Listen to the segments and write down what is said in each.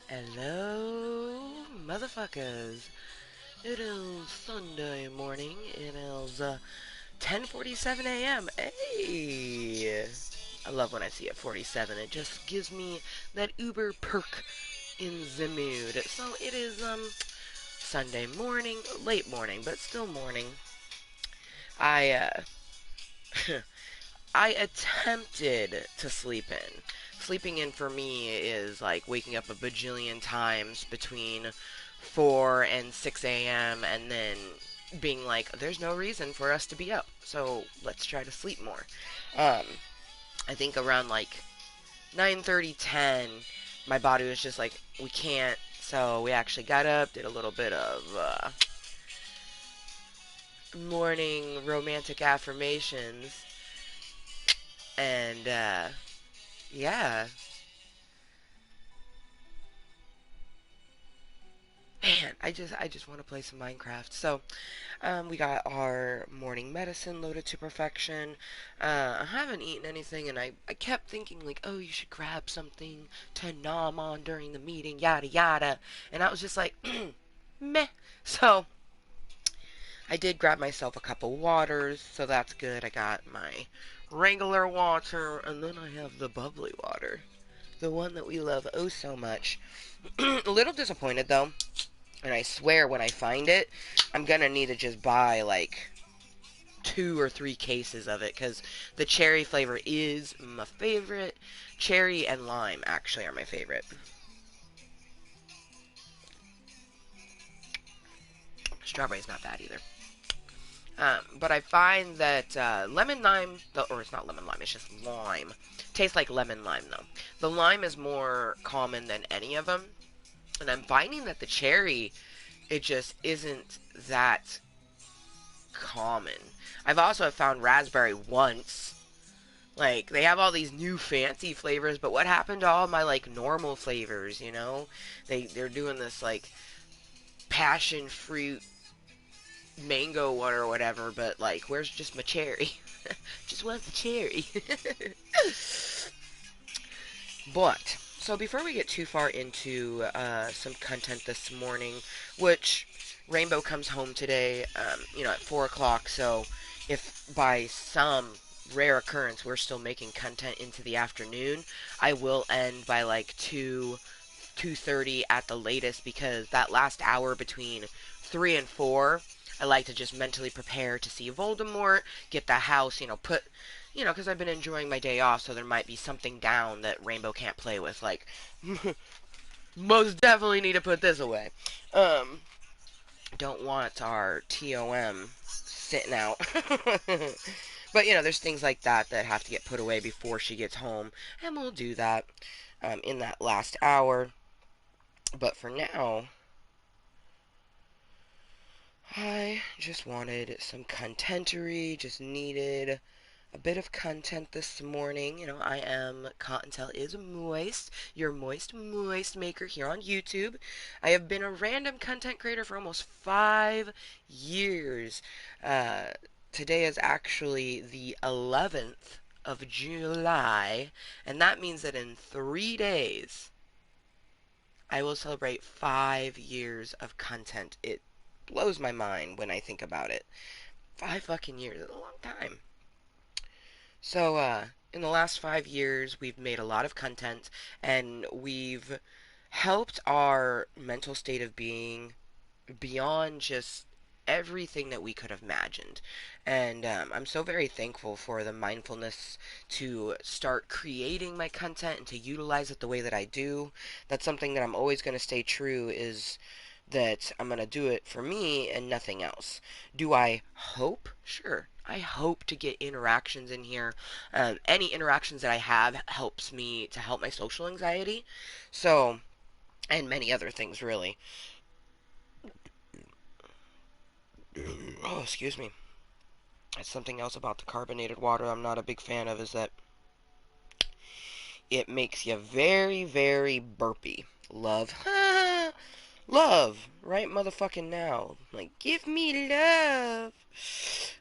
Hello, motherfuckers. It is Sunday morning. It is 10:47 a.m. Hey, I love when I see it 47. It just gives me that uber perk in the mood. So it is Sunday morning, late morning, but still morning. I I attempted to sleep in. Sleeping in for me is like waking up a bajillion times between 4 and 6 a.m. and then being like, there's no reason for us to be up, so let's try to sleep more. Um, I think around like 9:30, 10, my body was just like, we can't. So we actually got up, did a little bit of morning romantic affirmations, and yeah, man, I just want to play some Minecraft. So, we got our morning medicine loaded to perfection. I haven't eaten anything, and I kept thinking like, oh, you should grab something to nom on during the meeting, yada yada. And I was just like, meh. So I did grab myself a cup of waters, so that's good. I got my regular water, and then I have the bubbly water, the one that we love oh so much. A little disappointed though. And I swear when I find it, I'm gonna need to just buy like 2 or 3 cases of it because the cherry flavor is my favorite. Cherry and lime actually are my favorite. Strawberry's not bad either. But I find that lemon lime, or it's not lemon lime, it's just lime. Tastes like lemon lime though. The lime is more common than any of them, and I'm finding that the cherry, it just isn't that common. I've also found raspberry once. Like, they have all these new fancy flavors, but what happened to all my, like, normal flavors, you know? They're doing this, like, passion fruit mango one or whatever, but, like, where's just my cherry? Just want the cherry. But, so before we get too far into some content this morning, which Rainbow comes home today, at 4 o'clock, so if by some rare occurrence we're still making content into the afternoon, I will end by like 2:30 at the latest because that last hour between 3 and 4, I like to just mentally prepare to see Voldemort, get the house, because I've been enjoying my day off, so there might be something down that Rainbow can't play with. Like, most definitely need to put this away. Um, don't want our TOM sitting out. But, there's things like that that have to get put away before she gets home, and we'll do that in that last hour. But for now, I just wanted some contentery, just needed a bit of content this morning. I am Kottontale is moist, your moist maker here on YouTube. I have been a random content creator for almost 5 years. Uh, Today is actually the 11th of July, and that means that in 3 days I will celebrate 5 years of content. It blows my mind when I think about it. 5 fucking years is a long time. So, in the last 5 years, we've made a lot of content and we've helped our mental state of being beyond just everything that we could have imagined. And I'm so very thankful for the mindfulness to start creating my content and to utilize it the way that I do. That's something that I'm always going to stay true is that I'm going to do it for me and nothing else. Do I hope? Sure. I hope to get interactions in here. Any interactions that I have helps me to help my social anxiety. So, and many other things, really. Oh, excuse me. That's something else about the carbonated water I'm not a big fan of is that it makes you very, very burpy. Love. Love, right motherfucking now. Like, give me love.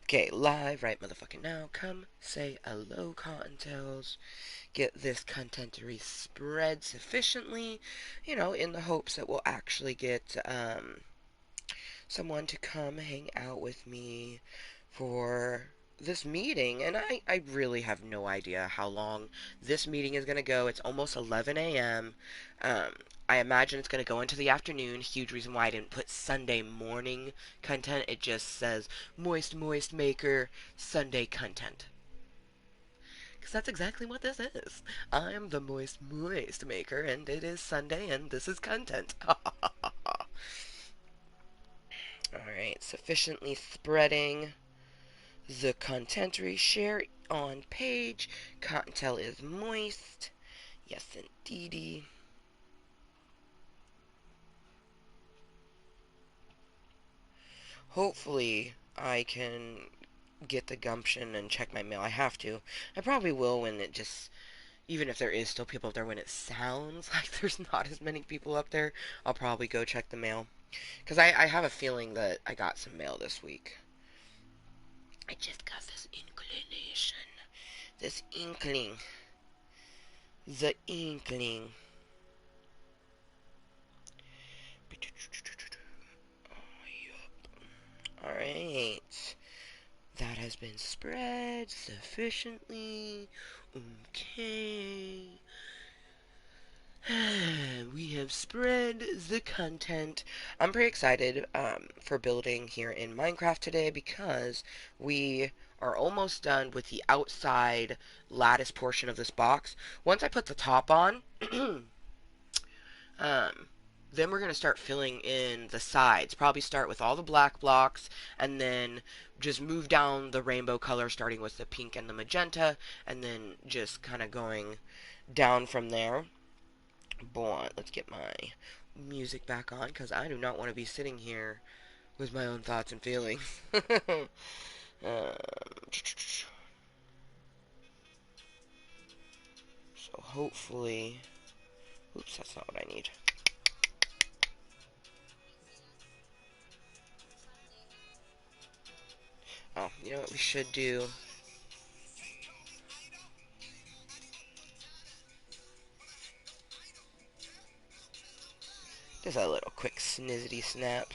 Okay, live right motherfucking now. Come say hello, Cottontails. Get this contentery spread sufficiently, in the hopes that we'll actually get someone to come hang out with me for this meeting. And I really have no idea how long this meeting is going to go. It's almost 11 a.m. Um, I imagine it's going to go into the afternoon. Huge reason why I didn't put Sunday morning content. It just says Mooiisstt Maker Sunday content. Because that's exactly what this is. I'm the Mooiisstt Maker, and it is Sunday, and this is content. Alright, sufficiently spreading the contentery. Share on page. Kottontale is moist. Yes, indeedy. Hopefully, I can get the gumption and check my mail. I have to. I probably will when it just, even if there is still people up there, when it sounds like there's not as many people up there, I'll probably go check the mail. Because I have a feeling that I got some mail this week. I just got this inclination. This inkling. The inkling. Alright. That has been spread sufficiently. Okay. We have spread the content. I'm pretty excited for building here in Minecraft today because we are almost done with the outside lattice portion of this box. Once I put the top on, um, then we're going to start filling in the sides. Probably start with all the black blocks and then just move down the rainbow color starting with the pink and the magenta and then just kind of going down from there. Boy, let's get my music back on because I do not want to be sitting here with my own thoughts and feelings. um, so hopefully, oops, that's not what I need. Oh, you know what we should do? Just a little quick snizzity snap.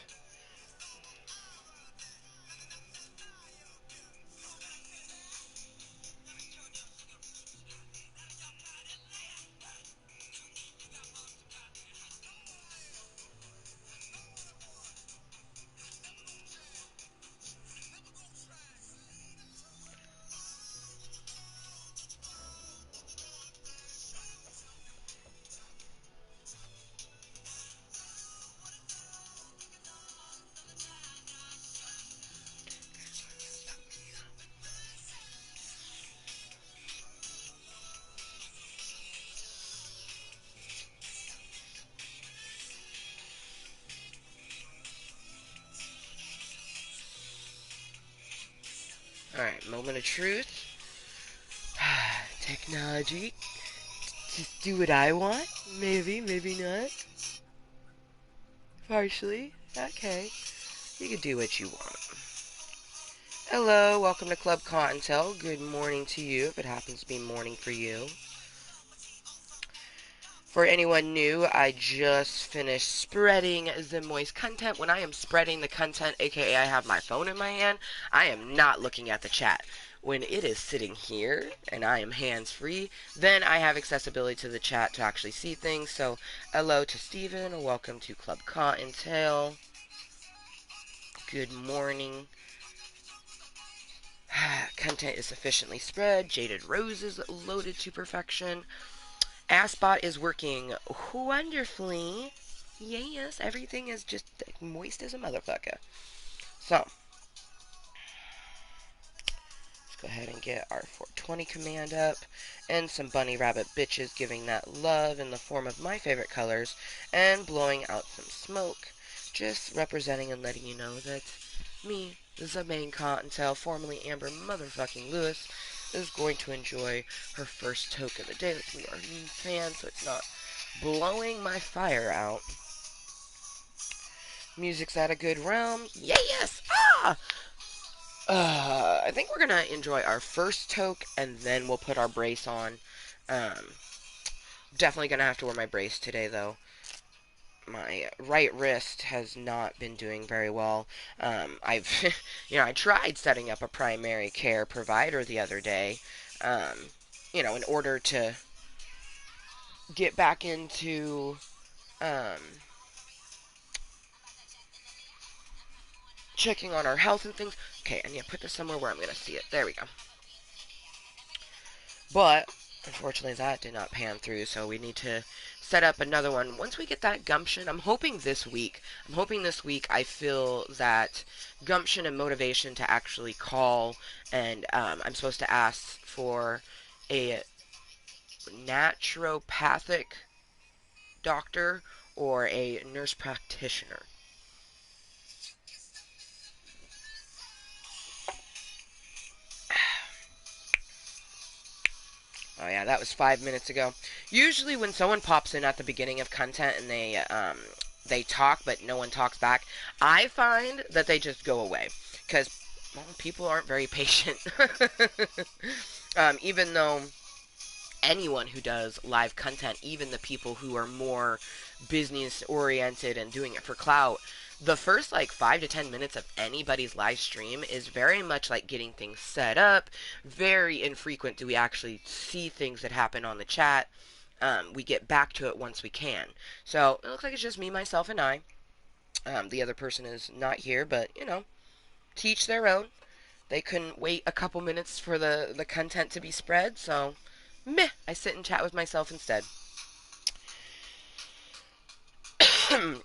Alright, moment of truth. Technology. Just do what I want? Maybe, maybe not. Partially. Okay. You can do what you want. Hello, welcome to Club Kottontale. Good morning to you, if it happens to be morning for you. For anyone new, I just finished spreading the moist content. When I am spreading the content, aka I have my phone in my hand, I am not looking at the chat. When it is sitting here and I am hands-free, then I have accessibility to the chat to actually see things. So, hello to Steven. Welcome to Club Kottontale. Good morning. Content is sufficiently spread. Jaded Roses loaded to perfection. Assbot is working wonderfully. Yes, everything is just moist as a motherfucker. So, let's go ahead and get our 420 command up. And some bunny rabbit bitches giving that love in the form of my favorite colors. And blowing out some smoke. Just representing and letting you know that me, the main Cottontale, formerly Amber motherfucking Lewis, is going to enjoy her first toke of the day. We are fans, so it's not blowing my fire out. Music's at a good realm. Yes! Ah! I think we're gonna enjoy our first toke and then we'll put our brace on. Um, Definitely gonna have to wear my brace today though. My right wrist has not been doing very well. I've, I tried setting up a primary care provider the other day, um, in order to get back into, um, checking on our health and things. Okay, I need to put this somewhere where I'm gonna see it. There we go. But unfortunately, that did not pan through, so we need to set up another one. Once we get that gumption, I'm hoping this week. I'm hoping this week I feel that gumption and motivation to actually call, and I'm supposed to ask for a naturopathic doctor or a nurse practitioner. Oh yeah, that was 5 minutes ago. Usually, when someone pops in at the beginning of content and they talk, but no one talks back, I find that they just go away because well, people aren't very patient. Even though anyone who does live content, even the people who are more business oriented and doing it for clout, the first like 5 to 10 minutes of anybody's live stream is very much like getting things set up. Very infrequent do we actually see things that happen on the chat. We get back to it once we can. So it looks like it's just me, myself, and I. The other person is not here, but teach their own. They couldn't wait a couple minutes for the content to be spread, so meh, I sit and chat with myself instead.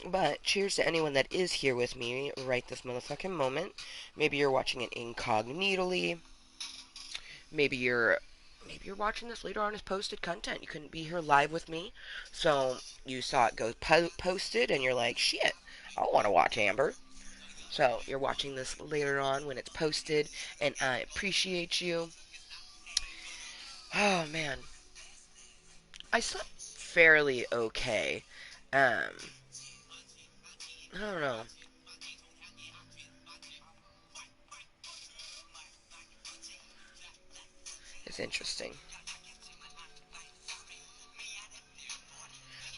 But cheers to anyone that is here with me right this motherfucking moment. Maybe you're watching it incognitally. Maybe you're watching this later on as posted content. You couldn't be here live with me, so you saw it go posted, and you're like, shit, I want to watch Amber. So you're watching this later on when it's posted, and I appreciate you. Oh man, I slept fairly okay. Um, I don't know. It's interesting.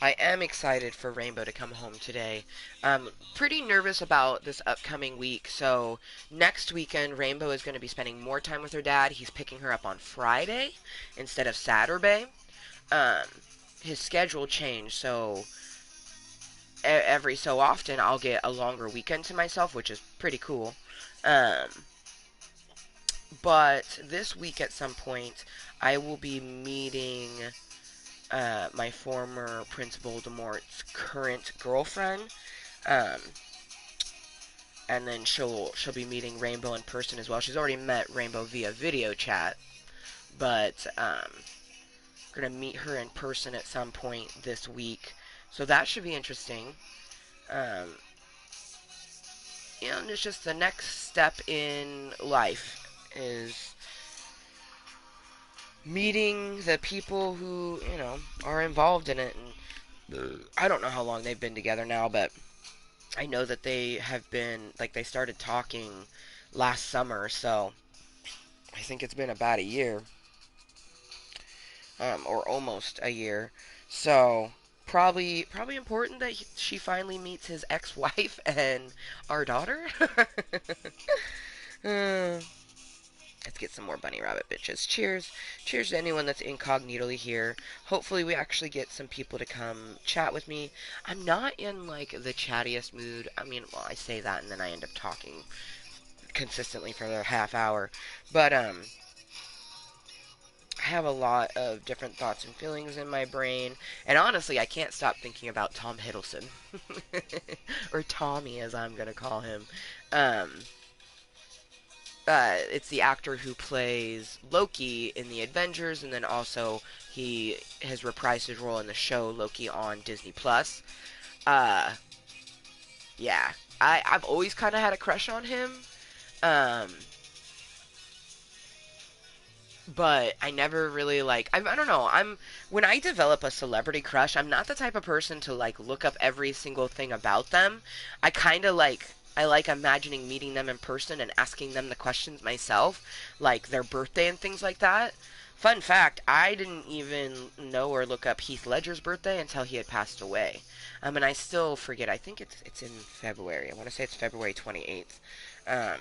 I am excited for Rainbow to come home today. I'm pretty nervous about this upcoming week. So, next weekend, Rainbow is going to be spending more time with her dad. He's picking her up on Friday instead of Saturday. Um, his schedule changed, so every so often I'll get a longer weekend to myself, which is pretty cool. Um, but this week at some point, I will be meeting my former Principal Demort's current girlfriend, um, and then she'll be meeting Rainbow in person as well. She's already met Rainbow via video chat, but we're gonna meet her in person at some point this week. So that should be interesting. Um, and it's just the next step in life is meeting the people who are involved in it. And I don't know how long they've been together now, but I know that they have been like they started talking last summer, so I think it's been about a year, or almost a year. So probably important that she finally meets his ex-wife and our daughter. uh, let's get some more bunny rabbit bitches. Cheers, cheers to anyone that's incognitally here. Hopefully we actually get some people to come chat with me. I'm not in like the chattiest mood. I mean, well, I say that and then I end up talking consistently for a half hour. But I have a lot of different thoughts and feelings in my brain, and honestly, I can't stop thinking about Tom Hiddleston, or Tommy as I'm gonna call him. Um, it's the actor who plays Loki in the Avengers, and then also he has reprised his role in the show Loki on Disney Plus. Uh, yeah, I've always kind of had a crush on him. Um, but I never really like I don't know. I'm when I develop a celebrity crush, I'm not the type of person to like look up every single thing about them. I kind of like I like imagining meeting them in person and asking them the questions myself, like their birthday and things like that. Fun fact, I didn't even know or look up Heath Ledger's birthday until he had passed away. And I still forget. I think it's in February. I want to say it's February 28th. Um,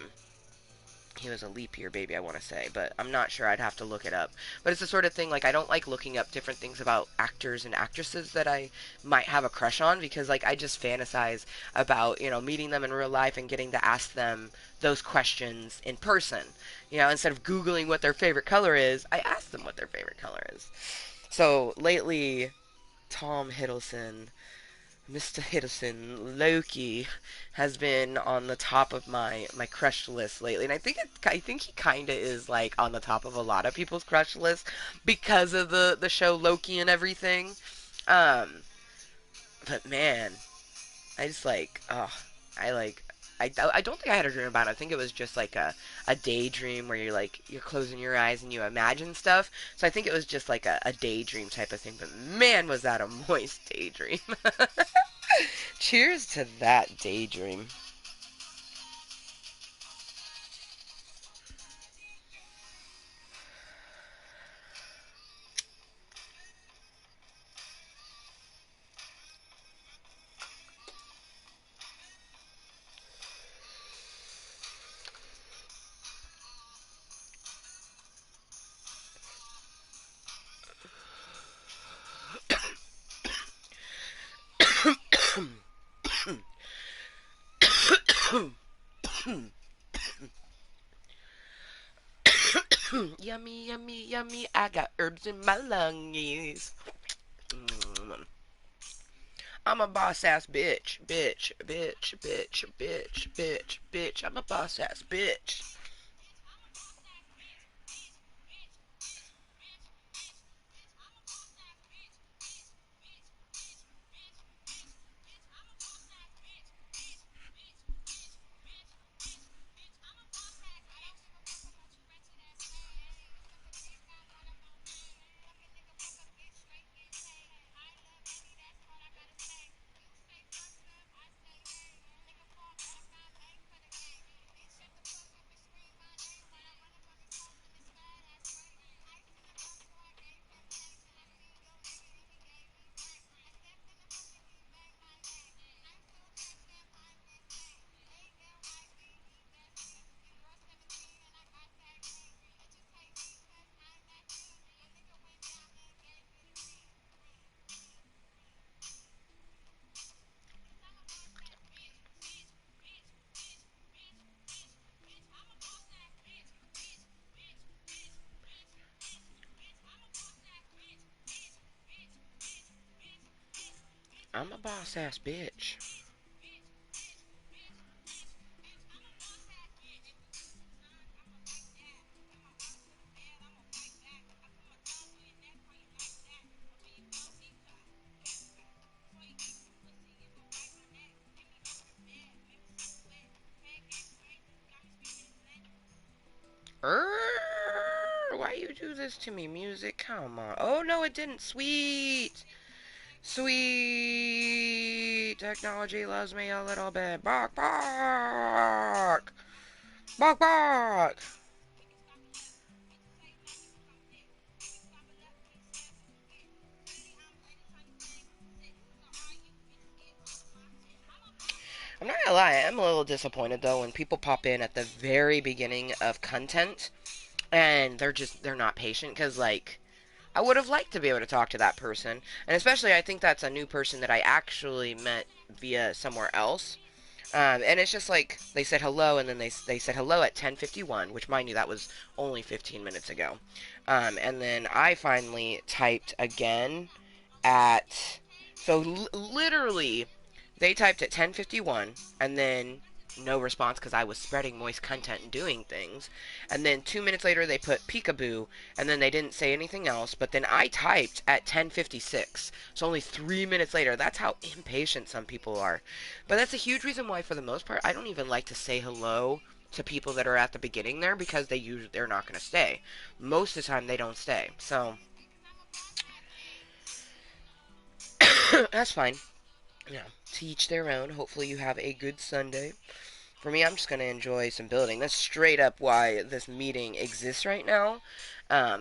he was a leap year baby, I want to say, but I'm not sure. I'd have to look it up. But it's the sort of thing like I don't like looking up different things about actors and actresses that I might have a crush on because like I just fantasize about, meeting them in real life and getting to ask them those questions in person. Instead of googling what their favorite color is, I ask them what their favorite color is. So lately Tom Hiddleston Mr. Hiddleston, Loki, has been on the top of my crush list lately, and I think he kind of is like on the top of a lot of people's crush list because of the show Loki and everything. Um, but man, I just like I like. I don't think I had a dream about it. I think it was just like a daydream where you're closing your eyes and you imagine stuff. So I think it was just like a daydream type of thing. But man, was that a moist daydream. Cheers to that daydream. Yummy, yummy, yummy. I got herbs in my lungies. I'm a boss ass bitch. Bitch, bitch, bitch, bitch, bitch, bitch. I'm a boss ass bitch. I'm a boss ass bitch. Why you do this to me, music? Come on. Oh no, it didn't. Sweet. Sweet. Technology loves me a little bit. Bark, bark. Bark, bark. I'm not gonna lie, I'm a little disappointed though when people pop in at the very beginning of content and they're not patient because like I would have liked to be able to talk to that person, and especially I think that's a new person that I actually met via somewhere else. And it's just like they said hello, and then they said hello at 10:51, which mind you that was only 15 minutes ago. And then I finally typed again at literally they typed at 10:51 and then no response because I was spreading moist content and doing things. And then 2 minutes later they put peekaboo and then they didn't say anything else. But then I typed at 10:56, so only 3 minutes later. That's how impatient some people are. But that's a huge reason why, for the most part, I don't even like to say hello to people that are at the beginning there because they're not going to stay. Most of the time they don't stay. So that's fine. Yeah, to each their own. Hopefully you have a good Sunday. For me, I'm just going to enjoy some building. That's straight up why this meeting exists right now,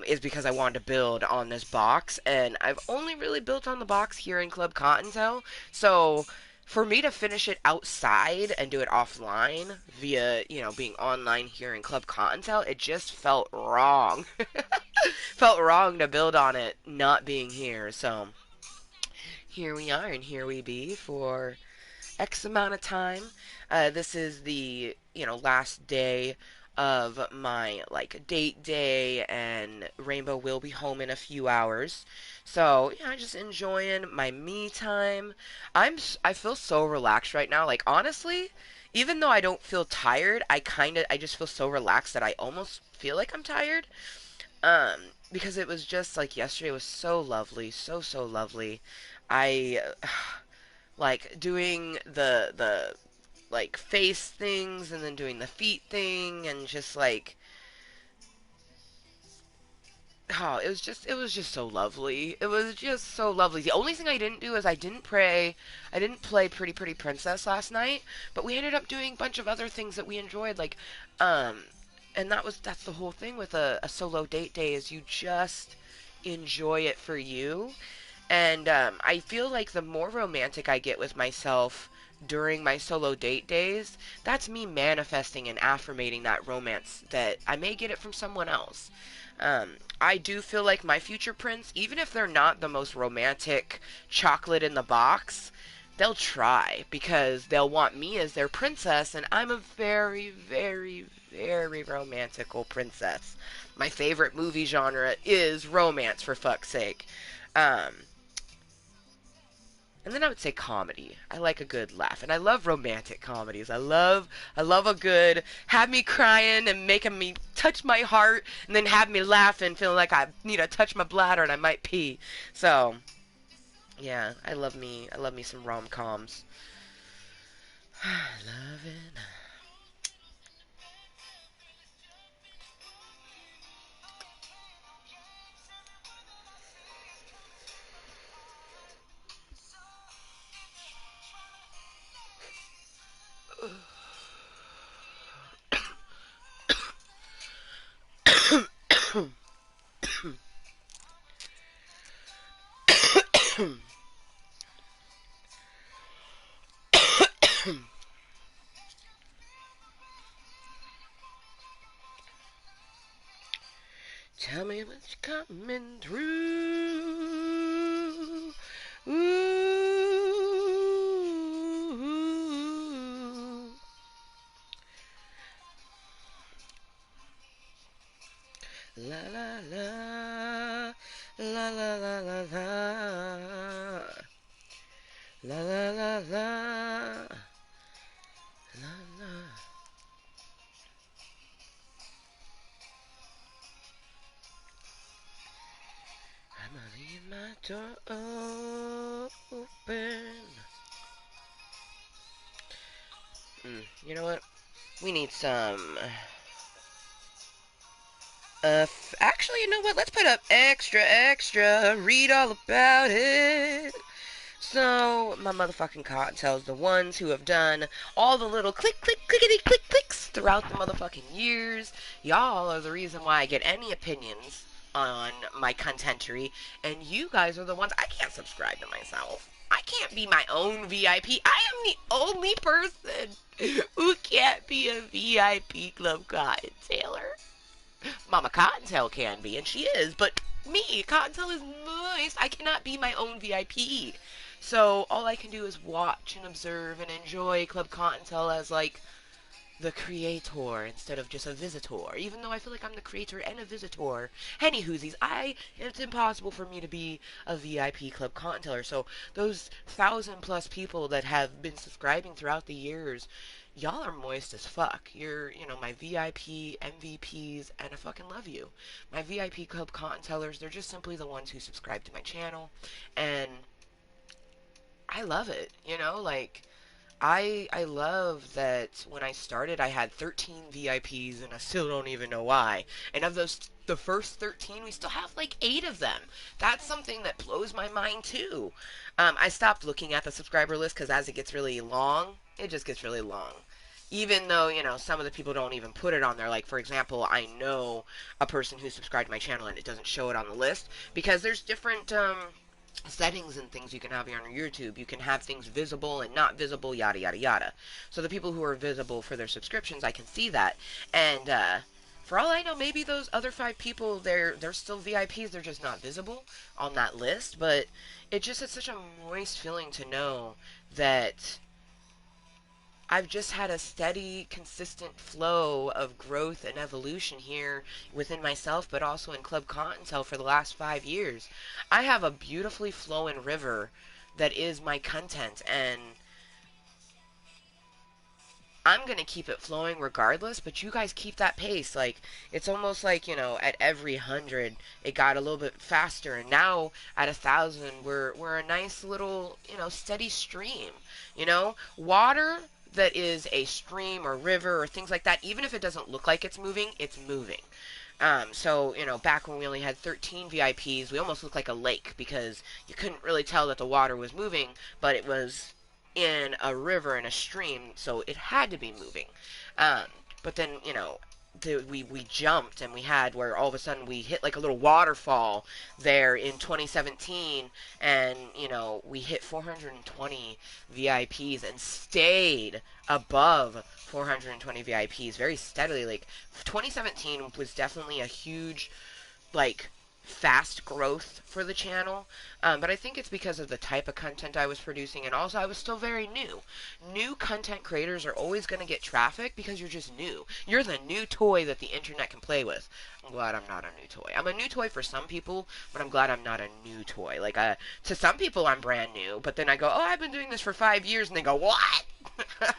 is because I wanted to build on this box, and I've only really built on the box here in Club Cottontail, so for me to finish it outside and do it offline via, being online here in Club Cottontail, it just felt wrong. Felt wrong to build on it not being here, so here we are, and here we be for X amount of time. This is the last day of my like date day, and Rainbow will be home in a few hours. So yeah, just enjoying my me time. I feel so relaxed right now. Like honestly, even though I don't feel tired, I just feel so relaxed that I almost feel like I'm tired. Um, because it was just like yesterday was so lovely, so lovely. I like doing the like face things and then doing the feet thing and just like oh it was just so lovely. It was just so lovely. The only thing I didn't do is I didn't play Pretty Princess last night, but we ended up doing a bunch of other things that we enjoyed, like um and that's the whole thing with a solo date day, is you just enjoy it for you. And I feel like the more romantic I get with myself during my solo date days, that's me manifesting and affirmating that romance that I may get it from someone else. I do feel like my future prince, even if they're not the most romantic chocolate in the box, they'll try because they'll want me as their princess, and I'm a very romantical princess. My favorite movie genre is romance, for fuck's sake. Um, and then I would say comedy. I like a good laugh, and I love romantic comedies. I love a good have me crying and making me touch my heart, and then have me laughing, feeling like I need to touch my bladder and I might pee. So yeah, I love me some rom coms. Love it. Tell me what's coming through. Ooh. La la la. La la la la la. La la la la. La la. I'ma leave my door open. You know what? We need some. Actually, you know what? Let's put up extra, extra. Read all about it. So, my motherfucking Cottontails, the ones who have done all the little click, click, clickety, click, clicks throughout the motherfucking years, y'all are the reason why I get any opinions on my contentery, and you guys are the ones I can't subscribe to myself. I can't be my own VIP. I am the only person who can't be a VIP Club Cotton Taylor. Mama Cottontail can be, and she is, but me, Cottontail is moist. I cannot be my own VIP. So all I can do is watch and observe and enjoy Club Cottontail as like the creator instead of just a visitor. Even though I feel like I'm the creator and a visitor. Anywhoosies, it's impossible for me to be a VIP Club Cottontailer. So those 1,000+ people that have been subscribing throughout the years, y'all are moist as fuck. You're, my VIP MVPs, and I fucking love you. My VIP Club Cottontailers, they're just simply the ones who subscribe to my channel, and I love it. Like I love that when I started, I had 13 VIPs, and I still don't even know why. And of those, the first 13, we still have like 8 of them. That's something that blows my mind too. I stopped looking at the subscriber list because as it gets really long, it just gets really long. Even though, some of the people don't even put it on there. Like, for example, I know a person who subscribed to my channel and it doesn't show it on the list because there's different settings and things you can have here on YouTube. You can have things visible and not visible, yada yada yada. So the people who are visible for their subscriptions, I can see that. And for all I know, maybe those other 5 people, they're still VIPs. They're just not visible on that list. But it just is such a moist feeling to know that I've just had a steady, consistent flow of growth and evolution here within myself, but also in Club Cottontail for the last 5 years. I have a beautifully flowing river that is my content, and I'm gonna keep it flowing regardless, but you guys keep that pace. Like, it's almost like, at every 100, it got a little bit faster, and now at 1,000, we're a nice little, steady stream. Water that is a stream or river or things like that, even if it doesn't look like it's moving. So, back when we only had 13 VIPs, we almost looked like a lake because you couldn't really tell that the water was moving, but it was in a river and a stream, so it had to be moving. Um, but then, we jumped and we had where all of a sudden we hit like a little waterfall there in 2017, and we hit 420 VIPs and stayed above 420 VIPs very steadily. Like 2017 was definitely a huge, like, fast growth for the channel, but I think it's because of the type of content I was producing, and also I was still very new. New content creators are always going to get traffic because you're just new. You're the new toy that the internet can play with. I'm glad I'm not a new toy. I'm a new toy for some people, but I'm glad I'm not a new toy. Like, to some people I'm brand new, but then I go, oh, I've been doing this for 5 years, and they go, what? 5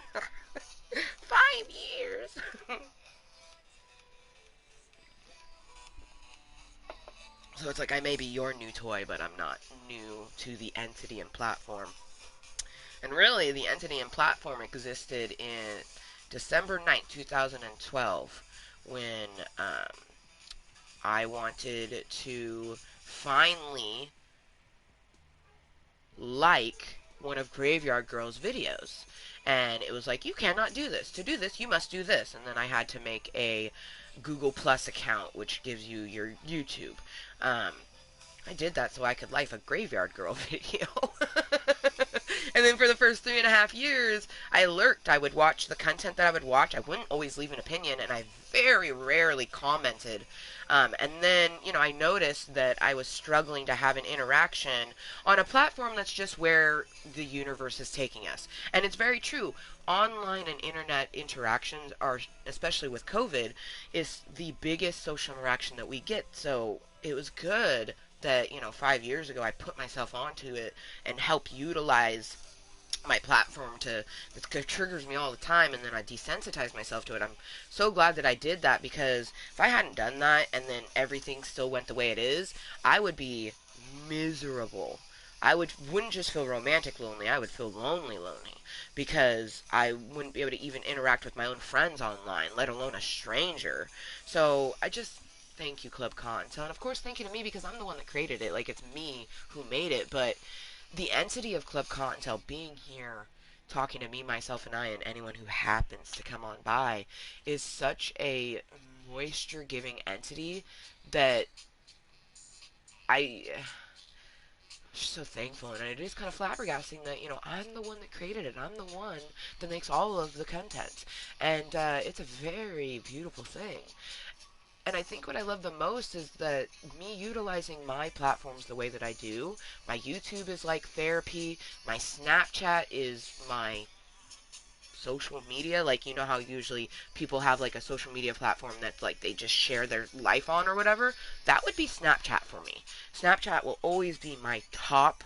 years? So it's like I may be your new toy, but I'm not new to the entity and platform. And really, the entity and platform existed in December 9th, 2012, when I wanted to finally like one of Graveyard Girl's videos. And it was like, you cannot do this. To do this, you must do this. And then I had to make a Google Plus account, which gives you your YouTube. Um, I did that so I could like a Graveyard Girl video. And then for the first 3.5 years, I lurked. I would watch the content that I would watch. I wouldn't always leave an opinion, and I very rarely commented. And then, I noticed that I was struggling to have an interaction on a platform that's just where the universe is taking us. And it's very true. Online and internet interactions are, especially with COVID, is the biggest social interaction that we get. So it was good that 5 years ago I put myself onto it and help utilize my platform to it triggers me all the time, and then I desensitize myself to it. I'm so glad that I did that, because if I hadn't done that and then everything still went the way it is, I would be miserable. Wouldn't just feel romantic lonely, I would feel lonely because I wouldn't be able to even interact with my own friends online, let alone a stranger. So I just thank you, Club Con. And of course, thank you to me, because I'm the one that created it. Like, it's me who made it. But the entity of Club Cottontail being here, talking to me, myself, and I, and anyone who happens to come on by, is such a moisture-giving entity that I'm so thankful. And it is kind of flabbergasting that, I'm the one that created it. I'm the one that makes all of the content. And it's a very beautiful thing. And I think what I love the most is that me utilizing my platforms the way that I do. My YouTube is like therapy. My Snapchat is my social media. Like, how usually people have like a social media platform that's like they just share their life on or whatever? That would be Snapchat for me. Snapchat will always be my top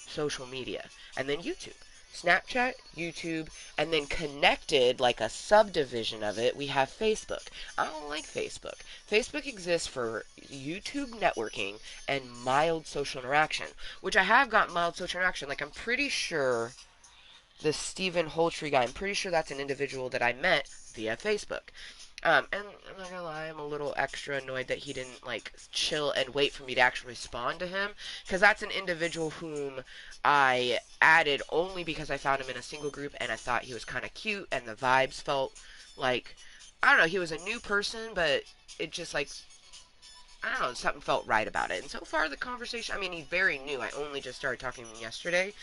social media. And then YouTube. Snapchat, YouTube, and then connected, like a subdivision of it, we have Facebook. I don't like Facebook. Facebook exists for YouTube networking and mild social interaction, which I have got mild social interaction. Like, I'm pretty sure this Stephen Holtree guy. I'm pretty sure that's an individual that I met via Facebook. And I'm not gonna lie, I'm a little extra annoyed that he didn't like chill and wait for me to actually respond to him, because that's an individual whom I added only because I found him in a single group and I thought he was kind of cute and the vibes felt like, I don't know, he was a new person, but it just like, I don't know, something felt right about it. And so far the conversation, I mean, he's very new. I only just started talking to him yesterday.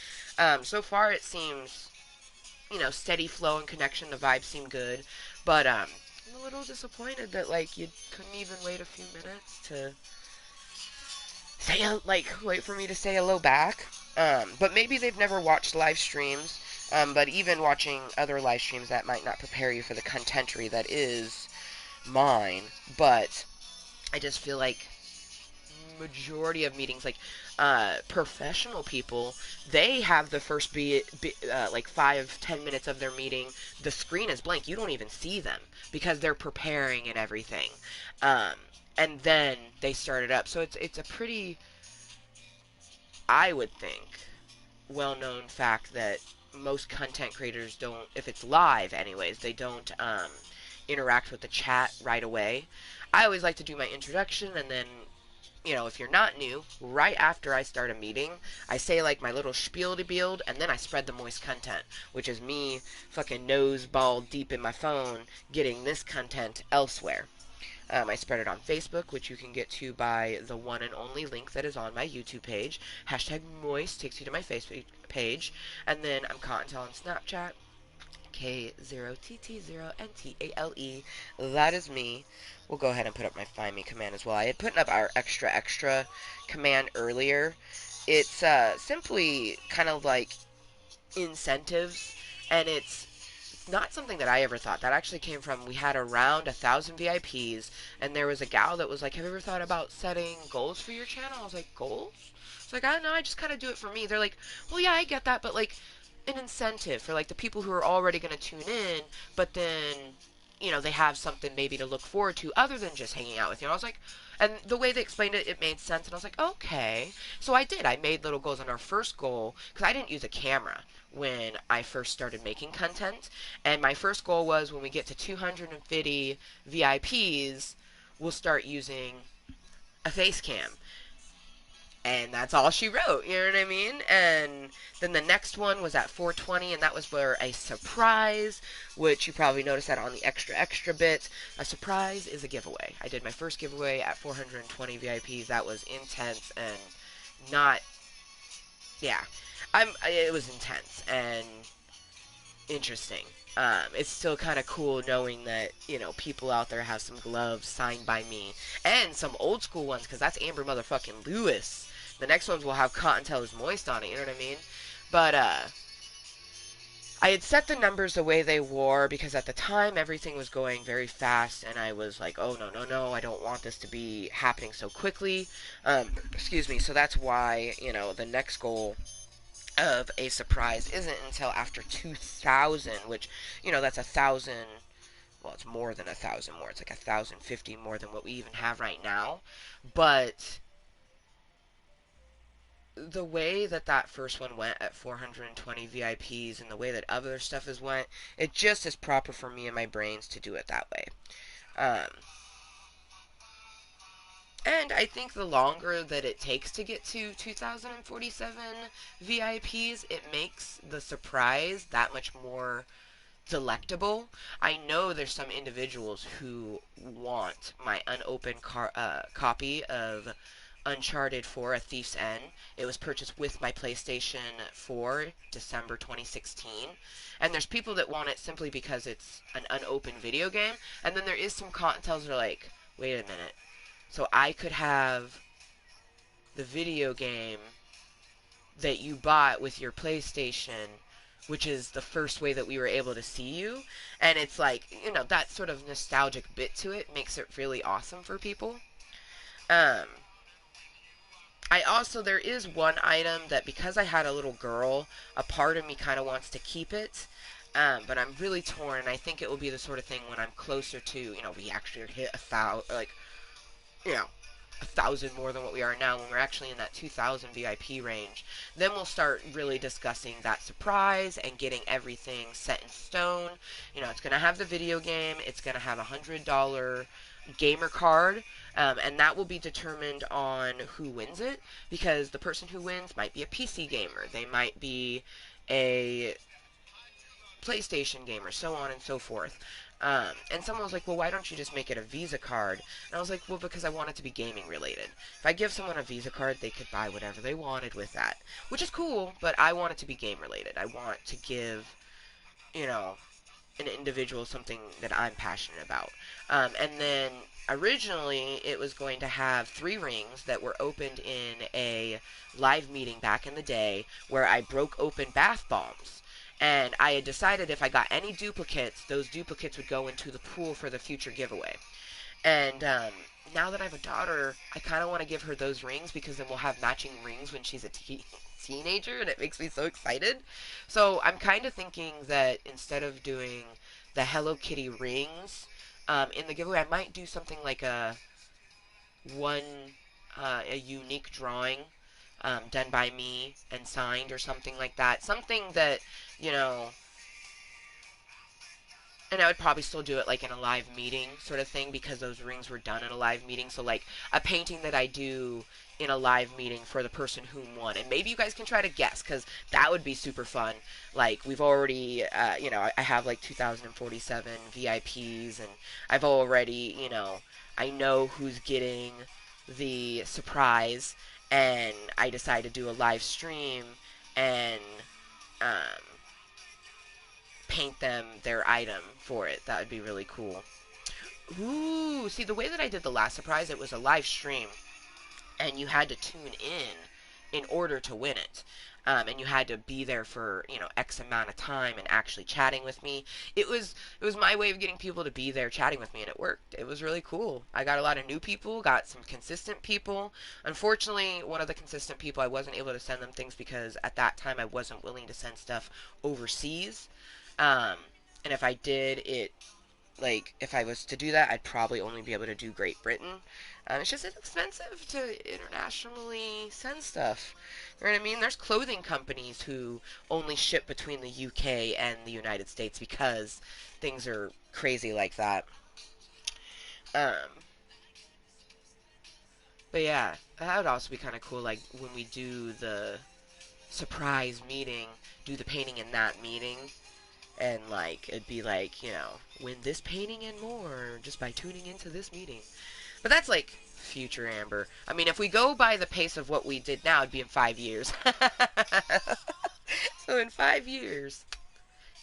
So far it seems, steady flow and connection. The vibes seem good, but I'm a little disappointed that like you couldn't even wait a few minutes to wait for me to say hello back. But maybe they've never watched live streams. But even watching other live streams, that might not prepare you for the contentery that is mine. But I just feel like majority of meetings, like professional people, they have the first like 5-10 minutes of their meeting, the screen is blank, you don't even see them because they're preparing and everything, um, and then they start it up. So it's a pretty, I would think, well known fact that most content creators don't, if it's live anyways, they don't interact with the chat right away. I always like to do my introduction, and then if you're not new, right after I start a meeting, I say like my little spiel to build, and then I spread the moist content, which is me fucking nose ball deep in my phone getting this content elsewhere. I spread it on Facebook, which you can get to by the one and only link that is on my YouTube page. Hashtag Mooiisstt takes you to my Facebook page. And then I'm Kottontale on Snapchat. K0TT0NTALE. That is me. We'll go ahead and put up my find me command as well. I had put up our extra command earlier. It's simply kind of like incentives, and it's not something that I ever thought. That actually came from, we had around 1,000 VIPs, and there was a gal that was like, have you ever thought about setting goals for your channel? I was like, goals? It's like, I don't know, I just kind of do it for me. They're like, well, yeah, I get that, but like, an incentive for like the people who are already going to tune in, but then they have something maybe to look forward to other than just hanging out with you. And I was like, and the way they explained it, it made sense, and I was like, okay. So I did. I made little goals. On our first goal, because I didn't use a camera when I first started making content, and my first goal was when we get to 250 VIPs, we'll start using a face cam. And that's all she wrote, you know what I mean? And then the next one was at 420, and that was for a surprise, which you probably noticed that on the extra bit. A surprise is a giveaway. I did my first giveaway at 420 VIPs. That was intense and not, yeah, it was intense and interesting. It's still kind of cool knowing that, people out there have some gloves signed by me. And some old school ones, because that's Amber motherfucking Lewis. The next ones will have Cottontale is moist on it, you know what I mean? But, I had set the numbers the way they were because at the time everything was going very fast, and I was like, oh, no, no, no, I don't want this to be happening so quickly. Excuse me, so that's why, the next goal of a surprise isn't until after 2,000, which, that's 1,000. Well, it's more than 1,000 more. It's like 1,050 more than what we even have right now. But the way that that first one went at 420 VIPs and the way that other stuff has went, it just is proper for me and my brains to do it that way. Um, and I think the longer that it takes to get to 2,047 VIPs, it makes the surprise that much more delectable. I know there's some individuals who want my unopened copy of Uncharted 4: A Thief's End. It was purchased with my PlayStation 4 December 2016. And there's people that want it simply because it's an unopened video game. And then there is some Cottontales that are like, wait a minute. So I could have the video game that you bought with your PlayStation, which is the first way that we were able to see you. And it's like, that sort of nostalgic bit to it makes it really awesome for people. Um, there is one item that because I had a little girl, a part of me kind of wants to keep it. But I'm really torn, and I think it will be the sort of thing when I'm closer to, we actually hit 1,000, like, you know, 1,000 more than what we are now, when we're actually in that 2,000 VIP range. Then we'll start really discussing that surprise and getting everything set in stone. You know, it's going to have the video game, it's going to have $100 gamer card, and that will be determined on who wins it, because the person who wins might be a PC gamer, they might be a PlayStation gamer, so on and so forth. And someone was like, well, why don't you just make it a Visa card? And I was like, well, because I want it to be gaming related. If I give someone a Visa card, they could buy whatever they wanted with that, which is cool, but I want it to be game related. I want to give, you know, an individual something that I'm passionate about. And then originally it was going to have 3 rings that were opened in a live meeting back in the day where I broke open bath bombs. And I had decided if I got any duplicates, those duplicates would go into the pool for the future giveaway. And now that I have a daughter, I kind of want to give her those rings, because then we'll have matching rings when she's a teenager, and it makes me so excited. So I'm kind of thinking that instead of doing the Hello Kitty rings in the giveaway, I might do something like one a unique drawing done by me and signed, or something like that. Something that, you know, and I would probably still do it like in a live meeting sort of thing, because those rings were done in a live meeting. So like a painting that I do in a live meeting for the person who won, and maybe you guys can try to guess, because that would be super fun. Like we've already, you know, I have like 2,047 VIPs, and I've already, you know, I know who's getting the surprise, and I decided to do a live stream and um, paint them their item for it. That would be really cool. Ooh, see, the way that I did the last surprise, it was a live stream, and you had to tune in order to win it. And you had to be there for, you know, X amount of time and actually chatting with me. It was my way of getting people to be there chatting with me, and it worked. It was really cool. I got a lot of new people, got some consistent people. Unfortunately, one of the consistent people, I wasn't able to send them things because at that time I wasn't willing to send stuff overseas. Um, and if I did, like, if I was to do that, I'd probably only be able to do Great Britain. It's just expensive to internationally send stuff. You know what I mean? There's clothing companies who only ship between the UK and the United States because things are crazy like that. Um, but yeah, that would also be kind of cool. Like when we do the surprise meeting, do the painting in that meeting, and like it'd be like, you know, win this painting and more just by tuning into this meeting. But that's like future Amber. I mean, if we go by the pace of what we did now, it'd be in 5 years. So in 5 years,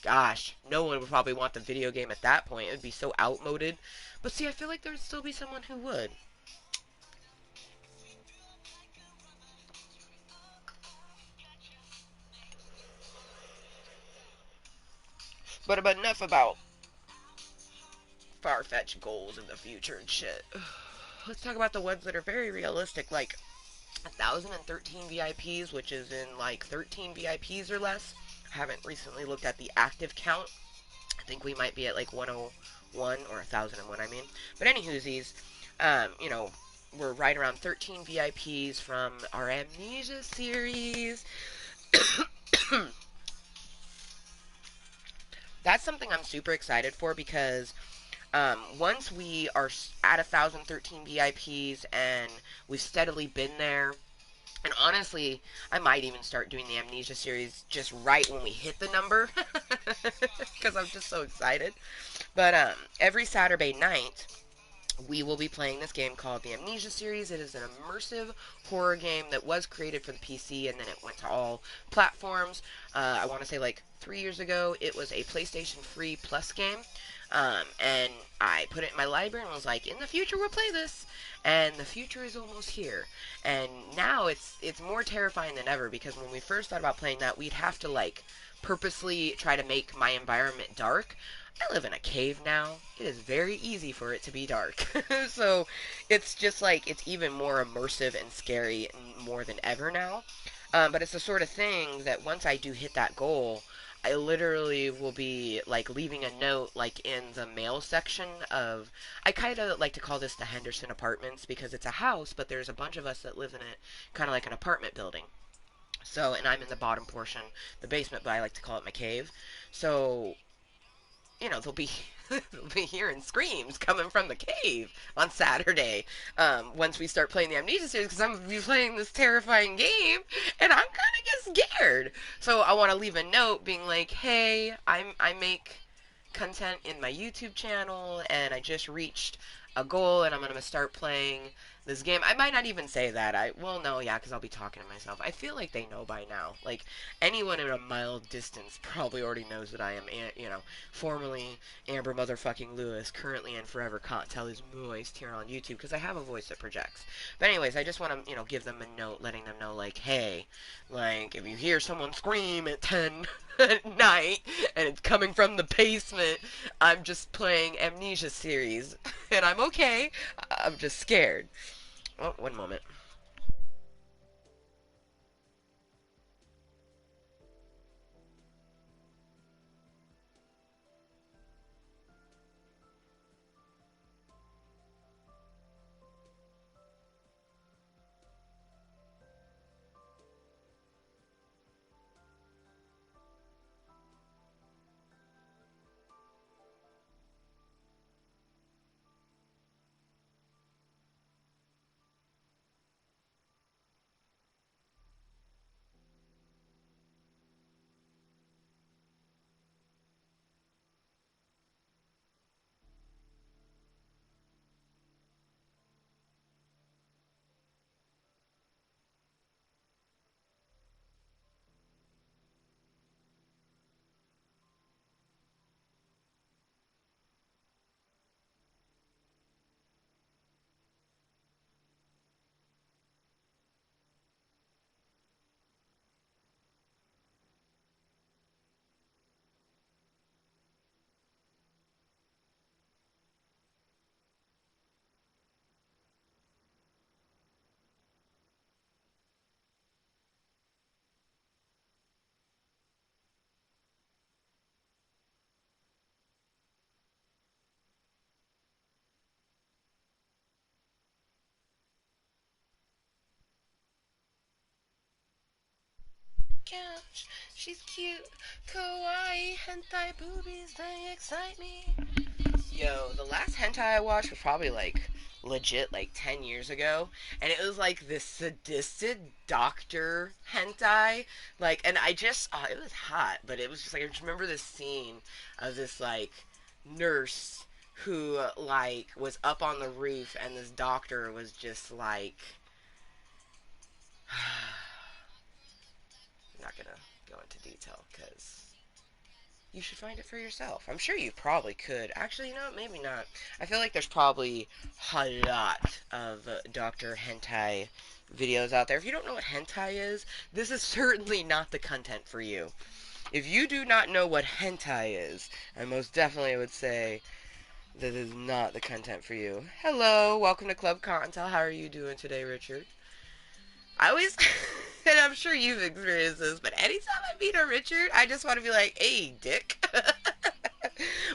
gosh, no one would probably want the video game at that point. It would be so outmoded. But see, I feel like there would still be someone who would. But enough about far-fetched goals in the future and shit. Let's talk about the ones that are very realistic, like 1,013 VIPs, which is in like 13 VIPs or less. I haven't recently looked at the active count. I think we might be at like 101 or 1,001, I mean. But anywhoosies, you know, we're right around 13 VIPs from our Amnesia series. That's something I'm super excited for, because once we are at 1,013 VIPs and we've steadily been there, and honestly, I might even start doing the Amnesia series just right when we hit the number, because I'm just so excited. But every Saturday night, we will be playing this game called the Amnesia series. It is an immersive horror game that was created for the PC, and then it went to all platforms. I want to say like 3 years ago, it was a PlayStation Free Plus game. And I put it in my library and was like, in the future we'll play this. And the future is almost here. And now it's more terrifying than ever, because when we first thought about playing that, we'd have to like purposely try to make my environment dark. I live in a cave now. It is very easy for it to be dark. So it's just like, it's even more immersive and scary more than ever now. But it's the sort of thing that once I do hit that goal, I literally will be like leaving a note like in the mail section of, I kind of like to call this the Henderson Apartments because it's a house, but there's a bunch of us that live in it, kind of like an apartment building. So, and I'm in the bottom portion, the basement, but I like to call it my cave. So, they'll be they'll be hearing screams coming from the cave on Saturday. Once we start playing the Amnesia series, because I'm gonna be playing this terrifying game, and I'm gonna get scared. So I want to leave a note being like, "Hey, I make content in my YouTube channel, and I just reached a goal, and I'm gonna start playing this game." I might not even say that. No, yeah, because I'll be talking to myself. I feel like they know by now. Like anyone in a mile distance probably already knows that I am, formerly Amber Motherfucking Lewis, currently and forever Kottontale Mooiisstt here on YouTube, because I have a voice that projects. But anyways, I just want to, give them a note, letting them know, like, hey, like, if you hear someone scream at 10 at night and it's coming from the basement, I'm just playing Amnesia series and I'm okay. I'm just scared. Oh, one moment. Gosh, she's cute. Kawaii hentai boobies, they excite me. Yo, the last hentai I watched was probably like legit like 10 years ago, and it was like this sadistic doctor hentai. Like, and it was hot, but it was just like, I just remember this scene of this like nurse who like was up on the roof, and this doctor was just like, I'm not gonna go into detail because you should find it for yourself. I'm sure you probably could. Actually, maybe not. I feel like there's probably a lot of Dr. Hentai videos out there. If you don't know what hentai is, this is certainly not the content for you. If you do not know what hentai is, I most definitely would say this is not the content for you. Hello, welcome to Club Cottontale. How are you doing today, Richard? I always, and I'm sure you've experienced this, but anytime I meet a Richard, I just want to be like, hey, dick.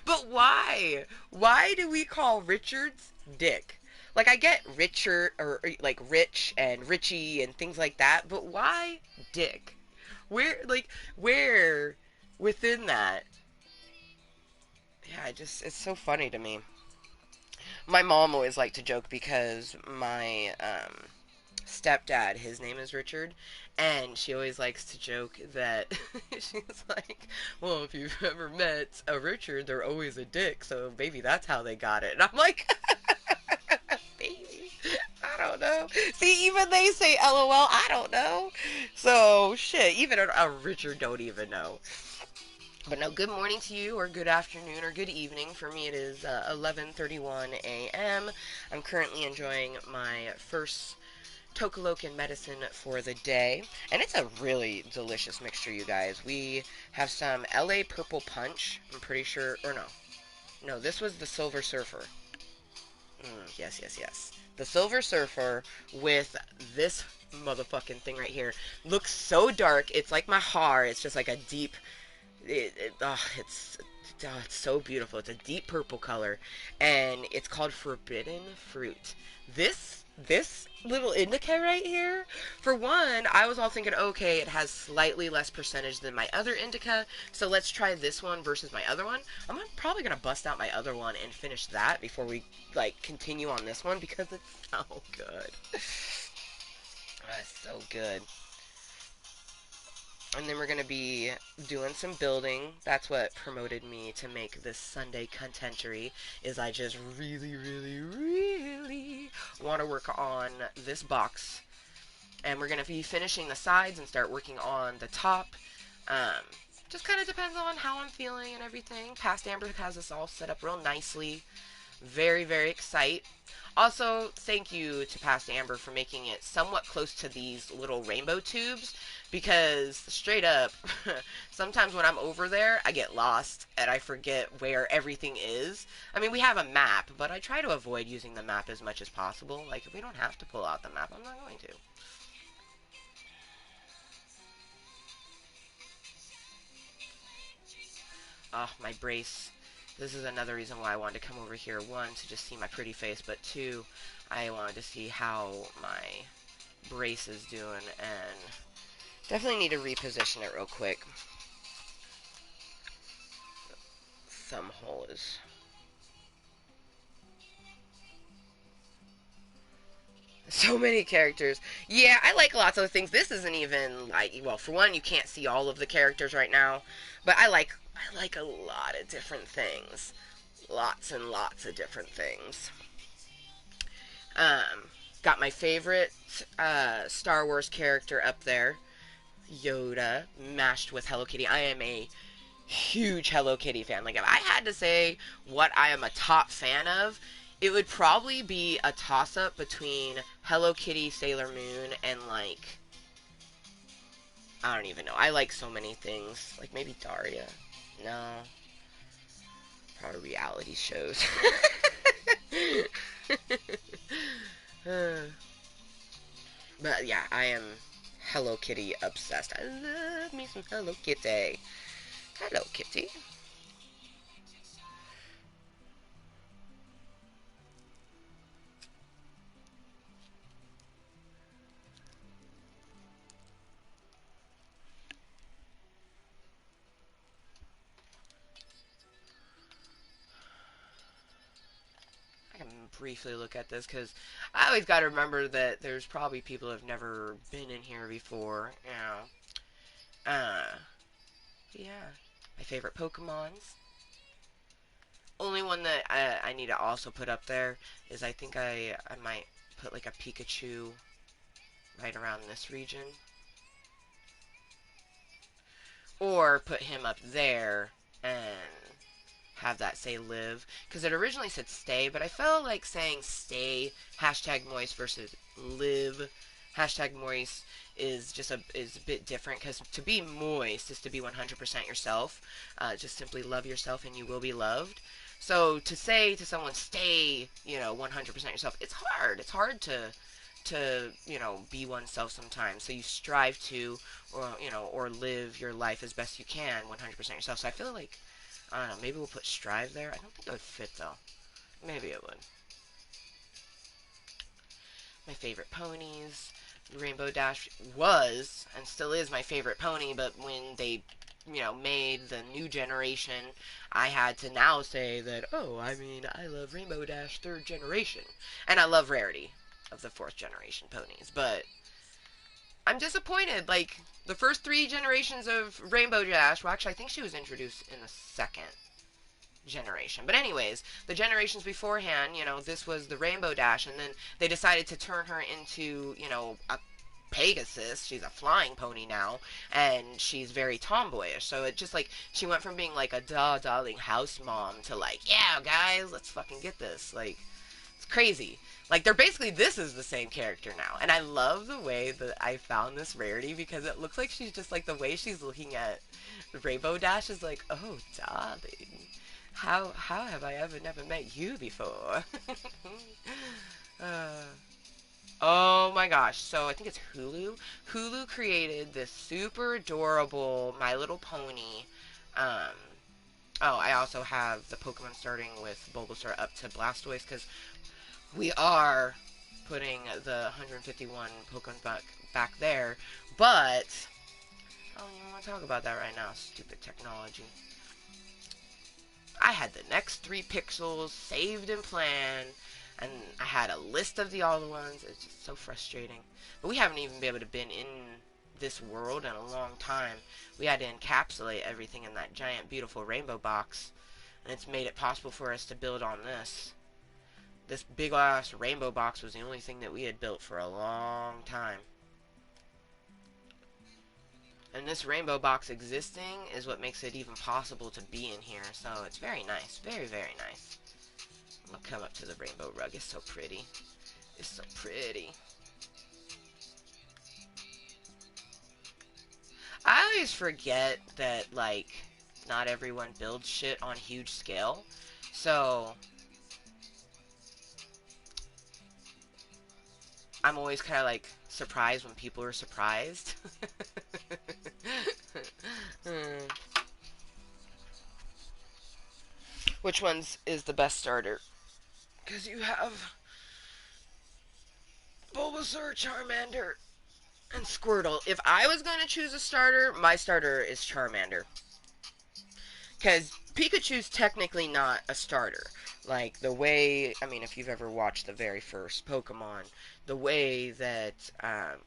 But why? Why do we call Richards dick? Like, I get Richard, or like Rich and Richie and things like that, but why dick? Where within that? Yeah, it's so funny to me. My mom always liked to joke because my stepdad, his name is Richard, and she always likes to joke that she's like, well, if you've ever met a Richard, they're always a dick, so maybe that's how they got it. And I'm like, baby, I don't know. See, even they say LOL, I don't know. So, shit, even a Richard don't even know. But no, good morning to you, or good afternoon, or good evening. For me, it is 11:31 a.m. I'm currently enjoying my first Tokalokan medicine for the day. And it's a really delicious mixture, you guys. We have some LA Purple Punch, I'm pretty sure, or no. No, this was the Silver Surfer. Yes, yes, yes. The Silver Surfer with this motherfucking thing right here. Looks so dark. It's like my heart. It's just like a deep it's so beautiful. It's a deep purple color, and it's called Forbidden Fruit. This little indica right here, for one, I was all thinking, okay, it has slightly less percentage than my other indica, so let's try this one versus my other one. Probably gonna bust out my other one and finish that before we like continue on this one because it's so good. It's so good. And then we're going to be doing some building. That's what promoted me to make this Sunday contentery, is I just really, really, really want to work on this box. And we're going to be finishing the sides and start working on the top. Um, just kind of depends on how I'm feeling and everything. Past Amber has us all set up real nicely. Very, very excited. Also, thank you to Past Amber for making it somewhat close to these little rainbow tubes, because straight up, sometimes when I'm over there, I get lost and I forget where everything is. I mean, we have a map, but I try to avoid using the map as much as possible. Like, if we don't have to pull out the map, I'm not going to. Oh, my brace. This is another reason why I wanted to come over here. One, to just see my pretty face, but two, I wanted to see how my brace is doing, and definitely need to reposition it real quick. Thumb hole is... So many characters. Yeah, I like lots of things. This isn't even like, well, for one, you can't see all of the characters right now, but I like a lot of different things. Lots and lots of different things. Um, got my favorite Star Wars character up there, Yoda, mashed with Hello Kitty. I am a huge Hello Kitty fan. Like, if I had to say what I am a top fan of, it would probably be a toss up between Hello Kitty, Sailor Moon, and like, I don't even know. I like so many things. Like maybe Daria. No, probably reality shows. But yeah, I am Hello Kitty obsessed. I love me some Hello Kitty. Hello Kitty. I can briefly look at this because I always got to remember that there's probably people who have never been in here before. You know. Yeah. My favorite Pokemons. Only one that I need to also put up there is I think I might put like a Pikachu right around this region. Or put him up there and have that say live. Because it originally said stay, but I felt like saying stay hashtag Mooiisstt versus live hashtag Mooiisstt is a bit different, because to be Mooiisstt is to be 100% yourself. Just simply love yourself and you will be loved. So to say to someone stay, 100% yourself, it's hard. It's hard to be oneself sometimes. So you strive to, or live your life as best you can 100% yourself. So I feel like, I don't know, maybe we'll put strive there. I don't think it would fit though. Maybe it would. My favorite ponies. Rainbow Dash was and still is my favorite pony, but when they made the new generation, I had to now say that, oh, I mean, I love Rainbow Dash 3rd generation. And I love Rarity of the 4th generation ponies. But I'm disappointed. Like, the first 3 generations of Rainbow Dash, well, actually, I think she was introduced in the 2nd generation. But anyways, the generations beforehand, this was the Rainbow Dash, and then they decided to turn her into, a Pegasus. She's a flying pony now, and she's very tomboyish. So it just like she went from being like a darling house mom to like, yeah, guys, let's fucking get this. Like, it's crazy. Like, they're basically, this is the same character now. And I love the way that I found this Rarity, because it looks like she's just like, the way she's looking at Rainbow Dash is like, oh, darling. How have I ever never met you before? uh, oh my gosh. So I think it's Hulu. Hulu created this super adorable My Little Pony Um, oh, I also have the Pokemon starting with Bulbasaur up to Blastoise because we are putting the 151 Pokemon back there. But I don't even want to talk about that right now. Stupid technology. I had the next 3 pixels saved and planned, and I had a list of the other ones. It's just so frustrating. But we haven't even been able to been in this world in a long time. We had to encapsulate everything in that giant, beautiful rainbow box, and it's made it possible for us to build on this. This big ass rainbow box was the only thing that we had built for a long time. And this rainbow box existing is what makes it even possible to be in here. So it's very nice. Very, very nice. I'm gonna come up to the rainbow rug. It's so pretty. It's so pretty. I always forget that, like, not everyone builds shit on huge scale. So I'm always kind of like surprised when people are surprised. Which one's is the best starter? Because you have Bulbasaur, Charmander, and Squirtle. If I was going to choose a starter, my starter is Charmander. Because Pikachu's technically not a starter. Like, the way, I mean, if you've ever watched the very first Pokemon, the way that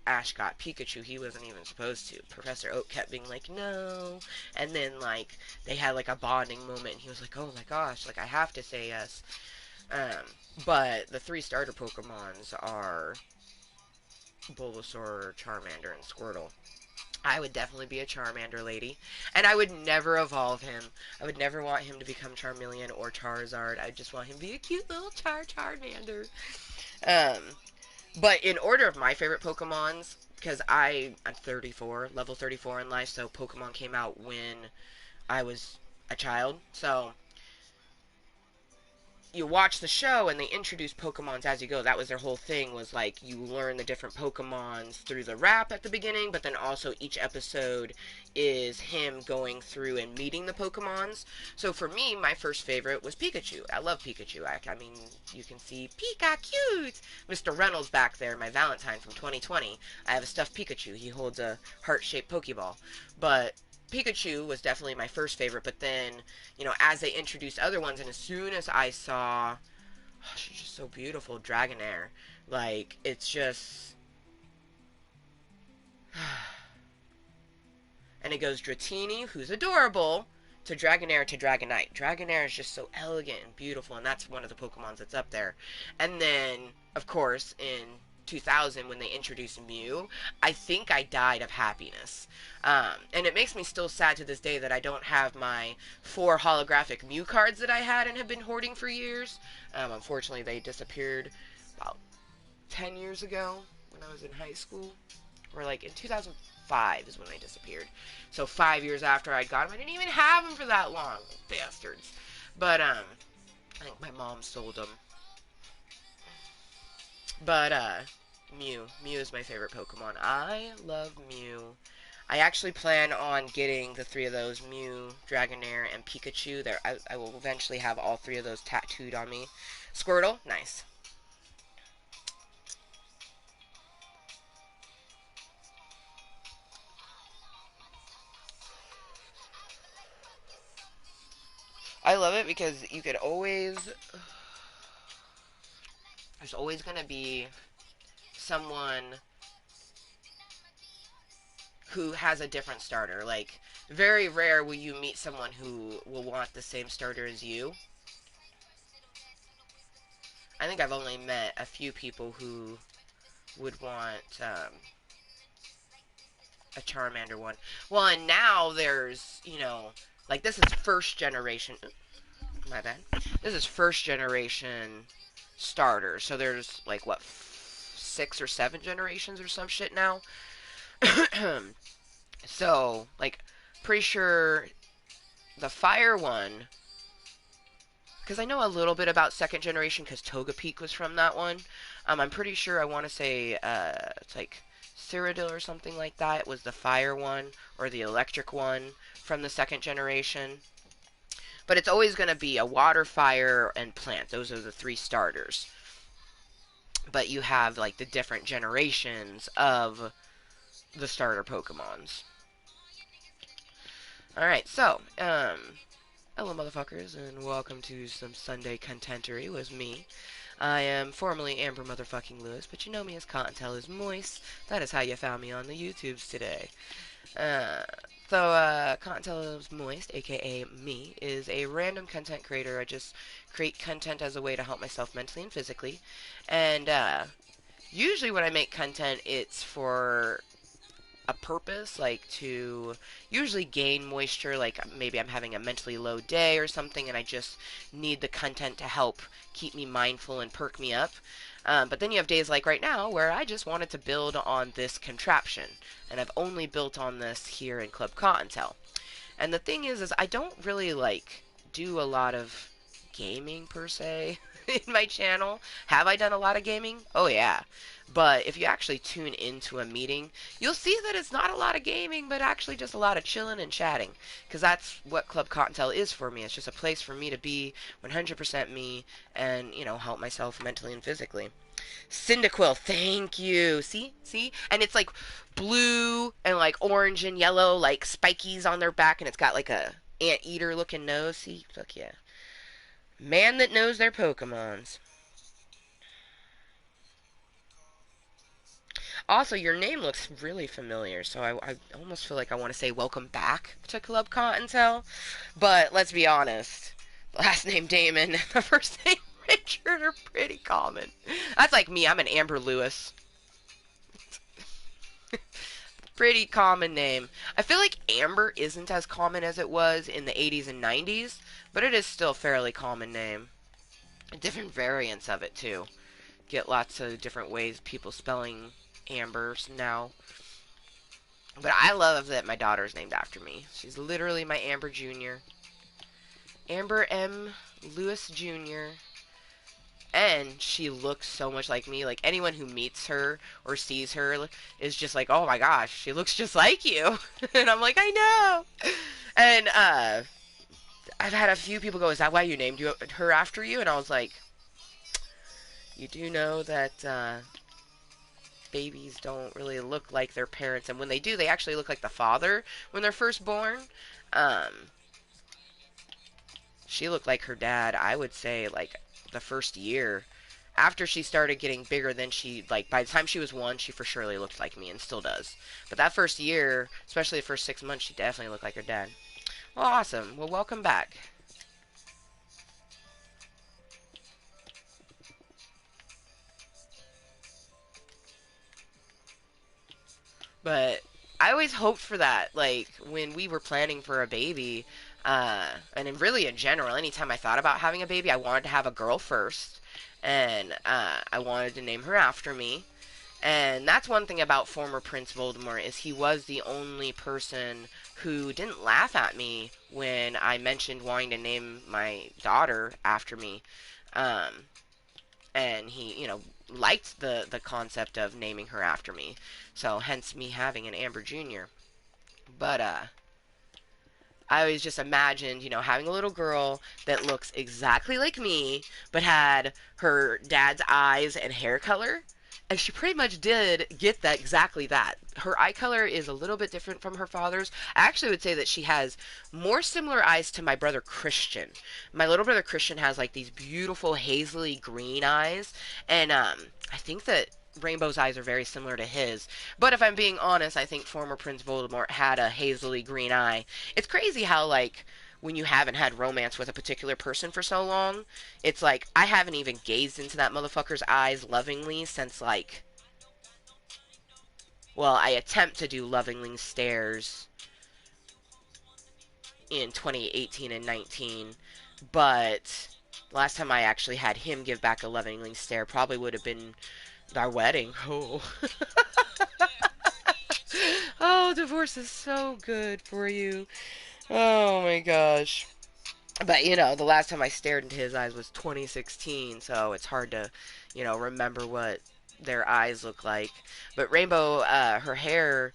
Ash got Pikachu, he wasn't even supposed to. Professor Oak kept being like, no. And then, like, they had, like, a bonding moment, and he was like, oh my gosh, like, I have to say yes. Um, but the 3 starter Pokemons are Bulbasaur, Charmander, and Squirtle. I would definitely be a Charmander lady. And I would never evolve him. I would never want him to become Charmeleon or Charizard. I just want him to be a cute little Charmander. Um, but in order of my favorite Pokemons, because I'm 34, level 34 in life, so Pokemon came out when I was a child. So you watch the show and they introduce Pokemons as you go. That was their whole thing, was like you learn the different Pokemons through the rap at the beginning, but then also each episode is him going through and meeting the Pokemons. So for me, my first favorite was Pikachu. I love Pikachu. I mean, you can see Pika cute. Mr. Reynolds back there, my Valentine from 2020. I have a stuffed Pikachu. He holds a heart-shaped Pokeball. But Pikachu was definitely my first favorite, but then, as they introduced other ones, and as soon as I saw, oh, she's just so beautiful, Dragonair, like, it's just, and it goes Dratini, who's adorable, to Dragonair to Dragonite. Dragonair is just so elegant and beautiful, and that's one of the Pokemons that's up there. And then, of course, in 2000 when they introduced Mew, I think I died of happiness. And it makes me still sad to this day that I don't have my 4 holographic Mew cards that I had and have been hoarding for years. Unfortunately, they disappeared about 10 years ago when I was in high school. Or like in 2005 is when they disappeared. So 5 years after I got them, I didn't even have them for that long. Bastards. But, I think my mom sold them. But, Mew. Mew is my favorite Pokemon. I love Mew. I actually plan on getting the 3 of those, Mew, Dragonair, and Pikachu. I will eventually have all 3 of those tattooed on me. Squirtle, nice. I love it because you could always... There's always going to be someone who has a different starter. Like, very rare will you meet someone who will want the same starter as you. I think I've only met a few people who would want a Charmander one. Well, and now there's, like this is first generation. My bad. This is first generation starters. So there's like what 6 or 7 generations or some shit now. So like, pretty sure the fire one. Because I know a little bit about second generation because Togepi was from that one. I'm pretty sure I want to say it's like Cyrodiil or something like that was the fire one or the electric one from the second generation. But it's always going to be a water, fire, and plant. Those are the three starters. But you have like the different generations of the starter Pokemons. Alright, so, hello motherfuckers, and welcome to some Sunday contentery with me. I am formerly Amber Motherfucking Lewis, but you know me as Kottontale is Mooiisstt. That is how you found me on the YouTubes today. Uh, Kottontale is Mooiisstt, aka me, is a random content creator. I just create content as a way to help myself mentally and physically. And, usually when I make content, it's for a purpose, like to usually gain moisture, like maybe I'm having a mentally low day or something and I just need the content to help keep me mindful and perk me up. But then you have days like right now where I just wanted to build on this contraption, and I've only built on this here in Club Cottontale. And the thing is I don't really like do a lot of gaming per se in my channel. Have I done a lot of gaming? Oh yeah. But if you actually tune into a meeting, you'll see that it's not a lot of gaming, but actually just a lot of chilling and chatting. Because that's what Club Cottontale is for me. It's just a place for me to be 100% me and, you know, help myself mentally and physically. Cyndaquil, thank you. See? See? And it's like blue and like orange and yellow, like spikies on their back, and it's got like a anteater looking nose. See? Fuck yeah. Man that knows their Pokemons. Also, your name looks really familiar, so I almost feel like I want to say welcome back to Club Cottontale. But let's be honest, the last name Damon and the first name Richard are pretty common. That's like me, I'm an Amber Lewis. Pretty common name. I feel like Amber isn't as common as it was in the 80s and 90s, but it is still a fairly common name. Different variants of it, too. Get lots of different ways people spelling Ambers now. But I love that my daughter's named after me. She's literally my Amber Jr. Amber M. Lewis Jr. And she looks so much like me. Like, anyone who meets her or sees her is just like, oh my gosh, she looks just like you. And I'm like, I know. And, I've had a few people go, is that why you named her after you? And I was like, you do know that, babies don't really look like their parents, and when they do, they actually look like the father when they're first born. Um, she looked like her dad, I would say, like, the first year. After she started getting bigger, then she, like, by the time she was 1, she for surely looked like me, and still does. But that first year, especially the first 6 months, she definitely looked like her dad. Well, awesome. Well, welcome back. But I always hoped for that. Like, when we were planning for a baby, and really in general, anytime I thought about having a baby, I wanted to have a girl first. And I wanted to name her after me. And that's one thing about former Prince Voldemort is he was the only person who didn't laugh at me when I mentioned wanting to name my daughter after me. Um, and he, you know, liked the concept of naming her after me. So hence me having an Amber Jr. But I always just imagined, you know, having a little girl that looks exactly like me, but had her dad's eyes and hair color. And she pretty much did get that exactly that. Her eye color is a little bit different from her father's. I actually would say that she has more similar eyes to my brother Christian. My little brother Christian has like these beautiful hazily green eyes, and I think that Rainbow's eyes are very similar to his. But if I'm being honest, I think former Prince Voldemort had a hazily green eye. It's crazy how, like, when you haven't had romance with a particular person for so long, it's like I haven't even gazed into that motherfucker's eyes lovingly since, like, well, I attempt to do lovingly stares in 2018 and 19, but last time I actually had him give back a lovingly stare probably would have been our wedding. Oh. Oh, divorce is so good for you. Oh my gosh. But, you know, the last time I stared into his eyes was 2016, so it's hard to, you know, remember what their eyes look like. But Rainbow, her hair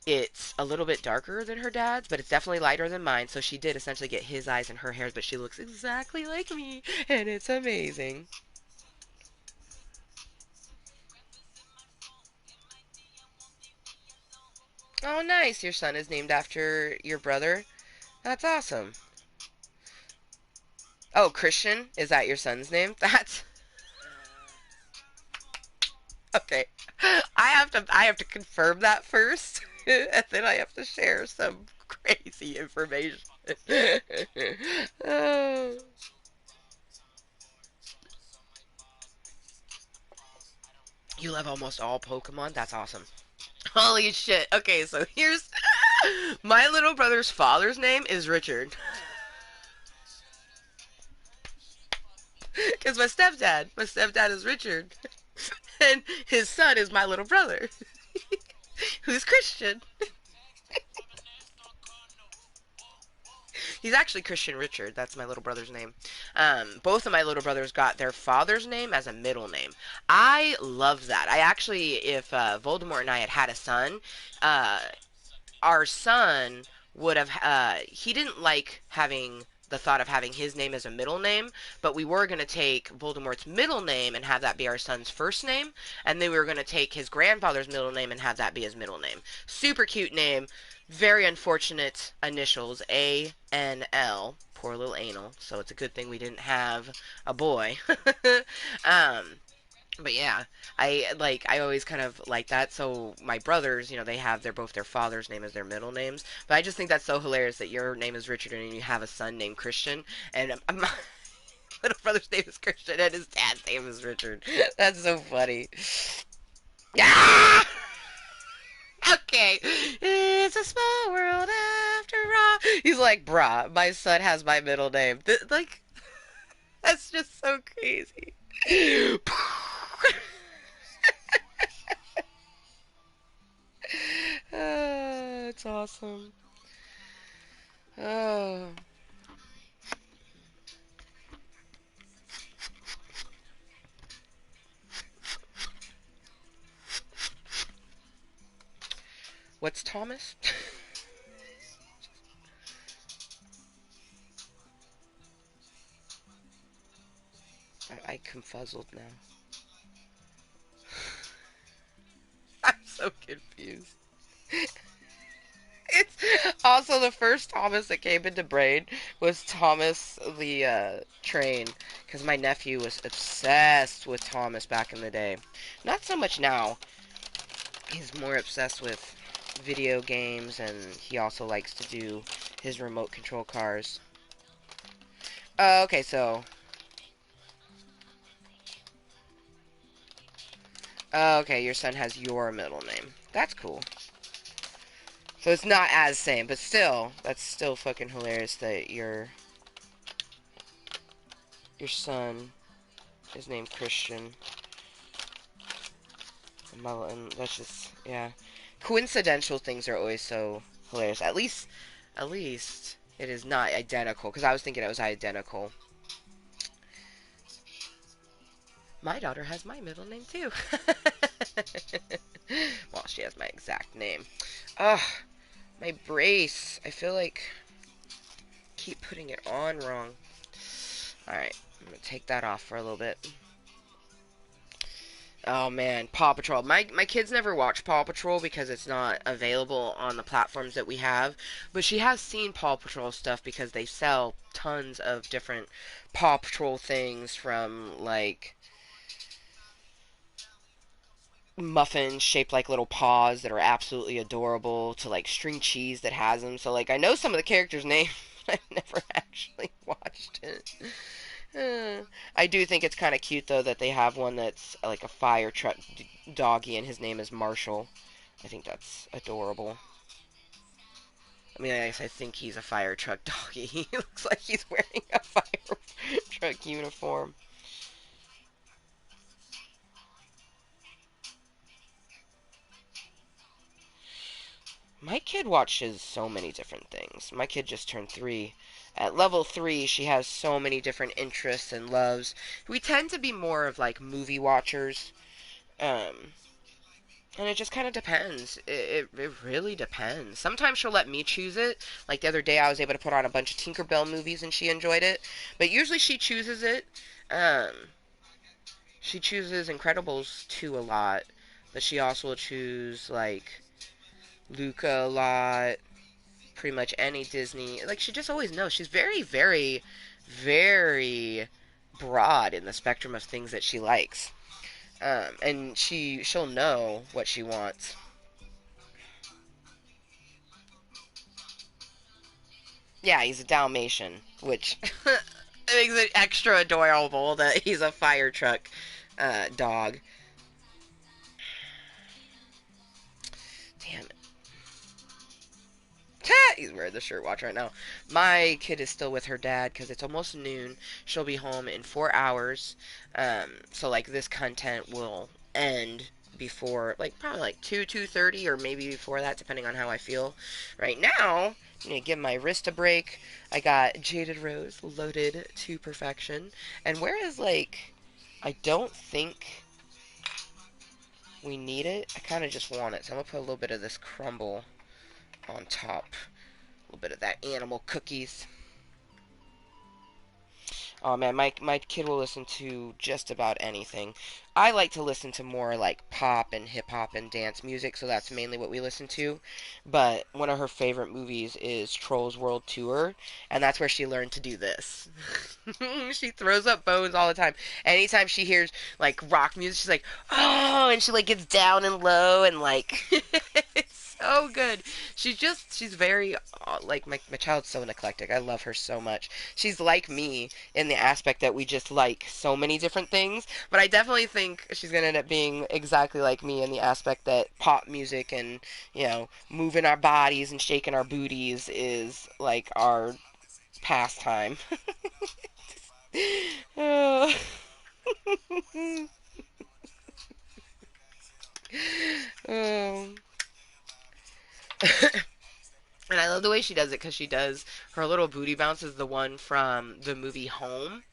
It's a little bit darker than her dad's, but it's definitely lighter than mine. So she did essentially get his eyes and her hairs, but she looks exactly like me, and it's amazing. Oh, nice. Your son is named after your brother. That's awesome. Oh, Christian? Is that your son's name? That's okay. I have to confirm that first, and then I have to share some crazy information. Oh. You love almost all Pokemon? That's awesome. Holy shit. Okay, so here's my little brother's father's name is Richard. Because my stepdad is Richard. And his son is my little brother, who's Christian. He's actually Christian Richard. That's my little brother's name. Both of my little brothers got their father's name as a middle name. I love that. I actually, if Voldemort and I had had a son, uh, our son would have he didn't like having the thought of having his name as a middle name, but we were going to take Voldemort's middle name and have that be our son's first name, and then we were going to take his grandfather's middle name and have that be his middle name. Super cute name, very unfortunate initials, A-N-L. Poor little anal. So it's a good thing we didn't have a boy. um, but yeah, I always kind of like that. So my brothers, they have both their father's name as their middle names. But I just think that's so hilarious that your name is Richard and you have a son named Christian, and my little brother's name is Christian and his dad's name is Richard. That's so funny. Ah! Okay, it's a small world after all. He's like, bruh, my son has my middle name. Like, that's just so crazy. It's awesome. Oh, what's Thomas? I confuzzled now. I'm so confused. It's also the first Thomas that came into brain was Thomas the train, because my nephew was obsessed with Thomas back in the day. Not so much now. He's more obsessed with video games, and he also likes to do his remote control cars. Okay, so okay, your son has your middle name. That's cool. So it's not as same, but still, that's still fucking hilarious that your son is named Christian. And that's just, yeah. Coincidental things are always so hilarious. At least it is not identical, because I was thinking it was identical. My daughter has my middle name too. Well, she has my exact name. Ugh, my brace. I feel like I keep putting it on wrong. Alright, I'm gonna take that off for a little bit. Oh man, Paw Patrol. My kids never watch Paw Patrol because it's not available on the platforms that we have. But she has seen Paw Patrol stuff because they sell tons of different Paw Patrol things, from like muffins shaped like little paws that are absolutely adorable to like string cheese that has them. So like I know some of the characters' names. I've never actually watched it. I do think it's kind of cute though that they have one that's like a fire truck doggy and his name is Marshall. I think that's adorable. I mean, I guess I think he's a fire truck doggy. He looks like he's wearing a fire truck uniform. My kid watches so many different things. My kid just turned 3. At level 3, she has so many different interests and loves. We tend to be more of like movie watchers. Um, And it just kind of depends. It really depends. Sometimes she'll let me choose it. Like the other day, I was able to put on a bunch of Tinkerbell movies and she enjoyed it. But usually she chooses it. Um, she chooses Incredibles 2 a lot. But she also will choose, like, Luca a lot. Pretty much any Disney. Like, she just always knows. She's very, very, very broad in the spectrum of things that she likes. And she'll know what she wants. Yeah, he's a Dalmatian, which makes it extra adorable that he's a fire truck dog. Damn it. He's wearing the shirt watch right now. My kid is still with her dad because it's almost noon. She'll be home in 4 hours. So like this content will end before like probably like 2:30 or maybe before that depending on how I feel. Right now, I'm gonna give my wrist a break. I got Jaded Rose loaded to perfection. And whereas like I don't think we need it, I kind of just want it. So I'm gonna put a little bit of this crumble on top. A little bit of that animal cookies. Oh man, my kid will listen to just about anything. I like to listen to more like pop and hip hop and dance music, so that's mainly what we listen to. But one of her favorite movies is Trolls World Tour, and that's where she learned to do this. She throws up bones all the time. Anytime she hears like rock music, she's like, "Oh!" and she like gets down and low and like it's so good. She's very like my child's so eclectic. I love her so much. She's like me in the aspect that we just like so many different things. But I definitely think she's gonna end up being exactly like me in the aspect that pop music and moving our bodies and shaking our booties is like our pastime. Oh. Oh. And I love the way she does it because she does her little booty bounce is the one from the movie Home.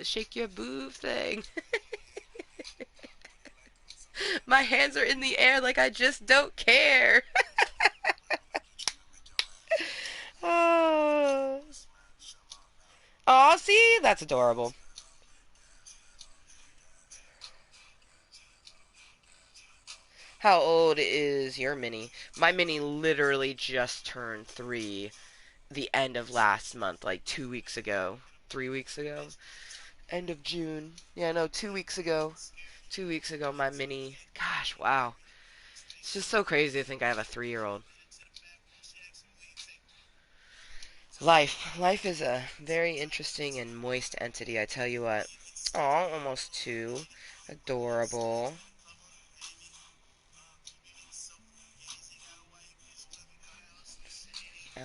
Shake your boob thing. My hands are in the air like I just don't care. Oh, oh, see, that's adorable. How old is your mini? My mini literally just turned 3 the end of last month, like 2 weeks ago, 3 weeks ago, end of June. Yeah, no, 2 weeks ago. 2 weeks ago, my mini. Gosh, wow. It's just so crazy to think I have a 3-year-old. Life is a very interesting and moist entity, I tell you what. Oh, almost 2. Adorable. Uh,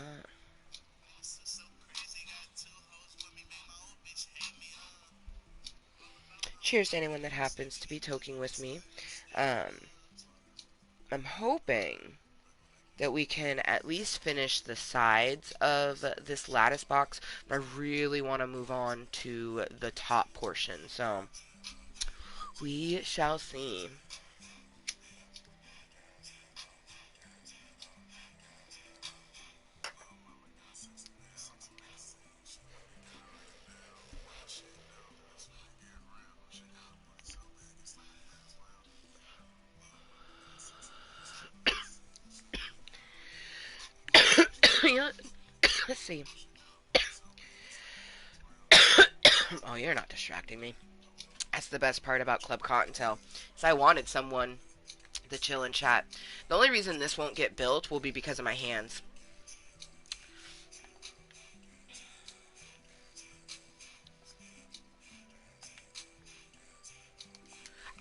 Cheers to anyone that happens to be toking with me. Um, I'm hoping that we can at least finish the sides of this lattice box, but I really want to move on to the top portion. So we shall see. Let's see. Oh, you're not distracting me. That's the best part about Club Cottontail. Is I wanted someone to chill and chat. The only reason this won't get built will be because of my hands.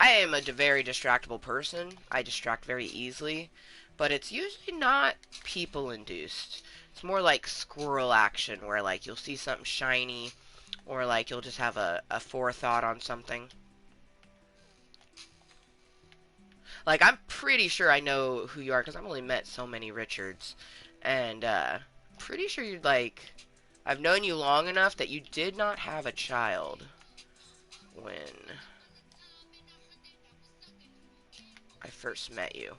I am a very distractible person. I distract very easily, but it's usually not people induced. It's more like squirrel action where like you'll see something shiny or like you'll just have a forethought on something. Like I'm pretty sure I know who you are because I've only met so many Richards. And pretty sure you'd like I've known you long enough that you did not have a child when I first met you?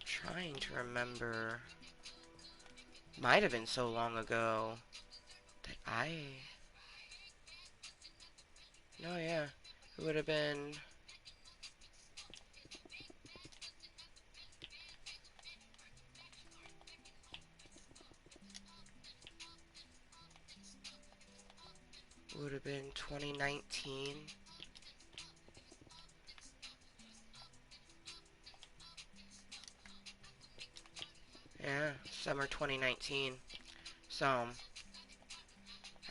Trying to remember. Might have been so long ago that I. No, yeah. It would have been. Would have been 2019. Yeah, summer 2019. So,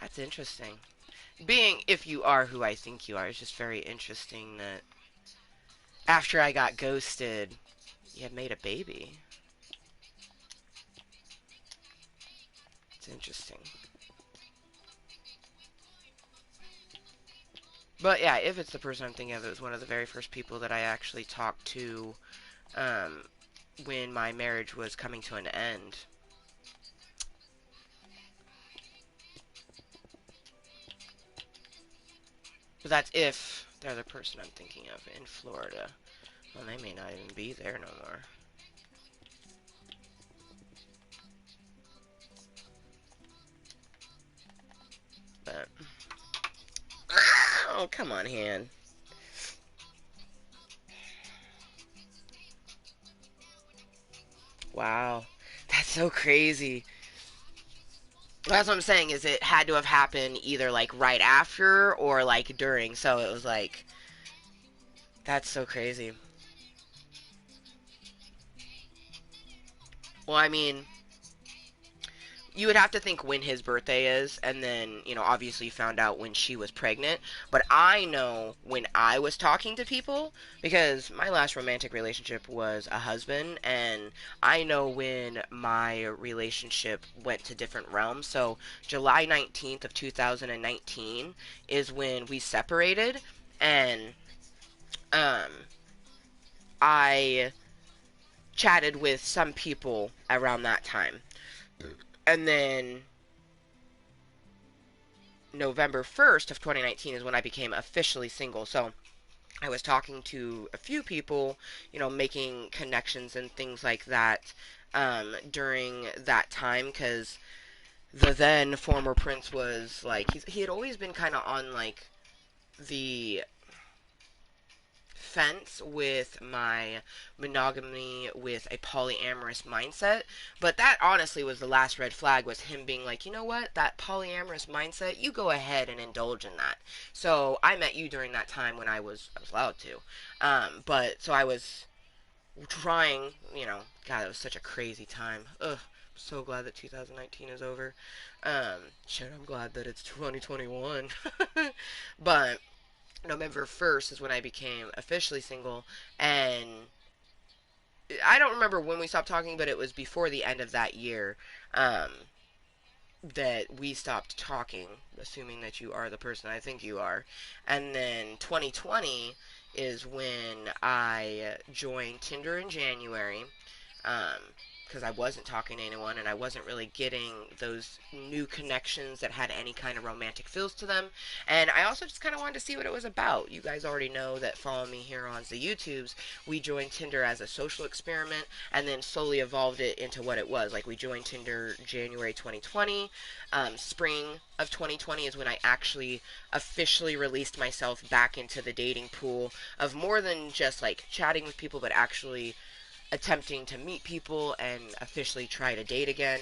that's interesting. Being, if you are who I think you are, it's just very interesting that after I got ghosted, you had made a baby. It's interesting. But yeah, if it's the person I'm thinking of, it was one of the very first people that I actually talked to um, when my marriage was coming to an end. But that's if they're the person I'm thinking of in Florida. Well, they may not even be there no more. But oh, come on, Han. Wow, that's so crazy. That's what I'm saying is it had to have happened either like right after or like during. So it was like that's so crazy. Well, I mean, you would have to think when his birthday is, and then, obviously you found out when she was pregnant. But I know when I was talking to people, because my last romantic relationship was a husband, and I know when my relationship went to different realms. So, July 19th of 2019 is when we separated, and um, I chatted with some people around that time. And then November 1st of 2019 is when I became officially single. So I was talking to a few people, making connections and things like that during that time because the then former prince was like, he had always been kind of on like the fence with my monogamy with a polyamorous mindset, but that honestly was the last red flag, was him being like, you know what, that polyamorous mindset, you go ahead and indulge in that. So I met you during that time when I was allowed to, but so I was trying, God, it was such a crazy time. Ugh, I'm so glad that 2019 is over. Shit, I'm glad that it's 2021. But November 1st is when I became officially single, and I don't remember when we stopped talking, but it was before the end of that year that we stopped talking, assuming that you are the person I think you are. And then 2020 is when I joined Tinder in January, um, because I wasn't talking to anyone and I wasn't really getting those new connections that had any kind of romantic feels to them. And I also just kind of wanted to see what it was about. You guys already know that, follow me here on the YouTubes. We joined Tinder as a social experiment and then slowly evolved it into what it was. Like, we joined Tinder January 2020. Spring of 2020 is when I actually officially released myself back into the dating pool of more than just like chatting with people, but actually attempting to meet people and officially try to date again.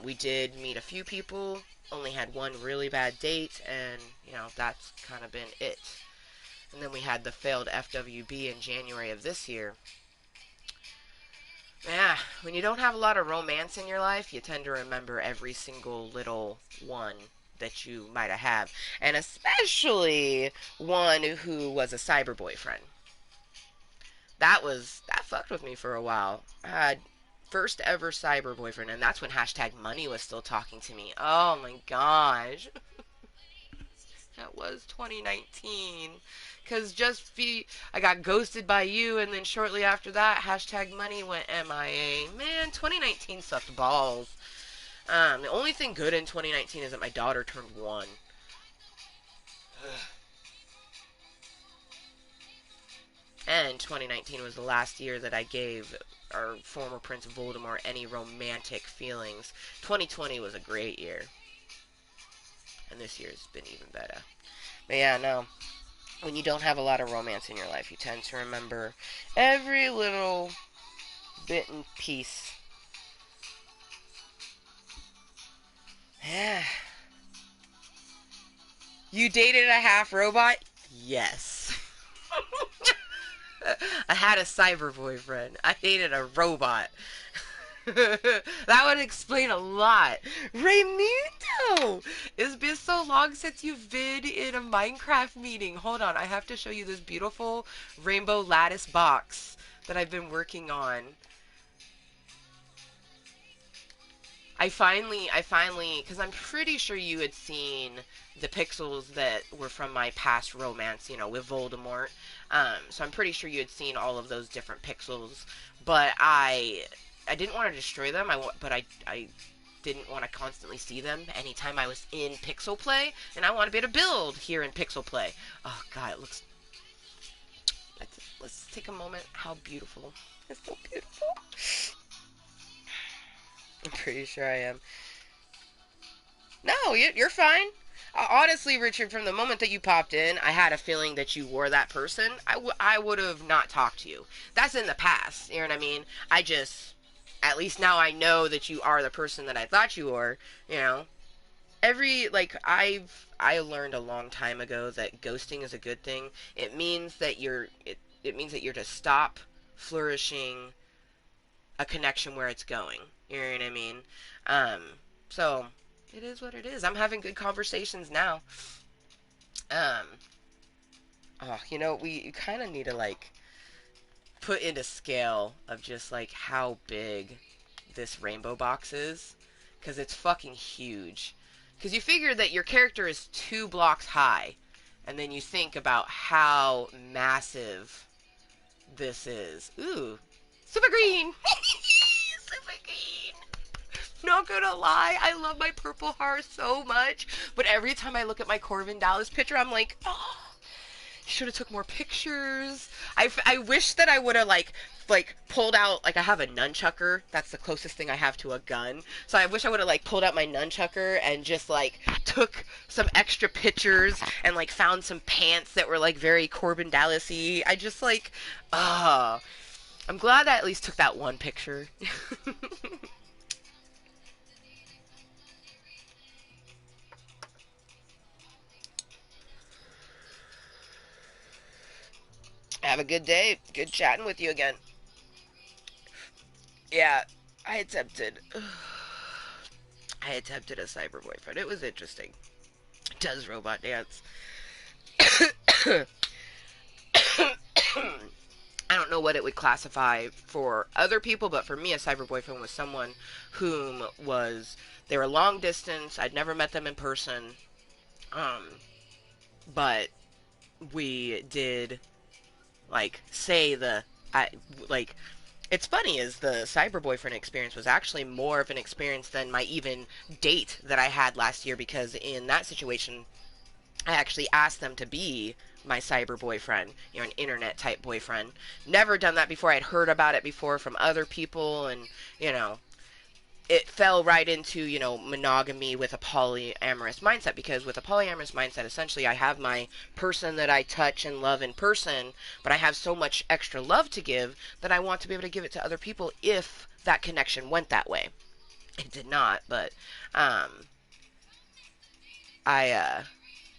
We did meet a few people, only had one really bad date, and that's kind of been it. And then we had the failed FWB in January of this year. Yeah, when you don't have a lot of romance in your life, you tend to remember every single little one that you might have, and especially one who was a cyber boyfriend. That fucked with me for a while. I had first ever cyber boyfriend, and that's when hashtag money was still talking to me. Oh my gosh, that was 2019. Cause I got ghosted by you, and then shortly after that, hashtag money went MIA. Man, 2019 sucked balls. The only thing good in 2019 is that my daughter turned 1. And 2019 was the last year that I gave our former Prince Voldemort any romantic feelings. 2020 was a great year, and this year's been even better. But yeah, no. When you don't have a lot of romance in your life, you tend to remember every little bit and piece. Yeah. You dated a half robot? Yes. I had a cyber boyfriend. I dated a robot. That would explain a lot. Raymundo! It's been so long since you've been in a Minecraft meeting. Hold on, I have to show you this beautiful rainbow lattice box that I've been working on. Because I'm pretty sure you had seen the pixels that were from my past romance, with Voldemort. So I'm pretty sure you had seen all of those different pixels, but I didn't want to destroy them. I didn't want to constantly see them anytime I was in Pixel Play, and I want to be able to build here in Pixel Play. Oh God, it looks. Let's take a moment. How beautiful! It's so beautiful. I'm pretty sure I am. No, you're fine. Honestly, Richard, from the moment that you popped in, I had a feeling that you were that person. I would have not talked to you. That's in the past. You know what I mean? At least now I know that you are the person that I thought you were. You know, I learned a long time ago that ghosting is a good thing. It means that you're to stop flourishing a connection where it's going. You know what I mean? Um, so it is what it is. I'm having good conversations now. Um, we kind of need to like put into scale of just like how big this rainbow box is, because it's fucking huge. Because you figure that your character is 2 blocks high, and then you think about how massive this is. Ooh, super green. Super green. Not gonna lie, I love my purple heart so much, but every time I look at my Corbin Dallas picture, I'm like, oh, should have took more pictures. I wish that I would have like pulled out, like, I have a nunchucker. That's the closest thing I have to a gun. So I wish I would have like pulled out my nunchucker and just like took some extra pictures and like found some pants that were like very Corbin Dallas-y. I just like, I'm glad I at least took that one picture. Have a good day. Good chatting with you again. Yeah, I attempted. I attempted a cyber boyfriend. It was interesting. Does robot dance. I don't know what it would classify for other people, but for me, a cyber boyfriend was someone whom was they were long distance. I'd never met them in person, um, but we did like say the I like it's funny is the cyber boyfriend experience was actually more of an experience than my even date that I had last year, because in that situation I actually asked them to be my cyber boyfriend, an internet type boyfriend. Never done that before. I'd heard about it before from other people, and you know, it fell right into, monogamy with a polyamorous mindset, because with a polyamorous mindset, essentially I have my person that I touch and love in person, but I have so much extra love to give that I want to be able to give it to other people if that connection went that way. It did not, but um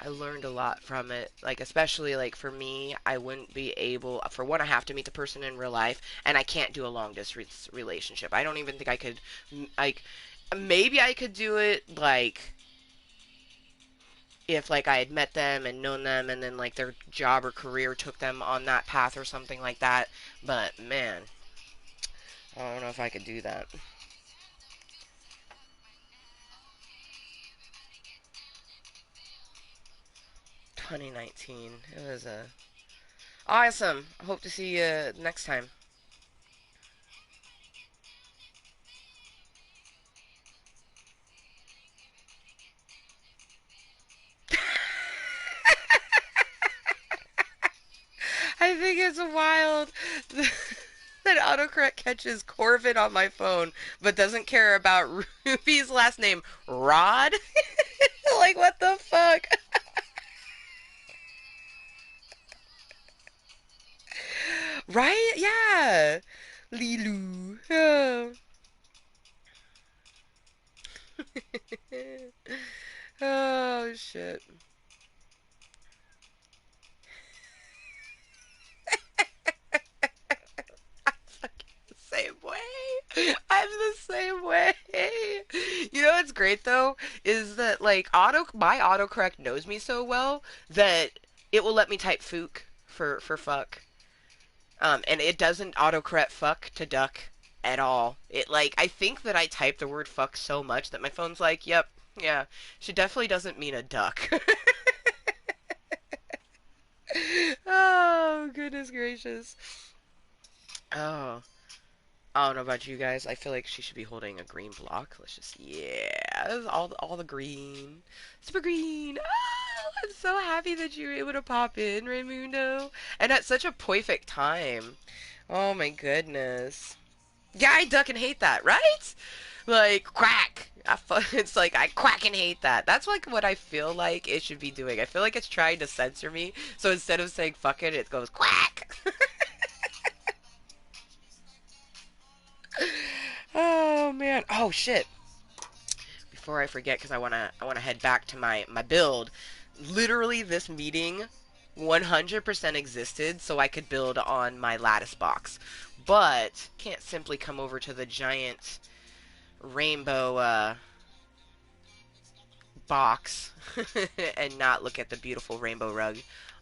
I learned a lot from it. Like, especially like for me, I wouldn't be able. For one, I have to meet the person in real life, and I can't do a long distance relationship. I don't even think I could. Like, maybe I could do it like if like I had met them and known them, and then like their job or career took them on that path or something like that. But man, I don't know if I could do that. 2019. It was awesome. I hope to see you next time. think it's wild that autocorrect catches Corvin on my phone, but doesn't care about Ruby's last name, Rod. Like, what the fuck? Right? Yeah. Lilu. Oh. Oh, shit. I'm fucking the same way. I'm the same way. You know what's great though is that like my autocorrect knows me so well that it will let me type fook for fuck. And it doesn't autocorrect fuck to duck at all. It like I think that I type the word fuck so much that my phone's like, "Yep, yeah, she definitely doesn't mean a duck." Oh, goodness gracious. Oh, I don't know about you guys. I feel like she should be holding a green block. Let's just, yeah, this is all the green, super green. Oh, I'm so happy that you were able to pop in, Raymundo, and at such a perfect time. Oh my goodness. Yeah, I duck and hate that, right? Like quack. It's like I quack and hate that. That's like what I feel like it should be doing. I feel like it's trying to censor me. So instead of saying fuck it, it goes quack. Oh man. Oh shit. Before I forget, because I wanna head back to my build. Literally, this meeting 100% existed so I could build on my lattice box, but can't simply come over to the giant rainbow box and not look at the beautiful rainbow rug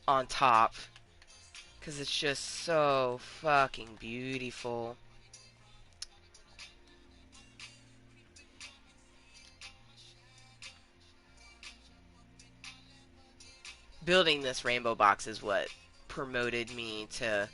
on top because it's just so fucking beautiful. Building this rainbow box is what promoted me to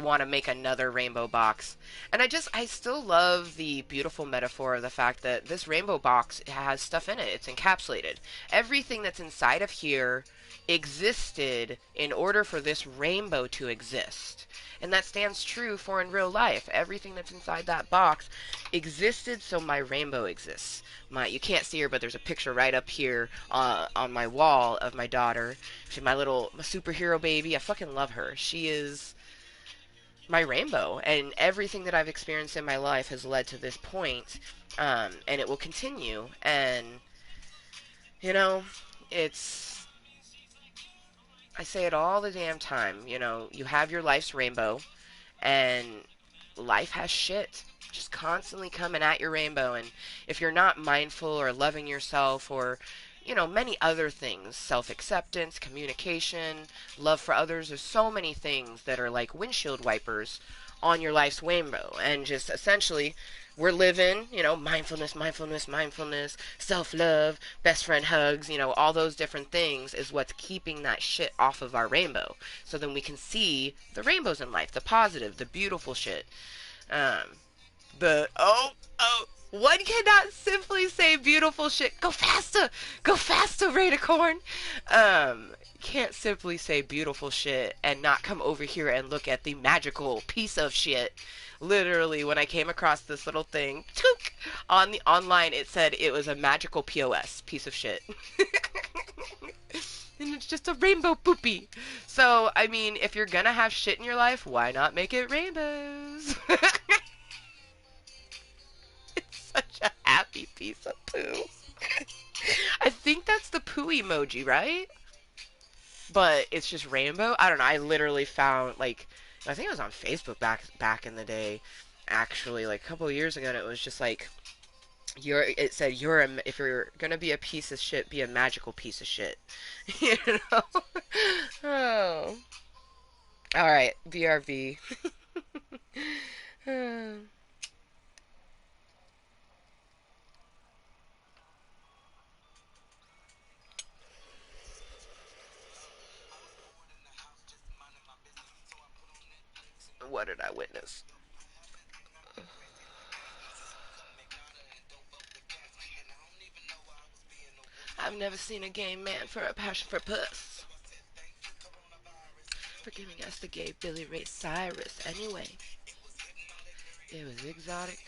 want to make another rainbow box. And I still love the beautiful metaphor of the fact that this rainbow box has stuff in it. It's encapsulated. Everything that's inside of here existed in order for this rainbow to exist. And that stands true for in real life. Everything that's inside that box existed so my rainbow exists. You can't see her, but there's a picture right up here on my wall of my daughter. She's my superhero baby. I fucking love her. She is my rainbow, and everything that I've experienced in my life has led to this point, and it will continue. And you know, it's I say it all the damn time. You know, you have your life's rainbow, and life has shit just constantly coming at your rainbow. And if you're not mindful or loving yourself or many other things, self-acceptance, communication, love for others, there's so many things that are like windshield wipers on your life's rainbow. And just essentially we're living, mindfulness, mindfulness, mindfulness, self-love, best friend hugs, all those different things is what's keeping that shit off of our rainbow, so then we can see the rainbows in life, the positive, the beautiful shit. um one cannot simply say beautiful shit. Go faster, Radicorn. Can't simply say beautiful shit and not come over here and look at the magical piece of shit. Literally, when I came across this little thing, on the online, it said it was a magical POS piece of shit. And it's just a rainbow poopy. So, I mean, if you're gonna have shit in your life, why not make it rainbows? Such a happy piece of poo. I think that's the poo emoji, right? But it's just rainbow. I don't know. I literally found like I think it was on Facebook back in the day, actually, like a couple of years ago. And it was just like it said if you're gonna be a piece of shit, be a magical piece of shit. You know. Oh. All right. BRB. What did I witness? I've never seen a gay man for a passion for puss. for giving us the gay Billy Ray Cyrus. Anyway, it was exotic.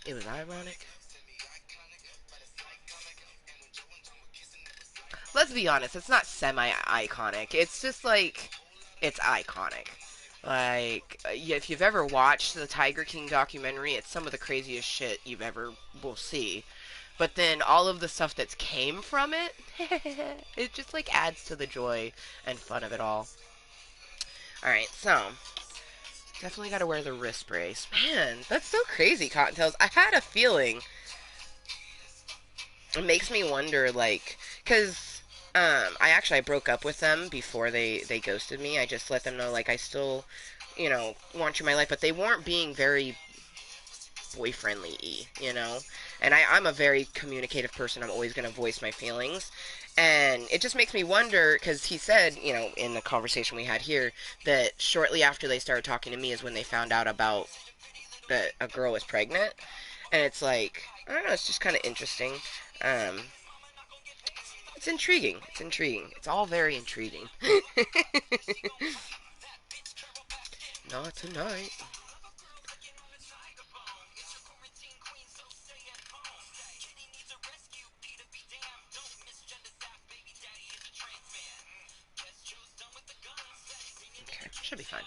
It was ironic. Let's be honest, it's not semi-iconic. It's just like, it's iconic. Like, yeah, if you've ever watched the Tiger King documentary, it's some of the craziest shit you've ever will see. But then all of the stuff that's came from it, it just like adds to the joy and fun of it all. All right, so definitely got to wear the wrist brace. Man, that's so crazy, Cottontails. I had a feeling. It makes me wonder, like, because I broke up with them before they ghosted me. I just let them know, like, I still, want you in my life, but they weren't being very boyfriendly-y. And I'm a very communicative person. I'm always going to voice my feelings. And it just makes me wonder, because he said, in the conversation we had here, that shortly after they started talking to me is when they found out about that a girl was pregnant. And it's like, I don't know, it's just kind of interesting. Um, it's intriguing. It's intriguing. It's all very intriguing. Not tonight. Okay, should be fine.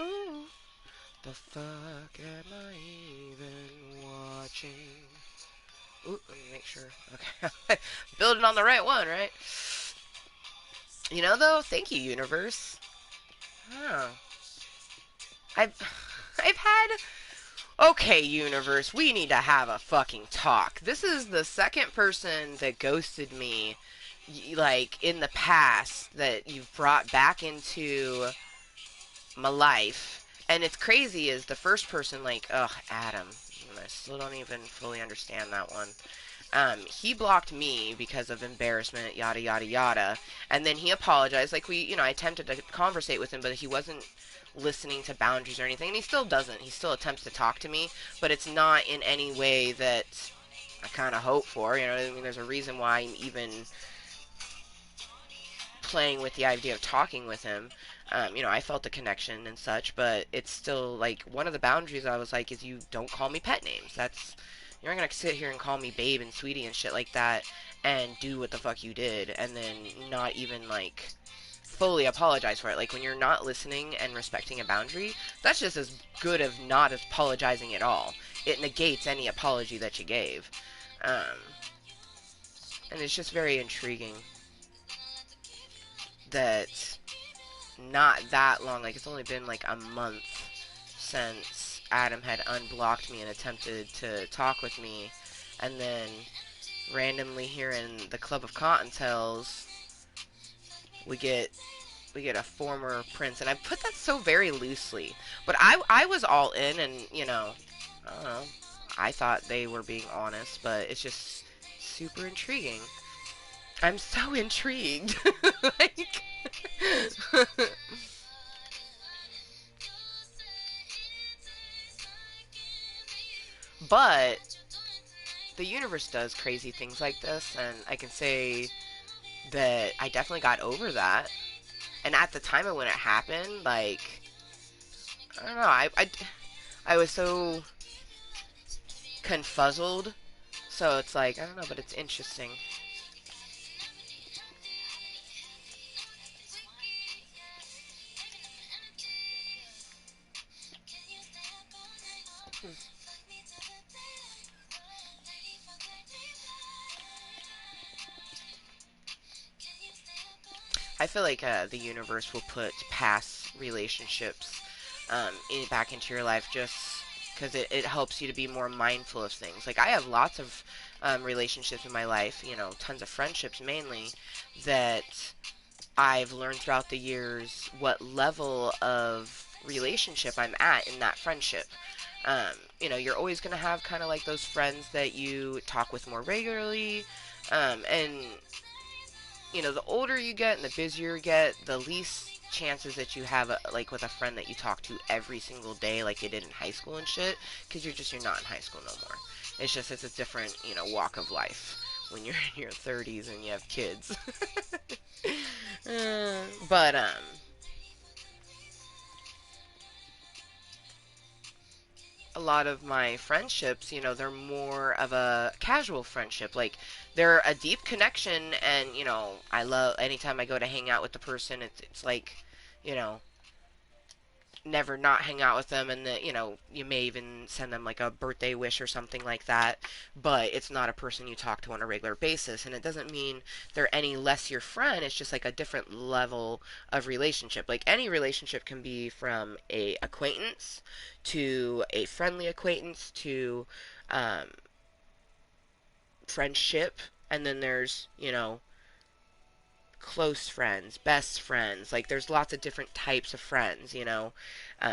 Ooh, the fuck am I even watching? Ooh, let me make sure. Okay. Building on the right one, right? Though, thank you, universe. Oh. I've I've had Okay, universe, we need to have a fucking talk. This is the second person that ghosted me like in the past that you've brought back into my life. And it's crazy is the first person like, ugh, Adam. I still don't even fully understand that one. He blocked me because of embarrassment, yada yada yada, and then he apologized. Like I attempted to conversate with him, but he wasn't listening to boundaries or anything, and he still doesn't. He still attempts to talk to me, but it's not in any way that I kind of hope for. I mean, there's a reason why I'm even playing with the idea of talking with him. I felt the connection and such, but it's still like one of the boundaries I was like is you don't call me pet names. You're not gonna sit here and call me babe and sweetie and shit like that and do what the fuck you did and then not even like fully apologize for it. Like when you're not listening and respecting a boundary, that's just as good of not apologizing at all. It negates any apology that you gave. Um, and it's just very intriguing that not that long, like it's only been like a month since Adam had unblocked me and attempted to talk with me, and then randomly here in the Club of Cottontails, we get a former prince, and I put that so very loosely, but I was all in, and I don't know, I thought they were being honest, but it's just super intriguing. I'm so intrigued. Like, but the universe does crazy things like this, and I can say that I definitely got over that. And at the time of when it happened, like, I don't know, I was so confuzzled. So it's like, I don't know, but it's interesting. I feel like the universe will put past relationships back into your life just because it helps you to be more mindful of things. Like, I have lots of relationships in my life, tons of friendships mainly, that I've learned throughout the years what level of relationship I'm at in that friendship. You're always going to have kind of like those friends that you talk with more regularly. And the older you get and the busier you get, the least chances that you have like with a friend that you talk to every single day like you did in high school and shit, because you're not in high school no more. It's just it's a different walk of life when you're in your 30s and you have kids. But a lot of my friendships, they're more of a casual friendship. Like, they're a deep connection, and, I love anytime I go to hang out with the person, it's like, you know, never not hang out with them, and that, you may even send them like a birthday wish or something like that, but it's not a person you talk to on a regular basis, and it doesn't mean they're any less your friend. It's just like a different level of relationship. Like, any relationship can be from a acquaintance to a friendly acquaintance to um, friendship, and then there's, close friends, best friends. Like, there's lots of different types of friends,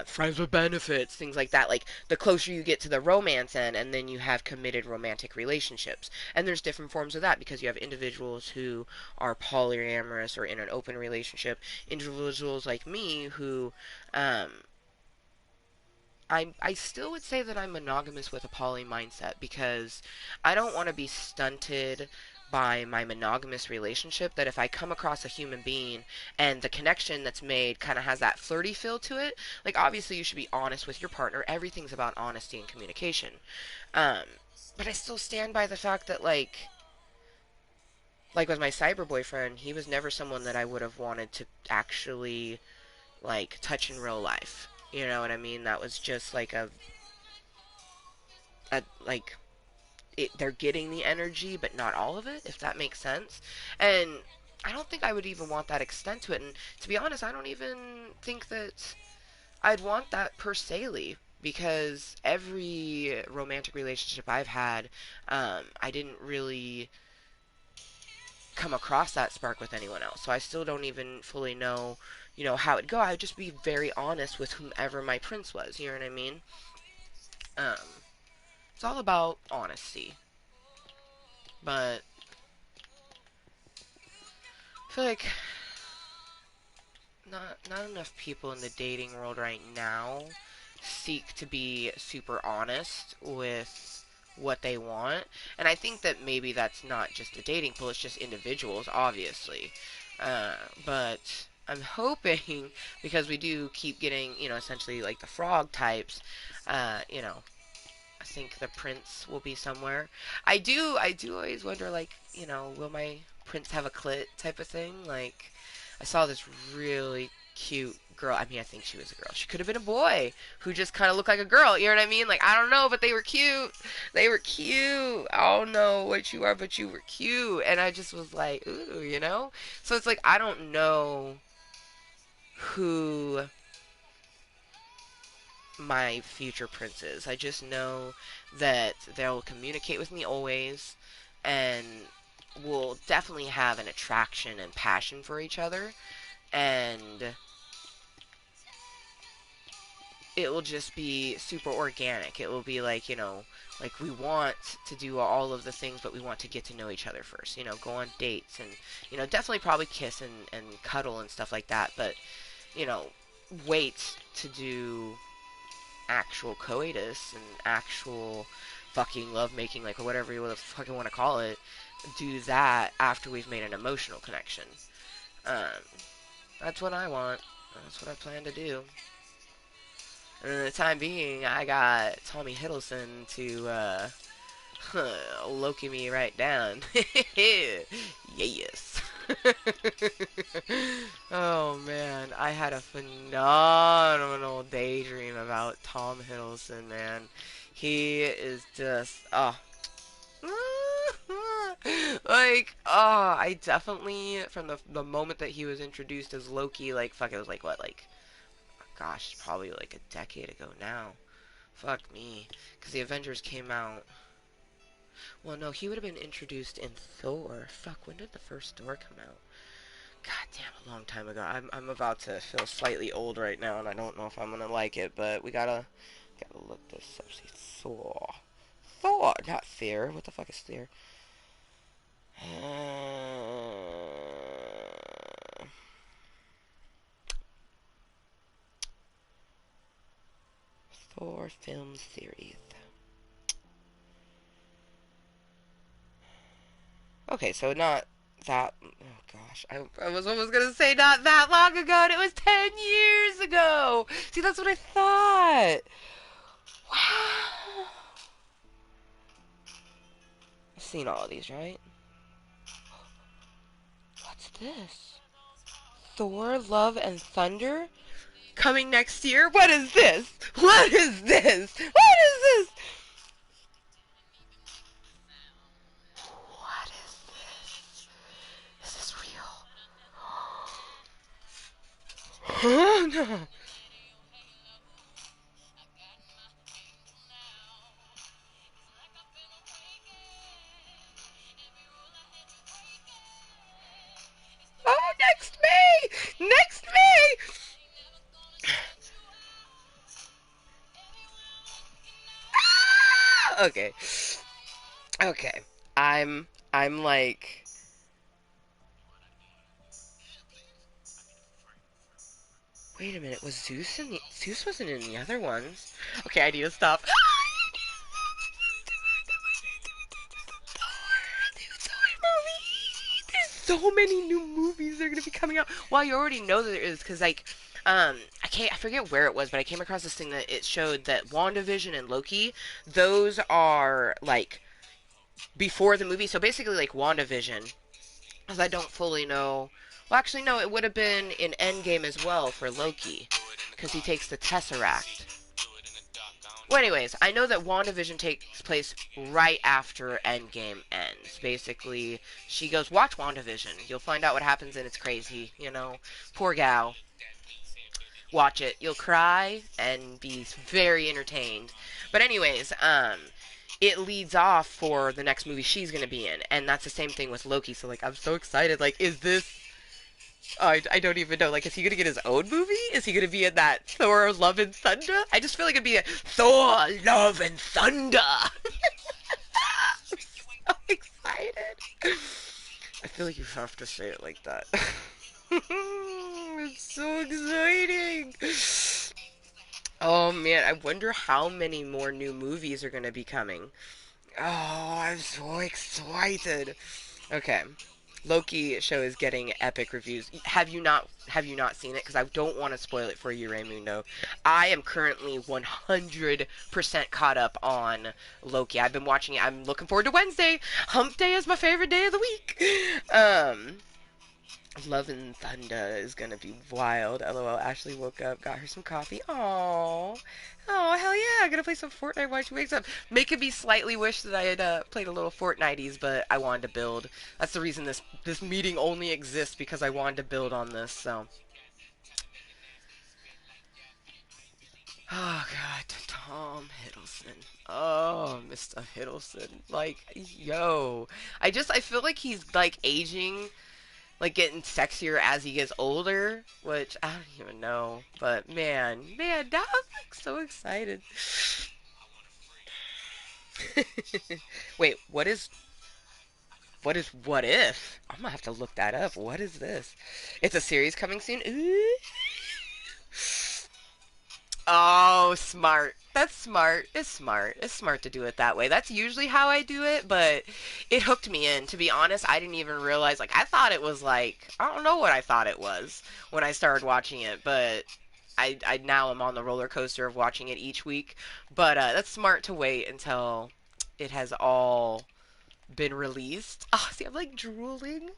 friends with benefits, things like that. Like, the closer you get to the romance end, and then you have committed romantic relationships. And there's different forms of that because you have individuals who are polyamorous or in an open relationship, individuals like me who, um, I still would say that I'm monogamous with a poly mindset because I don't want to be stunted by my monogamous relationship. That if I come across a human being and the connection that's made kind of has that flirty feel to it, like, obviously you should be honest with your partner. Everything's about honesty and communication. Um, but I still stand by the fact that, like with my cyber boyfriend, he was never someone that I would have wanted to actually like touch in real life. You know what I mean? That was just like a like they're getting the energy, but not all of it, if that makes sense. And I don't think I would even want that extent to it. And to be honest, I don't even think that I'd want that per se, because every romantic relationship I've had, I didn't really come across that spark with anyone else. So I still don't even fully know, how it'd go. I would just be very honest with whomever my prince was. You know what I mean? Um, it's all about honesty. But I feel like not enough people in the dating world right now seek to be super honest with what they want. And I think that maybe that's not just a dating pool, it's just individuals, obviously. But I'm hoping, because we do keep getting, essentially like the frog types, I think the prince will be somewhere. I do always wonder, like, will my prince have a clit type of thing? Like, I saw this really cute girl. I mean, I think she was a girl. She could have been a boy who just kind of looked like a girl. You know what I mean? Like, I don't know, but they were cute. They were cute. I don't know what you are, but you were cute. And I just was like, ooh. So it's like, I don't know who my future princes. I just know that they'll communicate with me always, and will definitely have an attraction and passion for each other, and it will just be super organic. It will be like, like, we want to do all of the things, but we want to get to know each other first. Go on dates and, definitely probably kiss and cuddle and stuff like that, but, you know, wait to do actual coitus and actual fucking lovemaking, like, or whatever you fucking want to call it, do that after we've made an emotional connection. Um, that's what I want. That's what I plan to do. And in the time being, I got Tommy Hiddleston to Loki me right down. Yes. Oh man, I had a phenomenal daydream about Tom Hiddleston, man. He is just, like, I definitely, from the moment that he was introduced as Loki, like, fuck, it was like, what, like, gosh, probably like a decade ago now. Fuck me. Because the Avengers came out. Well, no, he would have been introduced in Thor. Fuck, when did the first Thor come out? God damn, a long time ago. I'm about to feel slightly old right now, and I don't know if I'm gonna like it, but we gotta look this up. See, Thor. Thor, not Fear. What the fuck is Fear? Thor film series. Okay, so not that. Oh gosh, I was almost gonna say not that long ago, and it was 10 years ago. See, that's what I thought. Wow. I've seen all of these, right? What's this? Thor, Love, and Thunder coming next year? What is this? What is this? What is this? What is this? Is this real? Oh no. Oh, next May! Next May! Ah! Okay. Okay. I'm like, wait a minute, was Zeus wasn't in the other ones. Okay, I need to stop. There's so many new movies that are gonna be coming out. Well, you already know that there is, because like, I forget where it was, but I came across this thing that it showed that WandaVision and Loki, those are like before the movie. So basically, like WandaVision, because I don't fully know. Well, actually, no, it would have been in Endgame as well for Loki, because he takes the Tesseract. Well, anyways, I know that WandaVision takes place right after Endgame ends. Basically, she goes, watch WandaVision. You'll find out what happens and it's crazy, you know? Poor gal. Watch it. You'll cry and be very entertained. But anyways, it leads off for the next movie she's going to be in. And that's the same thing with Loki. So, like, I'm so excited. Like, is this I don't even know. Like, is he gonna get his own movie? Is he gonna be in that Thor: Love and Thunder? I just feel like it'd be a Thor: Love and Thunder. I'm so excited. I feel like you have to say it like that. It's so exciting. Oh man, I wonder how many more new movies are gonna be coming. Oh, I'm so excited. Okay. Loki show is getting epic reviews. Have you not seen it? Because I don't want to spoil it for you, Raymundo. I am currently 100% caught up on Loki. I've been watching it. I'm looking forward to Wednesday. Hump Day is my favorite day of the week. Love and Thunder is gonna be wild. LOL. Ashley woke up, got her some coffee. Aww. Oh, hell yeah. I'm gonna play some Fortnite while she wakes up. Making me slightly wish that I had played a little Fortnites, but I wanted to build. That's the reason this meeting only exists, because I wanted to build on this, so. Oh, God. Tom Hiddleston. Oh, Mr. Hiddleston. Like, yo. I feel like he's, like, aging, like getting sexier as he gets older, which I don't even know. But man, now I'm like so excited. Wait, what is what if? I'm gonna have to look that up. What is this? It's a series coming soon. Ooh. Oh, smart. That's smart. It's smart. It's smart to do it that way. That's usually how I do it, but it hooked me in. To be honest, I didn't even realize. Like, I thought it was like, I don't know what I thought it was when I started watching it, but I now am on the roller coaster of watching it each week. But that's smart to wait until it has all been released. Oh, see, I'm like drooling.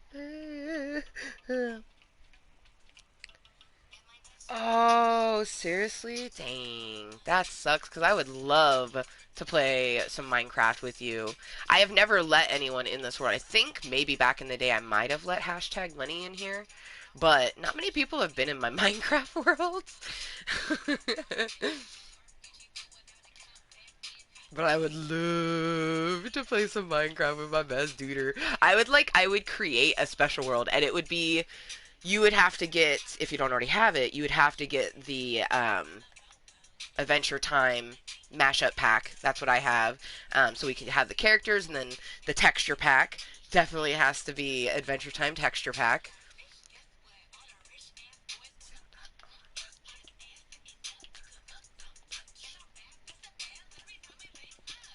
Oh, seriously? Dang. That sucks, because I would love to play some Minecraft with you. I have never let anyone in this world. I think maybe back in the day I might have let hashtag money in here, but not many people have been in my Minecraft worlds. But I would love to play some Minecraft with my best duder. I would create a special world, and it would be, you would have to get, if you don't already have it, you would have to get the Adventure Time mashup pack. That's what I have. So we could have the characters, and then the texture pack. Definitely has to be Adventure Time texture pack.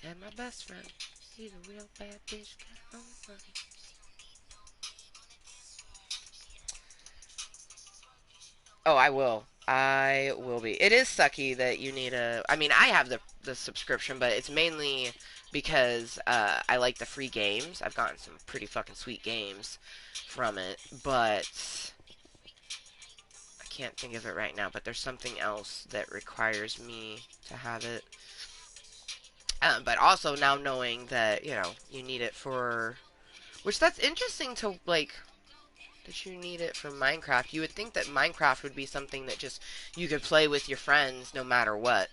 And my best friend, he's a real bad bitch. Got no money. Oh, I will. I will be. It is sucky that you need a. I mean, I have the subscription, but it's mainly because I like the free games. I've gotten some pretty fucking sweet games from it, but I can't think of it right now. But there's something else that requires me to have it. But also now knowing that you need it for, which that's interesting to like that you need it for Minecraft. You would think that Minecraft would be something that just you could play with your friends no matter what.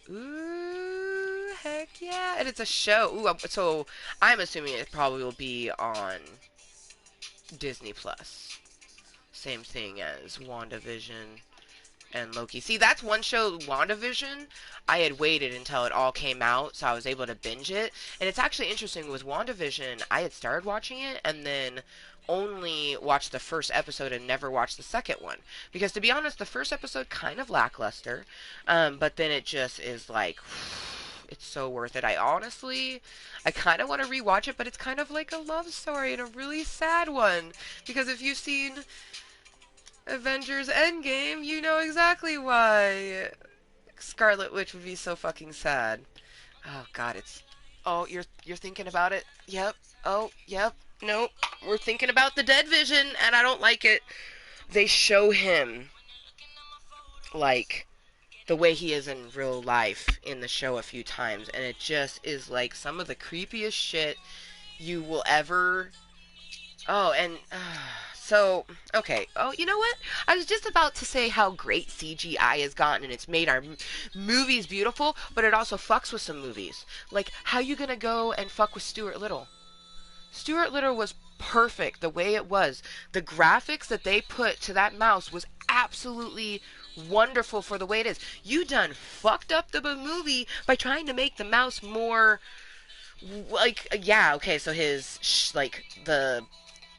Ooh, heck yeah. And it's a show. Ooh, so I'm assuming it probably will be on Disney Plus. Same thing as WandaVision and Loki. See, that's one show, WandaVision. I had waited until it all came out, so I was able to binge it. And it's actually interesting with WandaVision, I had started watching it and then only watched the first episode and never watched the second one. Because to be honest, the first episode kind of lackluster, but then it just is like, it's so worth it. I kind of want to rewatch it, but it's kind of like a love story and a really sad one. Because if you've seen Avengers Endgame, you know exactly why Scarlet Witch would be so fucking sad. Oh god, it's oh, you're thinking about it? Yep. Oh, yep. Nope. We're thinking about the dead Vision and I don't like it. They show him like the way he is in real life in the show a few times and it just is like some of the creepiest shit you will ever. Oh, and so, okay. Oh, you know what? I was just about to say how great CGI has gotten and it's made our movies beautiful, but it also fucks with some movies. Like, how you gonna go and fuck with Stuart Little? Stuart Little was perfect the way it was. The graphics that they put to that mouse was absolutely wonderful for the way it is. You done fucked up the movie by trying to make the mouse more like yeah, okay, so his like the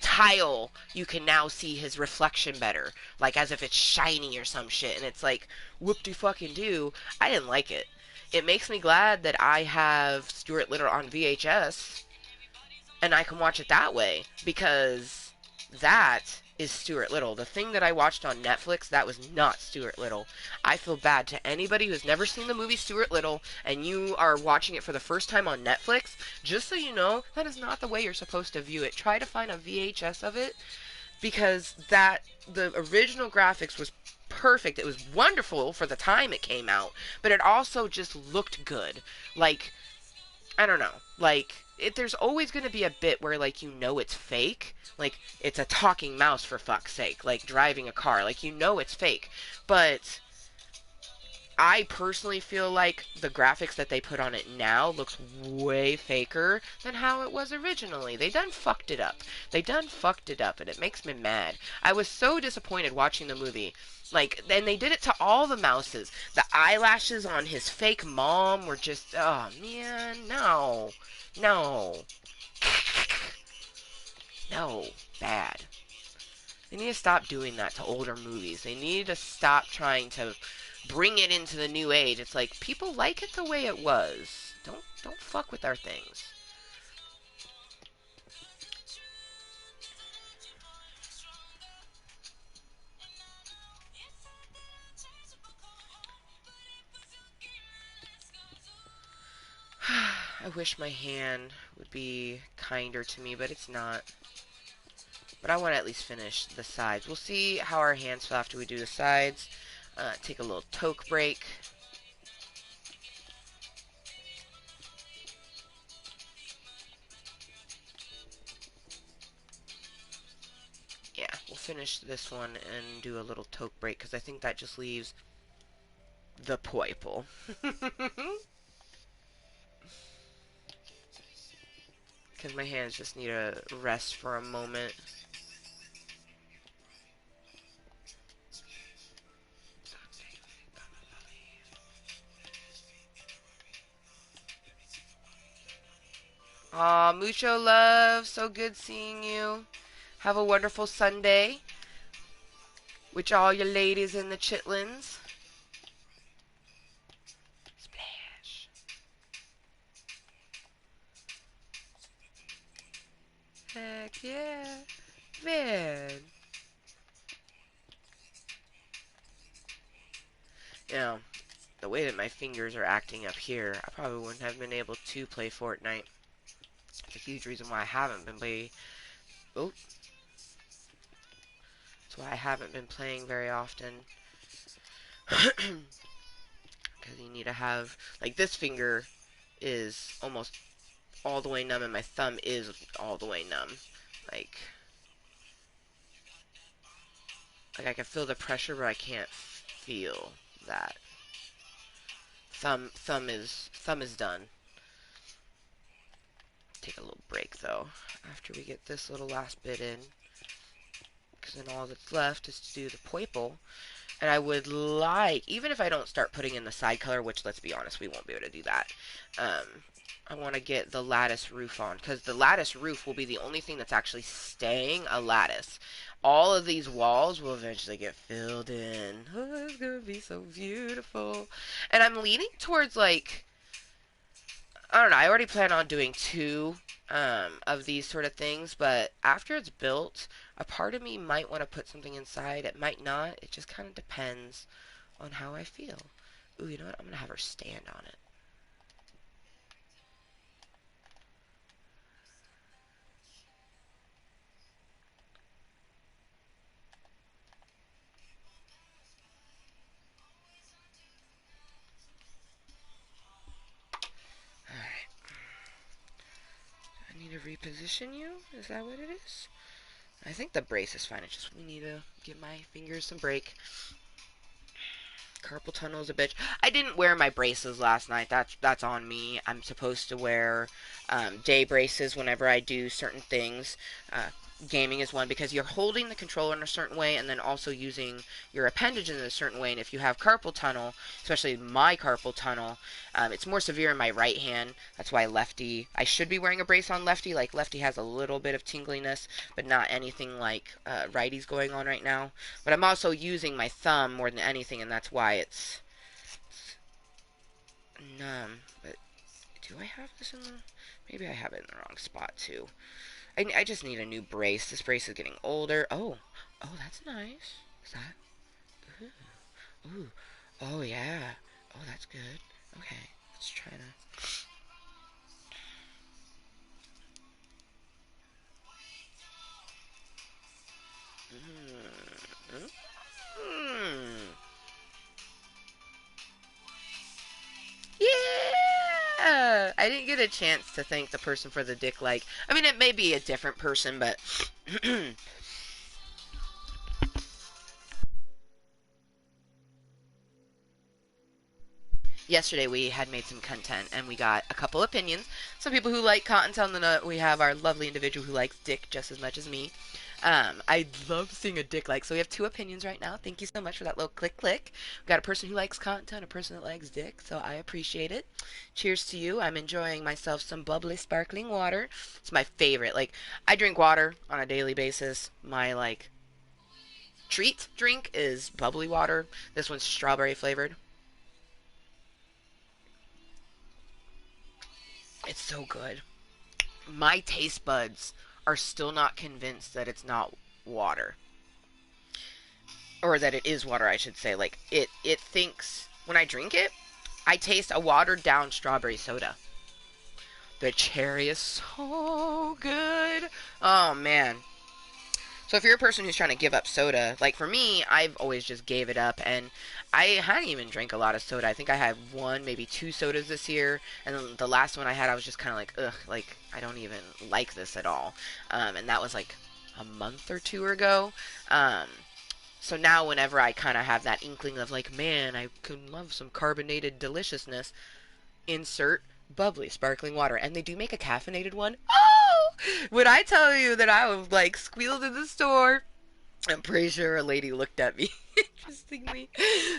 tile, you can now see his reflection better, like as if it's shiny or some shit, and it's like, whoop de fucking do. I didn't like it. It makes me glad that I have Stuart Little on VHS and I can watch it that way because that is Stuart Little. The thing that I watched on Netflix, that was not Stuart Little. I feel bad to anybody who's never seen the movie Stuart Little and you are watching it for the first time on Netflix. Just so you know, that is not the way you're supposed to view it. Try to find a VHS of it because the original graphics was perfect. It was wonderful for the time it came out, but it also just looked good. Like I don't know. Like, there's always going to be a bit where, like, it's fake. Like, it's a talking mouse, for fuck's sake. Like, driving a car. Like, it's fake. But I personally feel like the graphics that they put on it now looks way faker than how it was originally. They done fucked it up. They done fucked it up, and it makes me mad. I was so disappointed watching the movie. Like, and they did it to all the mouses. The eyelashes on his fake mom were just, oh man, no. No. No. Bad. They need to stop doing that to older movies. They need to stop trying to bring it into the new age. It's like people like it the way it was. Don't fuck with our things. I wish my hand would be kinder to me, but it's not. But I want to at least finish the sides. We'll see how our hands feel after we do the sides. Take a little toke break. Yeah, we'll finish this one and do a little toke break because I think that just leaves the poiple. Because my hands just need a rest for a moment. Aw, mucho love. So good seeing you. Have a wonderful Sunday. With all your ladies in the chitlins. Splash. Heck yeah. Man. You know, the way that my fingers are acting up here, I probably wouldn't have been able to play Fortnite. It's a huge reason why I haven't been playing. Oh, that's why I haven't been playing very often. Because you need to have, like, this finger is almost all the way numb, and my thumb is all the way numb. Like, like I can feel the pressure, but I can't feel that. Thumb is done. Take a little break though after we get this little last bit in, because then all that's left is to do the purple. And I would like, even if I don't start putting in the side color, which let's be honest, we won't be able to do that. I want to get the lattice roof on, because the lattice roof will be the only thing that's actually staying a lattice. All of these walls will eventually get filled in. Oh, it's going to be so beautiful. And I'm leaning towards, like, I don't know, I already plan on doing two of these sort of things, but after it's built, a part of me might want to put something inside. It might not. It just kind of depends on how I feel. Ooh, you know what? I'm going to have her stand on it. Alright. I need to reposition you? Is that what it is? I think the brace is fine. It's just we need to give my fingers some break. Carpal tunnel is a bitch. I didn't wear my braces last night. That's on me. I'm supposed to wear day braces whenever I do certain things. Gaming is one, because you're holding the controller in a certain way and then also using your appendages in a certain way. And if you have carpal tunnel, especially my carpal tunnel, it's more severe in my right hand. That's why lefty, I should be wearing a brace on lefty. Like lefty has a little bit of tingliness, but not anything like righty's going on right now. But I'm also using my thumb more than anything, and that's why it's numb. But do I have this in the... Maybe I have it in the wrong spot too. I just need a new brace. This brace is getting older. Oh, oh, that's nice. Is that? Ooh, ooh. Oh yeah. Oh, that's good. Okay, let's try to. Mm, mm. Yeah! I didn't get a chance to thank the person for the dick like. I mean, it may be a different person, but yesterday we had made some content and we got a couple opinions. Some people who like Cottontale, and then we have our lovely individual who likes dick just as much as me. I love seeing a dick like. So we have two opinions right now. Thank you so much for that little click click. We got a person who likes content, a person that likes dick. So I appreciate it. Cheers to you. I'm enjoying myself some bubbly sparkling water. It's my favorite. Like, I drink water on a daily basis. My like treat drink is bubbly water. This one's strawberry flavored. It's so good. My taste buds are still not convinced that it's not water, or that it is water, I should say. Like, it thinks when I drink it, I taste a watered down strawberry soda. The cherry is so good. Oh man. So if you're a person who's trying to give up soda, like for me, I've always just gave it up, and I hadn't even drank a lot of soda. I think I had one, maybe two sodas this year, and then the last one I had, I was just kind of like, ugh, like I don't even like this at all. And that was like a month or two ago. Um, so now whenever I kind of have that inkling of like, man, I could love some carbonated deliciousness, insert bubbly sparkling water. And they do make a caffeinated one. Oh! When I tell you that I was like squealed in the store, I'm pretty sure a lady looked at me interestingly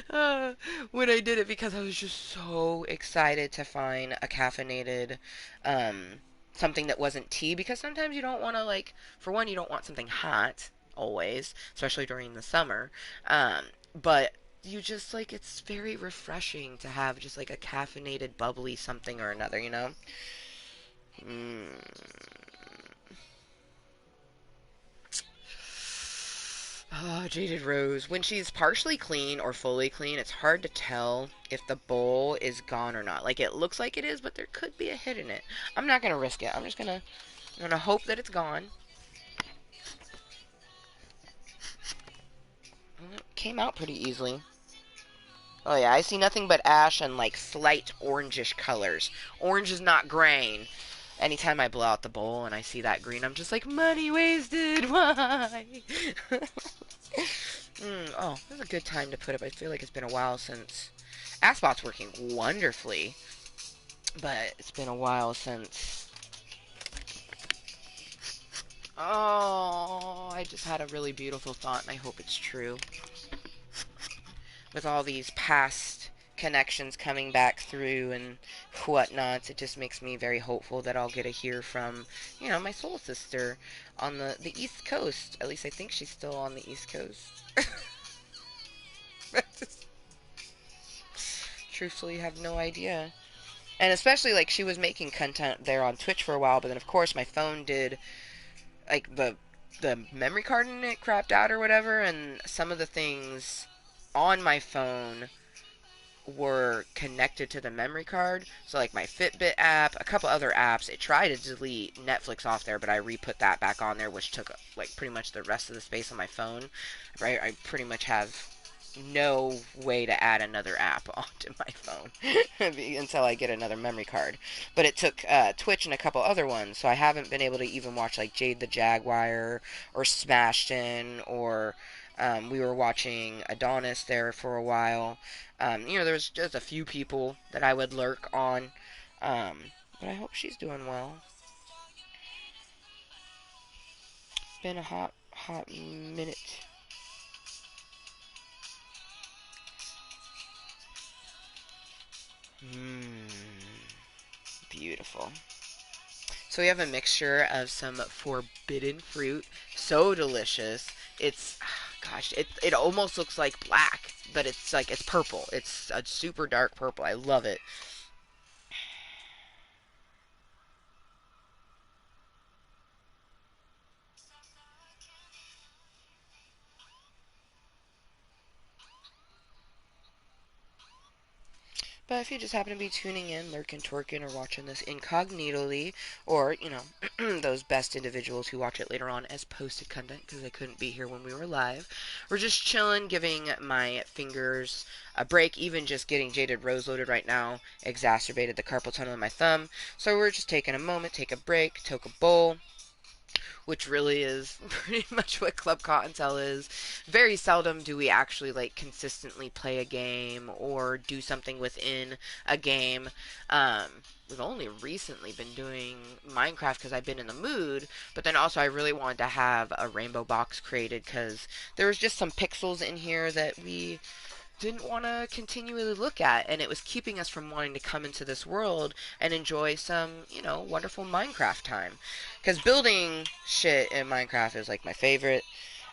uh, when I did it, because I was just so excited to find a caffeinated um, something that wasn't tea, because sometimes you don't want to, like, for one, you don't want something hot always, especially during the summer. But you just like, it's very refreshing to have just like a caffeinated bubbly something or another, you know? Mm. Jaded Rose. When she's partially clean or fully clean, it's hard to tell if the bowl is gone or not. Like, it looks like it is, but there could be a hit in it. I'm not gonna risk it. I'm gonna hope that it's gone. Well, it came out pretty easily. Oh yeah, I see nothing but ash and like slight orangish colors. Orange is not grain. Anytime I blow out the bowl and I see that green, I'm just like, money wasted. Why? Oh, this is a good time to put up. I feel like it's been a while since Aspot's working wonderfully, but it's been a while since. Oh, I just had a really beautiful thought, and I hope it's true. With all these past connections coming back through and whatnot, it just makes me very hopeful that I'll get to hear from, my soul sister on the East Coast. At least I think she's still on the East Coast. Truthfully, have no idea. And especially, like, she was making content there on Twitch for a while, but then, of course, my phone did, like, the memory card in it crapped out or whatever, and some of the things on my phone were connected to the memory card. So, like, my Fitbit app, a couple other apps, it tried to delete Netflix off there, but I re-put that back on there, which took, like, pretty much the rest of the space on my phone. Right? I pretty much have no way to add another app onto my phone until I get another memory card. But it took Twitch and a couple other ones, so I haven't been able to even watch like Jade the Jaguar or Smashed In, or we were watching Adonis there for a while. There was just a few people that I would lurk on, but I hope she's doing well. Been a hot minute. Mmm, beautiful. So we have a mixture of some forbidden fruit, so delicious. It's, gosh, it almost looks like black, but it's purple. It's a super dark purple. I love it. But if you just happen to be tuning in, lurking, twerking, or watching this incognitally, or, those best individuals who watch it later on as posted content because they couldn't be here when we were live, we're just chilling, giving my fingers a break. Even just getting Jaded Rose loaded right now exacerbated the carpal tunnel in my thumb. So we're just taking a moment, take a break, toke a bowl, which really is pretty much what Club Cottontale is. Very seldom do we actually like consistently play a game or do something within a game. We've only recently been doing Minecraft because I've been in the mood, but then also I really wanted to have a rainbow box created because there was just some pixels in here that we didn't want to continually look at, and it was keeping us from wanting to come into this world and enjoy some, wonderful Minecraft time. Because building shit in Minecraft is like my favorite.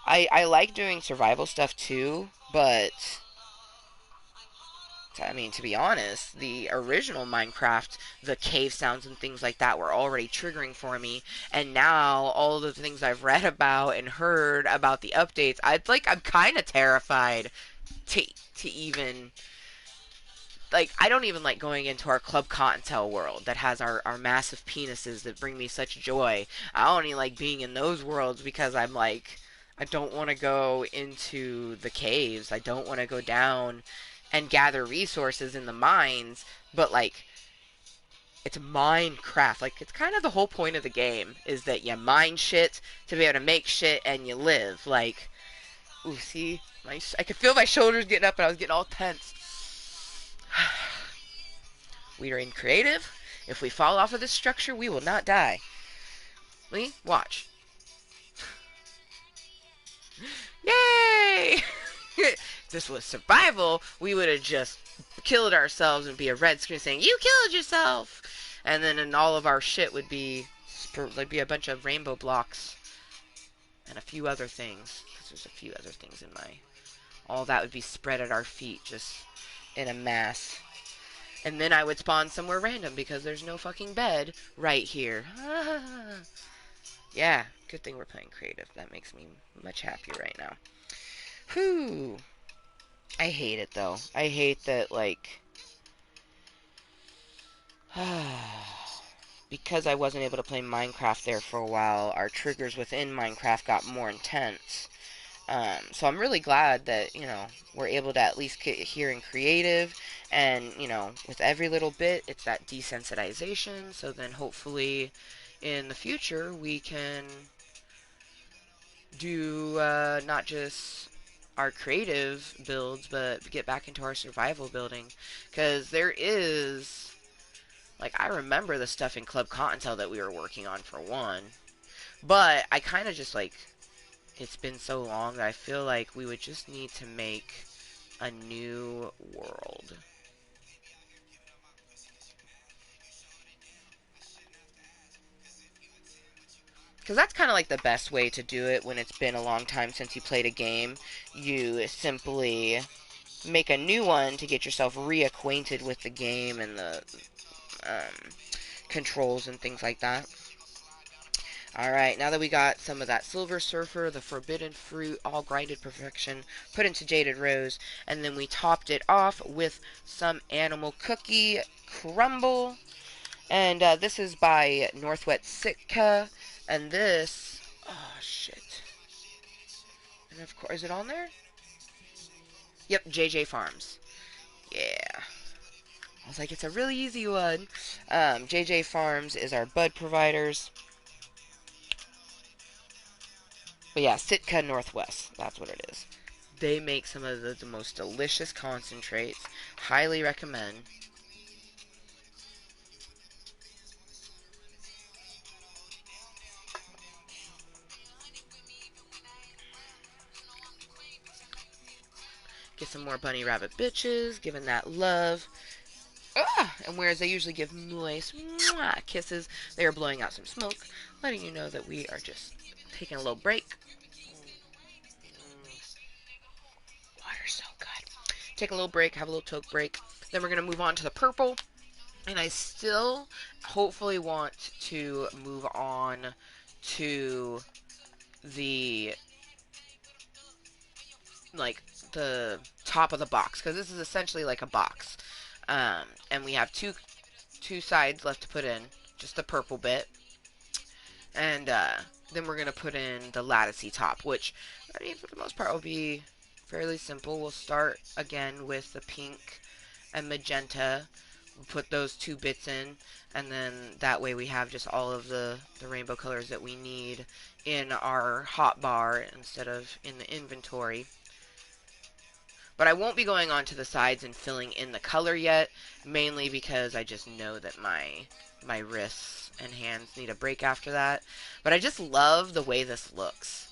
I like doing survival stuff too, but I mean, to be honest, the original Minecraft, the cave sounds and things like that were already triggering for me. And now all the things I've read about and heard about the updates, I'm kind of terrified to even like I don't even like going into our Club Cottontail world that has our massive penises that bring me such joy. I don't even like being in those worlds because I'm like I don't want to go into the caves. I don't want to go down and gather resources in the mines, but like it's Minecraft. Like it's kind of the whole point of the game is that you mine shit to be able to make shit and you live. Like, ooh, see, I could feel my shoulders getting up and I was getting all tense. We are in creative. If we fall off of this structure, we will not die. Lee, watch. Yay! If this was survival, we would have just killed ourselves and be a red screen saying, "You killed yourself!" And then in all of our shit would be, there'd be a bunch of rainbow blocks and a few other things. Because there's a few other things in my... All that would be spread at our feet, just in a mass. And then I would spawn somewhere random because there's no fucking bed right here. Yeah, good thing we're playing creative. That makes me much happier right now. Whew. I hate it though. I hate that, like, because I wasn't able to play Minecraft there for a while, our triggers within Minecraft got more intense. So I'm really glad that, we're able to at least get here in creative, and, with every little bit, it's that desensitization, so then hopefully in the future we can do not just our creative builds, but get back into our survival building. Because there is, like, I remember the stuff in Club Cottontale that we were working on for one, but I kind of just, like, it's been so long that I feel like we would just need to make a new world. Because that's kind of like the best way to do it when it's been a long time since you played a game. You simply make a new one to get yourself reacquainted with the game and the um, controls and things like that. Alright, now that we got some of that Silver Surfer, the Forbidden Fruit, all grinded perfection, put into Jaded Rose, and then we topped it off with some Animal Cookie Crumble. And this is by Northwest Sitka, and this, oh shit. And of course, is it on there? Yep, JJ Farms. Yeah. I was like, it's a really easy one. JJ Farms is our bud providers. But yeah, Sitka Northwest. That's what it is. They make some of the most delicious concentrates. Highly recommend. Get some more bunny rabbit bitches, giving that love. And whereas they usually give moist kisses, they are blowing out some smoke, letting you know that we are just taking a little break. Water's so good. Take a little break, have a little toke break. Then we're going to move on to the purple. And I still hopefully want to move on to the, like, the top of the box, because this is essentially like a box. And we have two sides left to put in, just the purple bit. And then we're going to put in the latticey top, which, I mean, for the most part will be fairly simple. We'll start again with the pink and magenta. We'll put those two bits in, and then that way we have just all of the rainbow colors that we need in our hotbar instead of in the inventory. But I won't be going on to the sides and filling in the color yet, mainly because I just know that my wrists and hands need a break after that. But I just love the way this looks.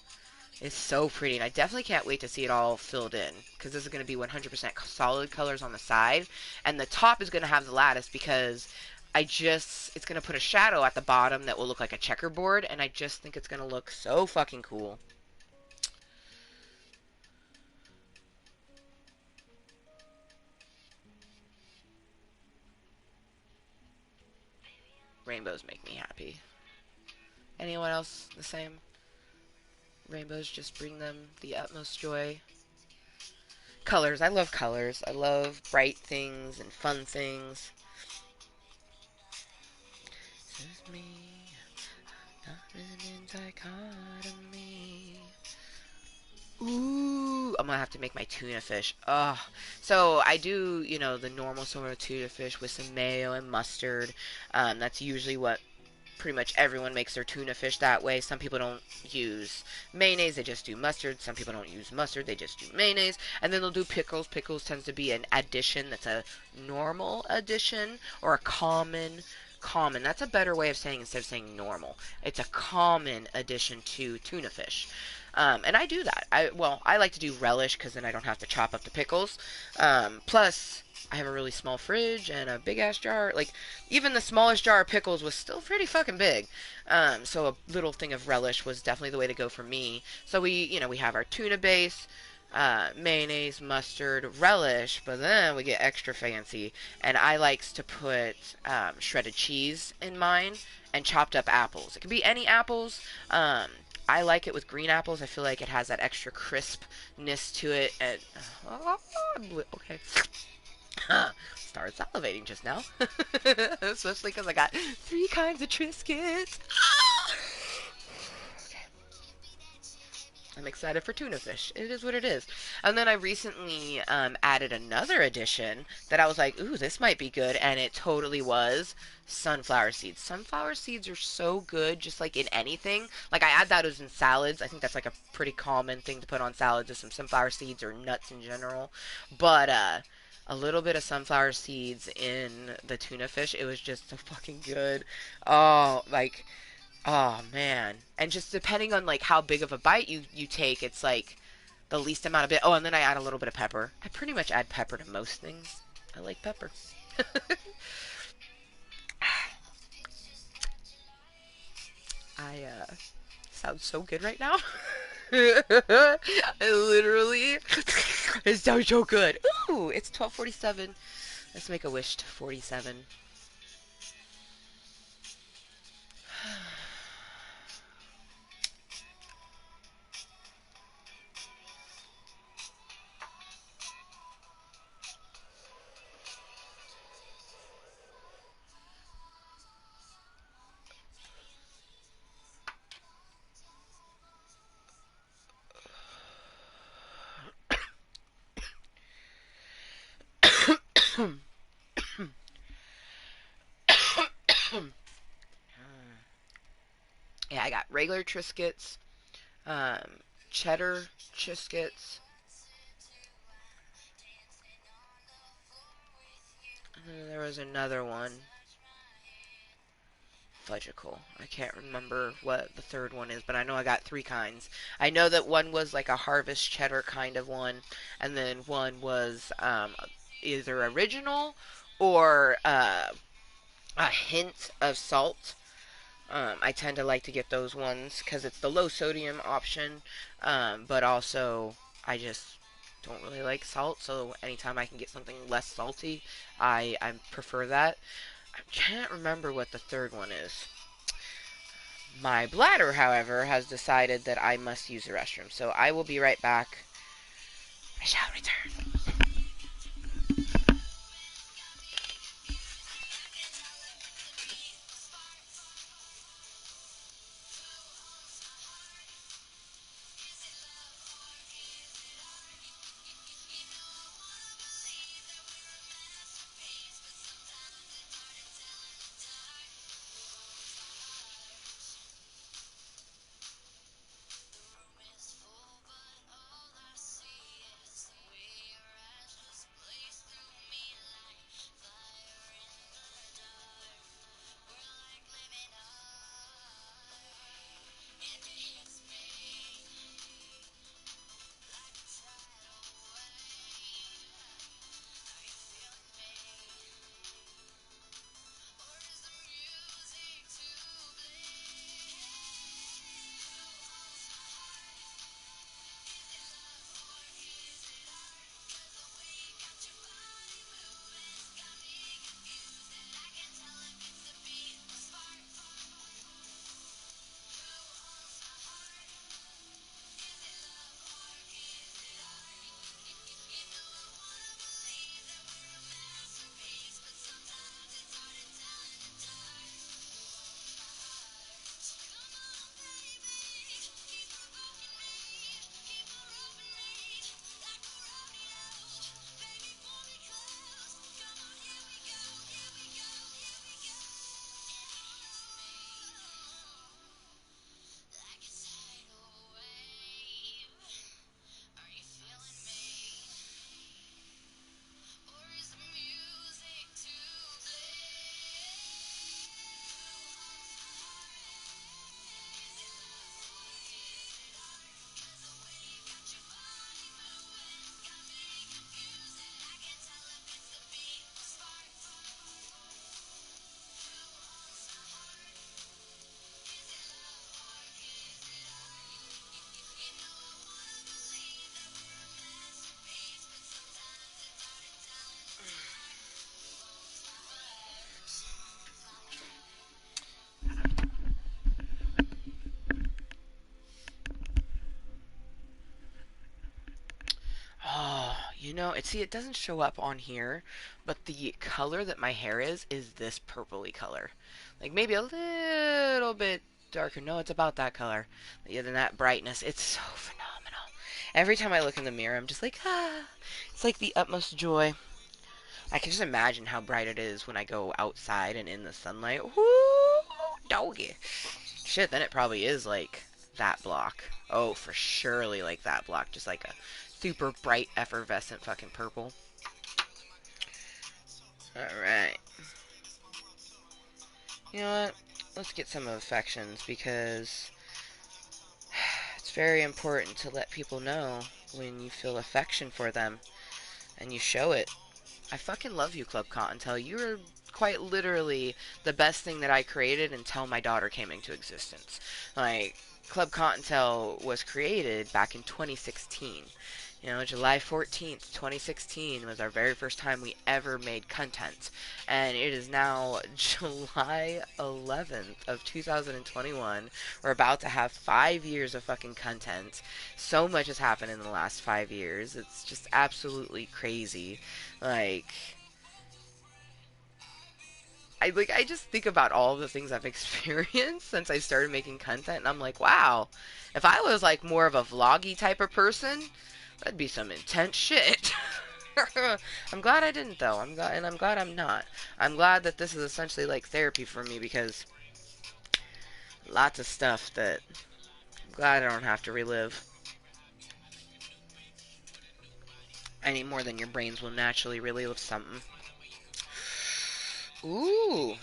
It's so pretty, and I definitely can't wait to see it all filled in, because this is going to be 100% solid colors on the side, and the top is going to have the lattice, because it's going to put a shadow at the bottom that will look like a checkerboard, and I just think it's going to look so fucking cool. Rainbows make me happy. Anyone else the same? Rainbows just bring them the utmost joy. Colors. I love colors. I love bright things and fun things. This is me. Nothing in dichotomy. Ooh, I'm gonna have to make my tuna fish. Ugh. So I do, the normal sort of tuna fish with some mayo and mustard. That's usually what pretty much everyone makes their tuna fish that way. Some people don't use mayonnaise, they just do mustard. Some people don't use mustard, they just do mayonnaise. And then they'll do pickles. Pickles tends to be an addition that's a normal addition, or a common. That's a better way of saying, instead of saying normal. It's a common addition to tuna fish. And I do that. I like to do relish, because then I don't have to chop up the pickles. Plus, I have a really small fridge and a big ass jar. Like, even the smallest jar of pickles was still pretty fucking big. So a little thing of relish was definitely the way to go for me. So we have our tuna base, mayonnaise, mustard, relish, but then we get extra fancy. And I likes to put shredded cheese in mine and chopped up apples. It can be any apples. I like it with green apples. I feel like it has that extra crispness to it. And okay, started salivating just now, especially because I got 3 kinds of Triscuits. I'm excited for tuna fish. It is what it is. And then I recently added another addition that I was like, ooh, this might be good. And it totally was sunflower seeds. Sunflower seeds are so good, just like in anything. Like, I add those in salads. I think that's like a pretty common thing to put on salads is some sunflower seeds or nuts in general. But, a little bit of sunflower seeds in the tuna fish, it was just so fucking good. Oh, like, oh man. And just depending on like how big of a bite you take, it's like the least amount of it. Oh, and then I add a little bit of pepper. I pretty much add pepper to most things. I like pepper. I sound so good right now. I literally it sounds so good. Ooh, it's 12:47. Let's make a wish to 47. Yeah, I got regular Triscuits, um, cheddar Triscuits, and then there was another one. Fudgicle. I can't remember what the third one is, but I know I got 3 kinds. I know that one was like a harvest cheddar kind of one, and then one was either original or a hint of salt. I tend to like to get those ones because it's the low sodium option, but also I just don't really like salt, so anytime I can get something less salty, I prefer that. I can't remember what the third one is. My bladder, however, has decided that I must use the restroom, so I will be right back. I shall return. See, it doesn't show up on here, but the color that my hair is this purpley color. Like maybe a little bit darker. No, it's about that color. Yeah, than that brightness. It's so phenomenal. Every time I look in the mirror, I'm just like, ah. It's like the utmost joy. I can just imagine how bright it is when I go outside and in the sunlight. Woo, doggy. Shit, then it probably is like that block. Oh, for surely like that block. Just like a super bright, effervescent fucking purple. Alright. You know what? Let's get some affections because it's very important to let people know when you feel affection for them and you show it. I fucking love you, Club Cottontail. You're quite literally the best thing that I created until my daughter came into existence. Like, Club Cottontail was created back in 2016. July 14th, 2016 was our very first time we ever made content. And it is now July 11th of 2021. We're about to have 5 years of fucking content. So much has happened in the last 5 years. It's just absolutely crazy. Like, I just think about all the things I've experienced since I started making content, and I'm like, wow, if I was like more of a vloggy type of person, that'd be some intense shit. I'm glad I didn't though. I'm glad I'm not. I'm glad that this is essentially like therapy for me because lots of stuff that I'm glad I don't have to relive any more than your brains will naturally relive something. Ooh,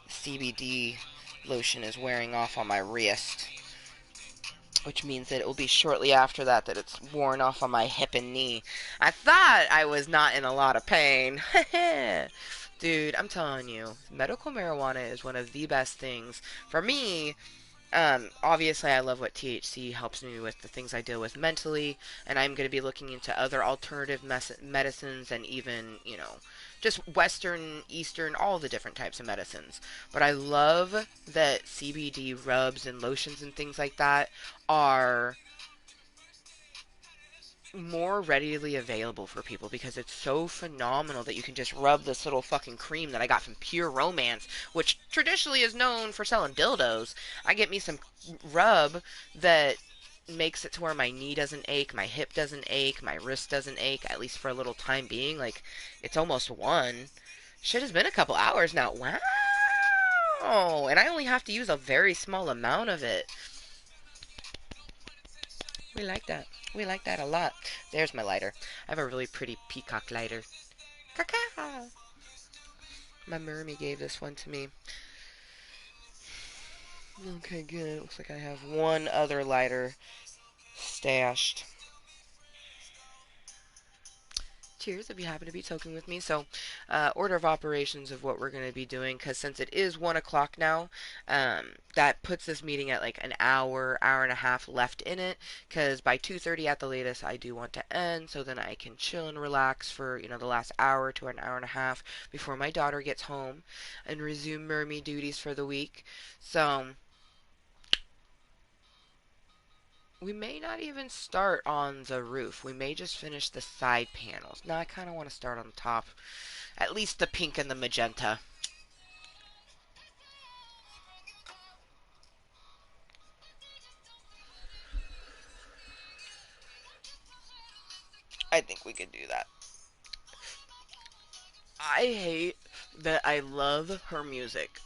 CBD lotion is wearing off on my wrist, which means that it will be shortly after that that it's worn off on my hip and knee. I thought I was not in a lot of pain. Dude, I'm telling you, medical marijuana is one of the best things. For me, obviously, I love what THC helps me with the things I deal with mentally, and I'm going to be looking into other alternative medicines and even, just Western, Eastern, all the different types of medicines. But I love that CBD rubs and lotions and things like that are more readily available for people because it's so phenomenal that you can just rub this little fucking cream that I got from Pure Romance, which traditionally is known for selling dildos. I get me some rub that makes it to where my knee doesn't ache, my hip doesn't ache, my wrist doesn't ache, at least for a little time being. Like, it's almost one. Shit has been a couple hours now. Wow! And I only have to use a very small amount of it. We like that. We like that a lot. There's my lighter. I have a really pretty peacock lighter. Caca! My mermy gave this one to me. Okay, good. Looks like I have one other lighter stashed. Cheers if you happen to be toking with me. So, order of operations of what we're going to be doing, because since it is 1 o'clock now, that puts this meeting at like an hour, hour and a half left in it, because by 2:30 at the latest, I do want to end, so then I can chill and relax for, the last hour to an hour and a half before my daughter gets home and resume mermy duties for the week. So, we may not even start on the roof. We may just finish the side panels. No, I kind of want to start on the top. At least the pink and the magenta. I think we could do that. I hate that I love her music.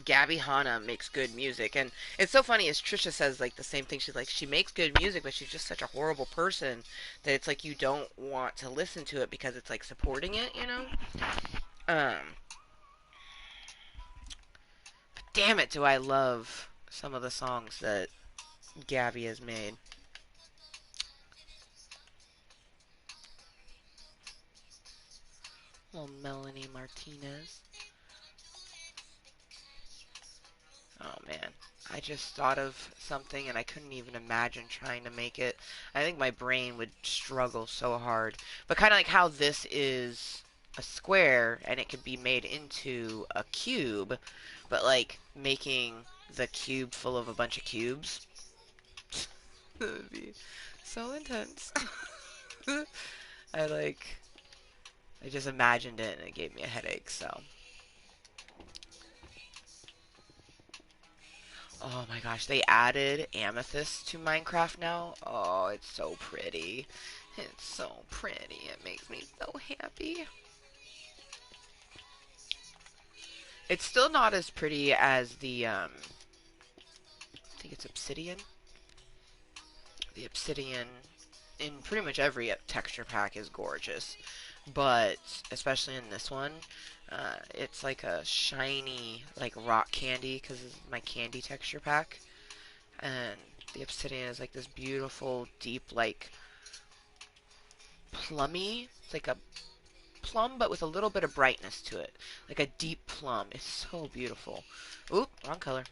Gabby Hanna makes good music, and it's so funny as Trisha says like the same thing. She's like, she makes good music, but she's just such a horrible person that it's like you don't want to listen to it because it's like supporting it. Um, but damn it, do I love some of the songs that Gabby has made. Well, Melanie Martinez. Oh man, I just thought of something and I couldn't even imagine trying to make it. I think my brain would struggle so hard. But kind of like how this is a square and it could be made into a cube, but like making the cube full of a bunch of cubes. That would be So intense. I like, I just imagined it and it gave me a headache, so. Oh my gosh, they added amethyst to Minecraft now. Oh, it's so pretty. It's so pretty. It makes me so happy. It's still not as pretty as the, I think it's obsidian. The obsidian in pretty much every texture pack is gorgeous. But, especially in this one, it's like a shiny, like rock candy, because it's my candy texture pack. And the obsidian is like this beautiful, deep, like, plummy. It's like a plum, but with a little bit of brightness to it. Like a deep plum. It's so beautiful. Oop, wrong color.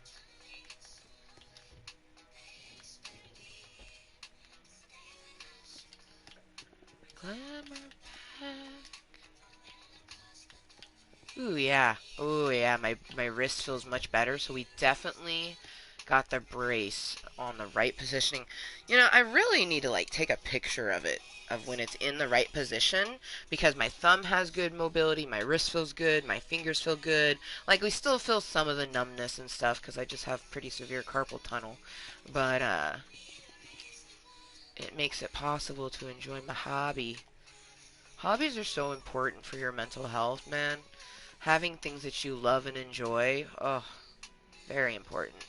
Glamour pack. Ooh, yeah. Ooh, yeah. My wrist feels much better, so we definitely got the brace on the right positioning. You know, I really need to, like, take a picture of it, of when it's in the right position, because my thumb has good mobility, my wrist feels good, my fingers feel good. Like, we still feel some of the numbness and stuff, because I just have pretty severe carpal tunnel. But, it makes it possible to enjoy my hobby. Hobbies are so important for your mental health, man. Having things that you love and enjoy, oh, very important.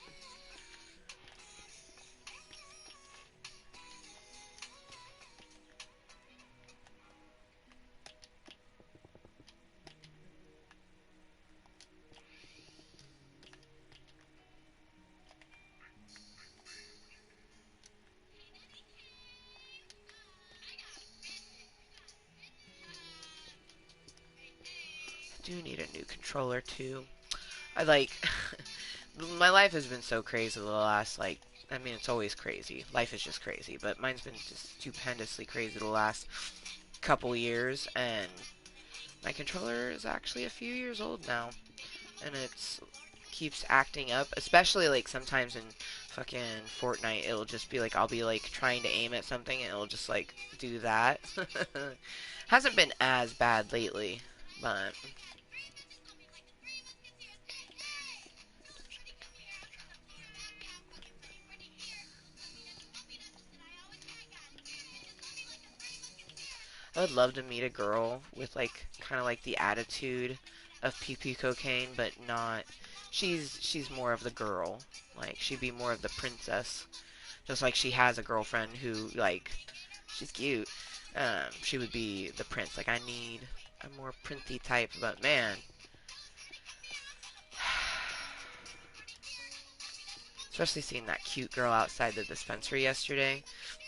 I do need a new controller too. I like my life has been so crazy the last like I mean it's always crazy. Life is just crazy, but mine's been just stupendously crazy the last couple years and my controller is actually a few years old now and it's keeps acting up, especially like sometimes in fucking Fortnite it'll just be like I'll be like trying to aim at something and it'll just like do that. Hasn't been as bad lately, but I would love to meet a girl with like kind of like the attitude of PP cocaine, but not. She's more of the girl. Like she'd be more of the princess. Just like she has a girlfriend who like she's cute. She would be the prince. Like I need a more princey type. But man, especially seeing that cute girl outside the dispensary yesterday.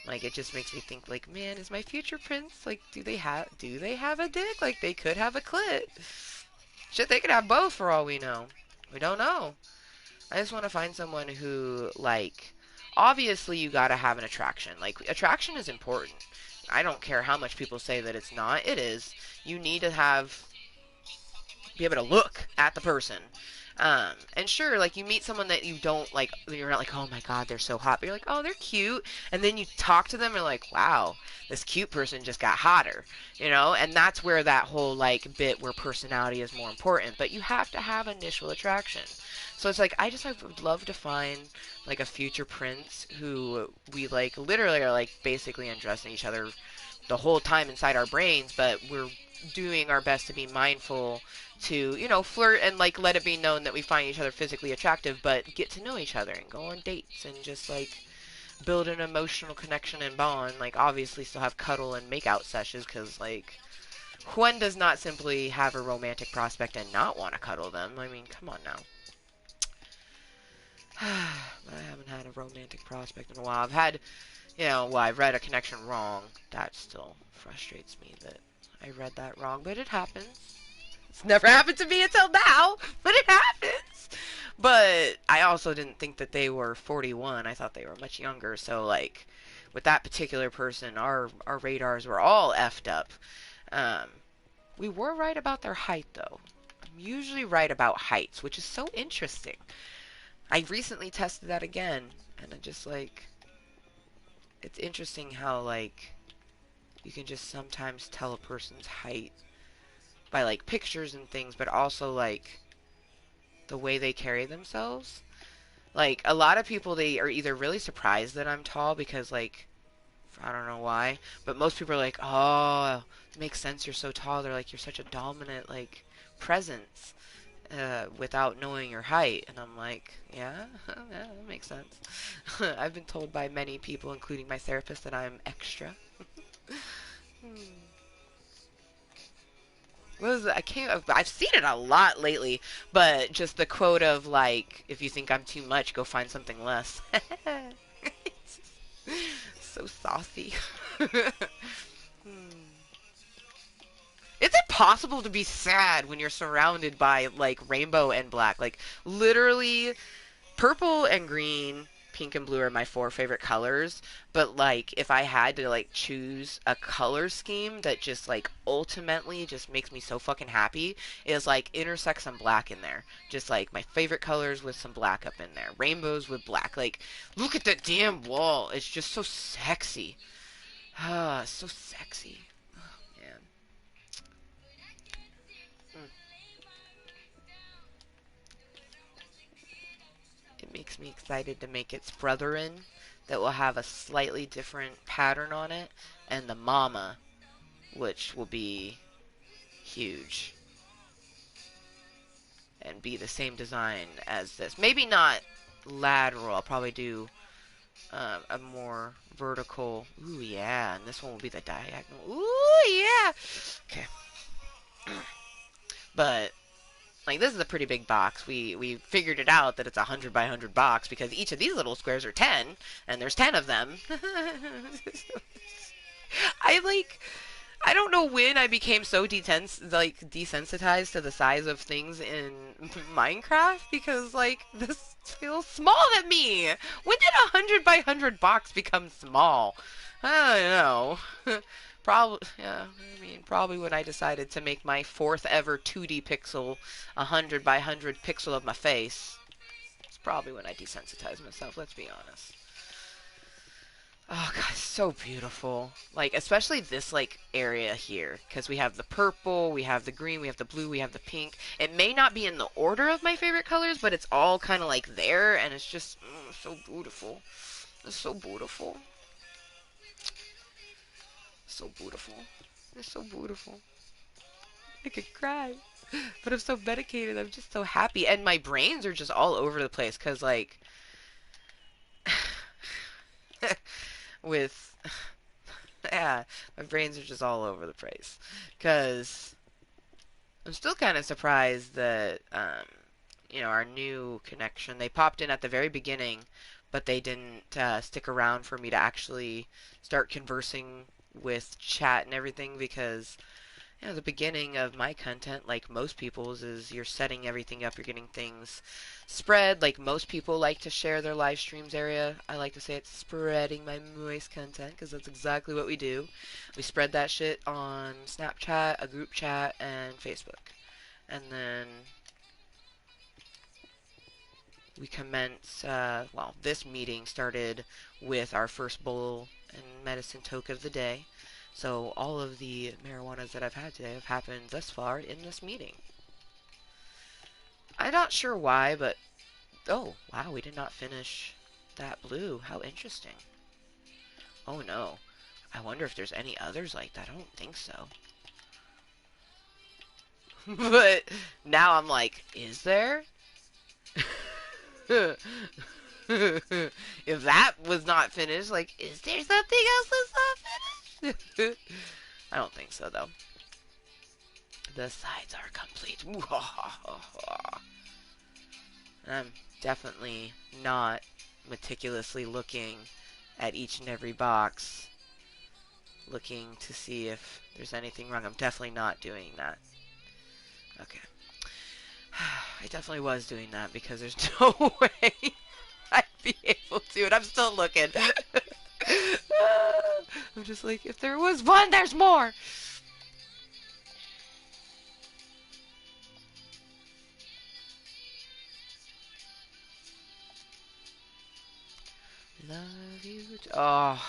Like it just makes me think like, man, is my future prince like do they have a dick? Like they could have a clit. Shit, they could have both for all we know. We don't know. I just want to find someone who like obviously you got to have an attraction. Like attraction is important. I don't care how much people say that it's not. It is. You need to have be able to look at the person. And sure, like you meet someone that you don't like, you're not like, oh my god, they're so hot. But you're like, oh, they're cute. And then you talk to them, and you're like, wow, this cute person just got hotter, you know. And that's where that whole like bit where personality is more important. But you have to have initial attraction. So it's like I just like, would love to find like a future prince who we like literally are like basically undressing each other the whole time inside our brains, but we're doing our best to be mindful to, you know, flirt and like let it be known that we find each other physically attractive, but get to know each other and go on dates and just like build an emotional connection and bond. Like obviously still have cuddle and make out sessions because like when does not simply have a romantic prospect and not want to cuddle them? I mean, come on now. But I haven't had a romantic prospect in a while. I've had, you know, well, I read a connection wrong. That still frustrates me that I read that wrong, but it happens. It's never happened to me until now, but it happens. But I also didn't think that they were 41. I thought they were much younger. So like with that particular person, our radars were all effed up. Um, we were right about their height though. I'm usually right about heights, which is so interesting. I recently tested that again, and I just like it's interesting how, like, you can just sometimes tell a person's height by, like, pictures and things, but also, like, the way they carry themselves. Like, a lot of people, they are either really surprised that I'm tall because, like, I don't know why, but most people are like, oh, it makes sense you're so tall. They're like, you're such a dominant, like, presence without knowing your height. And I'm like, yeah, yeah, that makes sense. I've been told by many people, including my therapist, that I'm extra. Hmm. What was it? I can't. I've seen it a lot lately, but just the quote of like, if you think I'm too much, go find something less. So saucy. Hmm. It's impossible to be sad when you're surrounded by like rainbow and black. Like literally purple and green, pink and blue are my four favorite colors. But like if I had to like choose a color scheme that just like ultimately just makes me so fucking happy is like intersex some black in there. Just like my favorite colors with some black up in there. Rainbows with black. Like look at that damn wall. It's just so sexy. Ah, so sexy. Oh, man. Mm. It makes me excited to make its brethren that will have a slightly different pattern on it, and the mama, which will be huge and be the same design as this. Maybe not lateral. I'll probably do a more vertical. Ooh, yeah. And this one will be the diagonal. Ooh, yeah. Okay. But like this is a pretty big box. We figured it out that it's a 100 by 100 box because each of these little squares are 10, and there's 10 of them. I like I don't know when I became so desensitized to the size of things in Minecraft because like this feels small to me. When did a 100 by 100 box become small? I don't know. Probably, yeah. I mean, probably when I decided to make my fourth ever 2D pixel, 100 by 100 pixel of my face. It's probably when I desensitized myself. Let's be honest. Oh god, it's so beautiful. Like especially this like area here because we have the purple, we have the green, we have the blue, we have the pink. It may not be in the order of my favorite colors, but it's all kind of like there and it's just so beautiful. It's so beautiful. So beautiful. It's so beautiful. I could cry. But I'm so medicated. I'm just so happy and my brains are just all over the place cuz like with yeah, my brains are just all over the place cuz I'm still kind of surprised that, our new connection, they popped in at the very beginning, but they didn't stick around for me to actually start conversing with chat and everything because, the beginning of my content, like most people's, is you're setting everything up, you're getting things spread. Like most people like to share their live streams area. I like to say it's spreading my Mooiisstt content because that's exactly what we do. We spread that shit on Snapchat, a group chat, and Facebook. And then we commence, this meeting started with our first bowl and medicine toke of the day. So all of the marijuanas that I've had today have happened thus far in this meeting. I'm not sure why, but oh, wow, we did not finish that blue. How interesting. Oh no. I wonder if there's any others like that. I don't think so. But now I'm like, is there? If that was not finished, like, is there something else that's not finished? I don't think so, though. The sides are complete. I'm definitely not meticulously looking at each and every box, looking to see if there's anything wrong. I'm definitely not doing that. Okay. I definitely was doing that because there's no way I'd be able to, and I'm still looking. I'm just like, if there was one, there's more. Love you. Oh,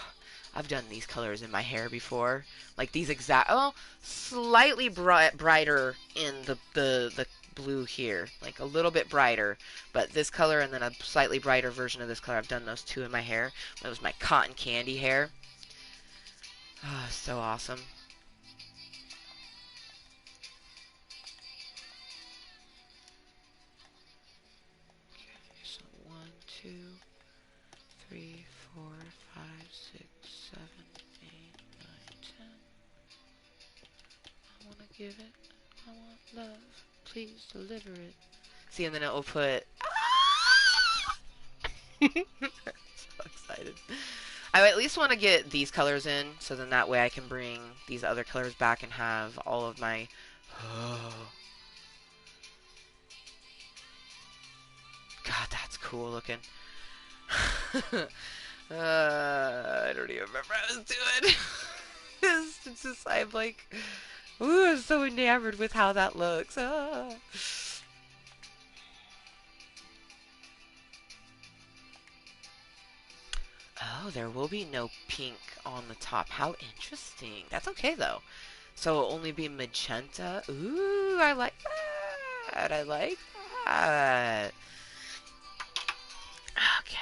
I've done these colors in my hair before. Like these exact, oh, slightly brighter in the blue here. Like a little bit brighter. But this color and then a slightly brighter version of this color. I've done those two in my hair. That was my cotton candy hair. Oh, so awesome. Okay, so 1, 2, 3, 4, 5, 6, 7, 8, 9, 10. I want to give it. I want love. Please deliver it. See, and then it will put. So excited. I at least want to get these colors in, so then that way I can bring these other colors back and have all of my. Oh, God, that's cool looking. I don't even remember what I was doing. It's just, I'm like, ooh, I'm so enamored with how that looks. Ah. Oh, there will be no pink on the top. How interesting. That's okay, though. So it'll only be magenta. Ooh, I like that. I like that. Okay.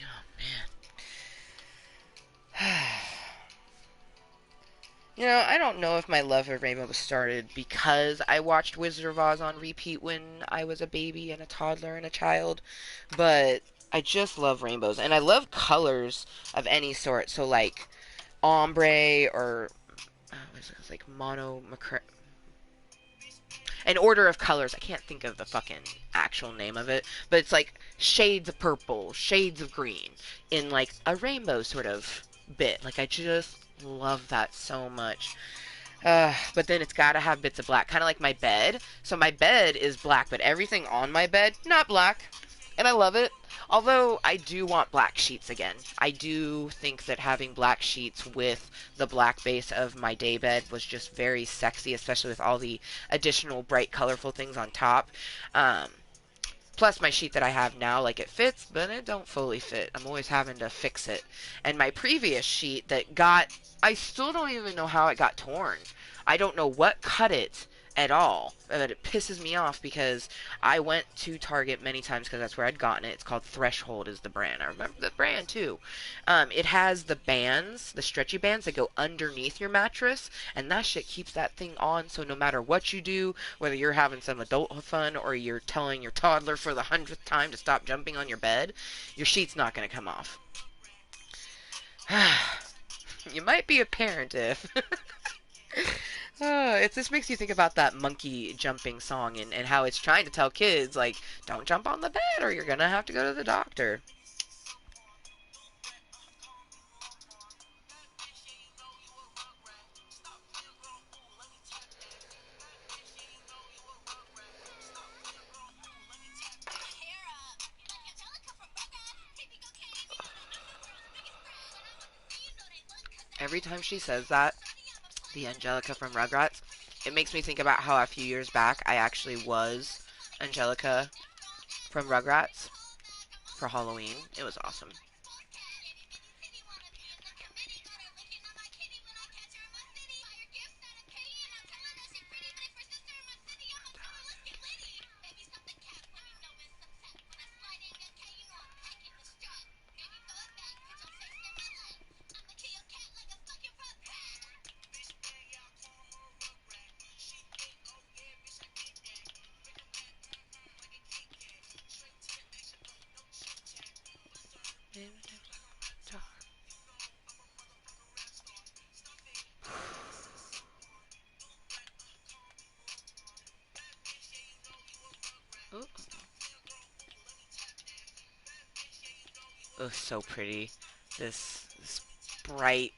Oh, man. You know, I don't know if my love of Rainbow was started because I watched Wizard of Oz on repeat when I was a baby and a toddler and a child, but I just love rainbows and I love colors of any sort. So like ombre or what is it? It's like mono an order of colors. I can't think of the fucking actual name of it, but it's like shades of purple, shades of green in like a rainbow sort of bit. Like I just love that so much. But then it's gotta have bits of black, kind of like my bed. So my bed is black, but everything on my bed not black, and I love it. Although I do want black sheets again. I do think that having black sheets with the black base of my day bed was just very sexy, especially with all the additional bright, colorful things on top. Um, Plus my sheet that I have now, like it fits, but it don't fully fit. I'm always having to fix it. And my previous sheet that got, I still don't even know how it got torn. I don't know what cut it at all. But it pisses me off because I went to Target many times because that's where I'd gotten it. It's called Threshold is the brand. I remember the brand too. It has the bands, the stretchy bands that go underneath your mattress, and that shit keeps that thing on. So no matter what you do, whether you're having some adult fun or you're telling your toddler for the 100th time to stop jumping on your bed, your sheet's not going to come off. You might be a parent if. This makes you think about that monkey jumping song and how it's trying to tell kids, like, don't jump on the bed or you're going to have to go to the doctor. Every time she says that, the Angelica from Rugrats, it makes me think about how a few years back I actually was Angelica from Rugrats for Halloween. It was awesome. Ooh. Oh, so pretty. This bright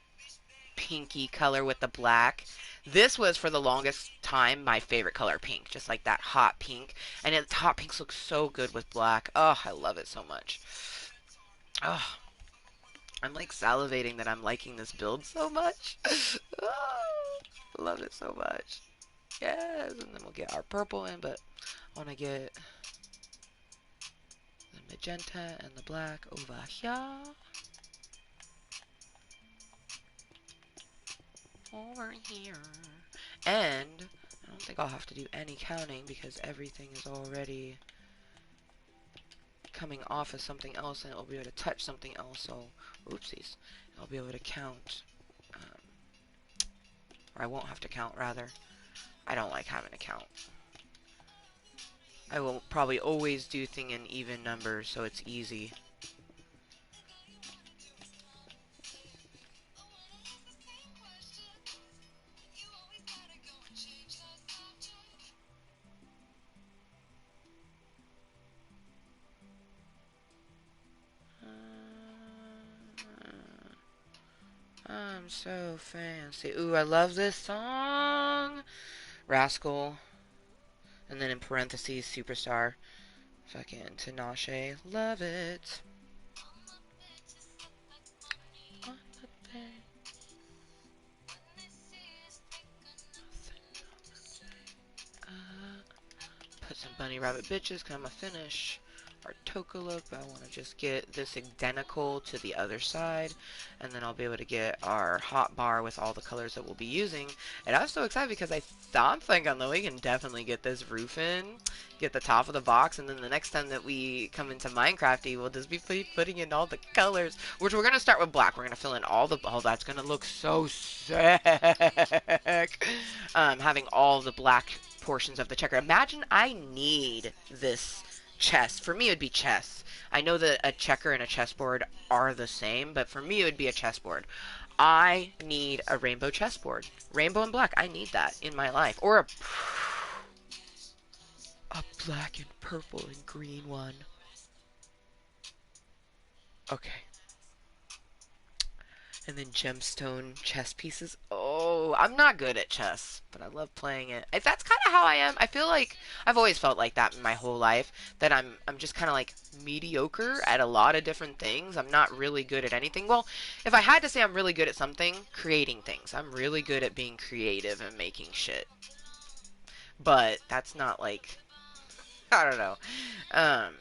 pinky color with the black. This was for the longest time my favorite color, pink. Just like that hot pink. And its hot pinks look so good with black. Oh, I love it so much. Oh, I'm like salivating that I'm liking this build so much. Oh, love it so much. Yes, and then we'll get our purple in, but I want to get the magenta and the black over here. over here. And I don't think I'll have to do any counting because everything is already coming off as something else, and it'll be able to touch something else. So, oopsies, I'll be able to count, or I won't have to count, rather. I don't like having to count. I will probably always do thing in even numbers, so it's easy. I'm so fancy. Ooh, I love this song. Rascal. And then in parentheses, Superstar. Fucking Tinashe. Love it. On the bed. Put some bunny rabbit bitches, because I'm going to finish our Toka look, but I want to just get this identical to the other side, and then I'll be able to get our hot bar with all the colors that we'll be using. And I was so excited because I'm thinking that we can definitely get this roof in, get the top of the box, and then the next time that we come into Minecrafty, we'll just be putting in all the colors, which we're going to start with black. We're going to fill in all the, oh, that's going to look so sick. Having all the black portions of the checker. Imagine I need this chess. For me, it would be chess. I know that a checker and a chessboard are the same, but for me, it would be a chessboard. I need a rainbow chessboard. Rainbow and black. I need that in my life. Or a black and purple and green one. Okay. And then gemstone chess pieces. Oh, I'm not good at chess, but I love playing it. That's kind of how I am. I feel like I've always felt like that in my whole life. That I'm just kind of like mediocre at a lot of different things. I'm not really good at anything. Well, if I had to say I'm really good at something, creating things. I'm really good at being creative and making shit. But that's not like, I don't know. Um,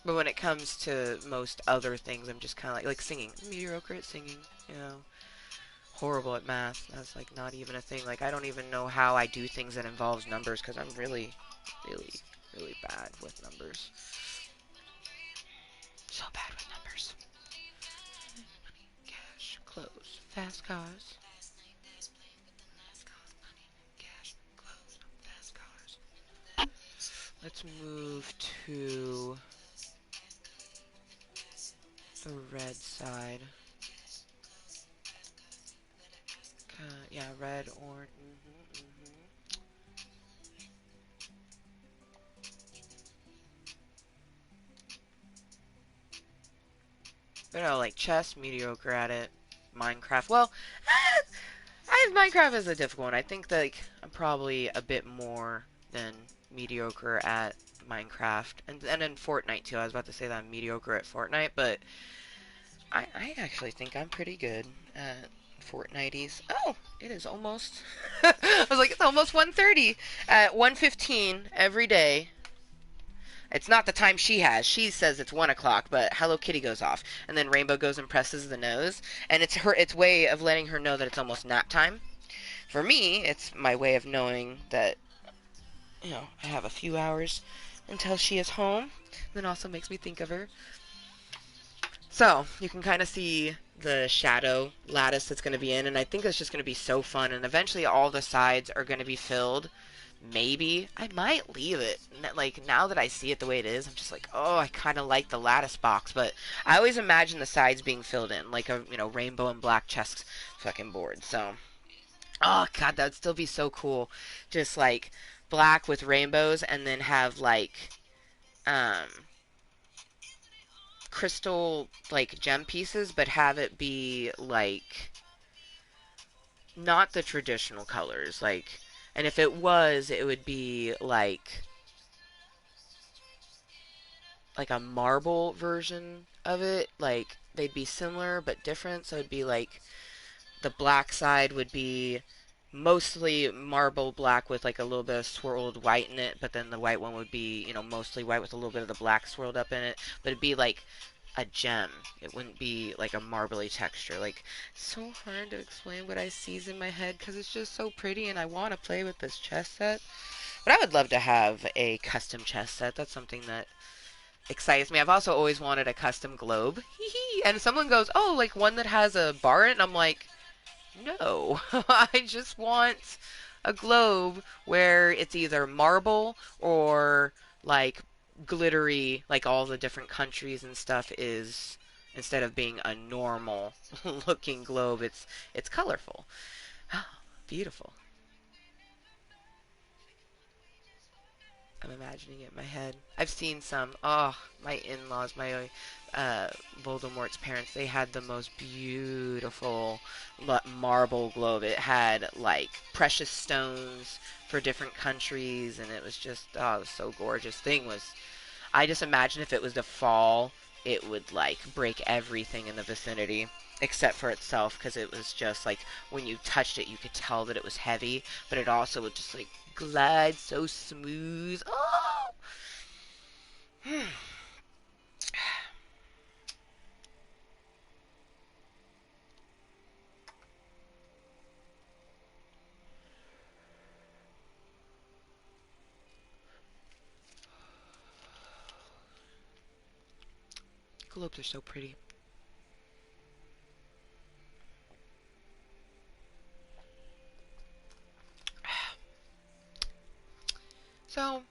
but when it comes to most other things, I'm just kind of like singing. I'm mediocre at singing, you know. Horrible at math. That's like not even a thing. Like I don't even know how I do things that involves numbers because I'm really, really, really bad with numbers. So bad with numbers. Money, cash, clothes, fast cars. Cash, clothes, fast cars. Let's move to the red side. Yeah, red, orange. But no, like chess, mediocre at it. Minecraft, well, I have Minecraft as a difficult one. I think that like, I'm probably a bit more than mediocre at Minecraft, and then Fortnite too. I was about to say that I'm mediocre at Fortnite, but I actually think I'm pretty good at Fortnites. Oh, it is almost. I was like, it's almost 1:30 at 1:15 every day. It's not the time she has. She says it's 1 o'clock, but Hello Kitty goes off, and then Rainbow goes and presses the nose, and it's way of letting her know that it's almost nap time. For me, it's my way of knowing that I have a few hours until she is home. That also makes me think of her. So you can kind of see the shadow lattice that's going to be in, and I think it's just going to be so fun. And eventually, all the sides are going to be filled. Maybe I might leave it. Like now that I see it the way it is, I'm just like, oh, I kind of like the lattice box. But I always imagine the sides being filled in, like a rainbow and black chess fucking board. So, oh god, that'd still be so cool. Just like black with rainbows, and then have like um crystal like gem pieces, but have it be like not the traditional colors, like, and if it was, it would be like a marble version of it. Like they'd be similar but different. So it'd be like the black side would be mostly marble black with like a little bit of swirled white in it, but then the white one would be, mostly white with a little bit of the black swirled up in it. But it'd be like a gem. It wouldn't be like a marbly texture. Like, so hard to explain what I sees in my head because it's just so pretty and I want to play with this chess set. But I would love to have a custom chess set. That's something that excites me. I've also always wanted a custom globe. And someone goes, "Oh, like one that has a bar in it?" And I'm like, "No. I just want a globe where it's either marble or like glittery, like all the different countries and stuff is instead of being a normal looking globe, it's colorful." Beautiful. I'm imagining it in my head. I've seen some. Oh, my in-laws, my Voldemort's parents, they had the most beautiful marble globe. It had like precious stones for different countries, and it was just oh, it was so gorgeous. Thing was, I just imagine if it was to fall, it would like break everything in the vicinity except for itself because it was just like when you touched it, you could tell that it was heavy, but it also would just like glide so smooth. Oh, globes are so pretty. So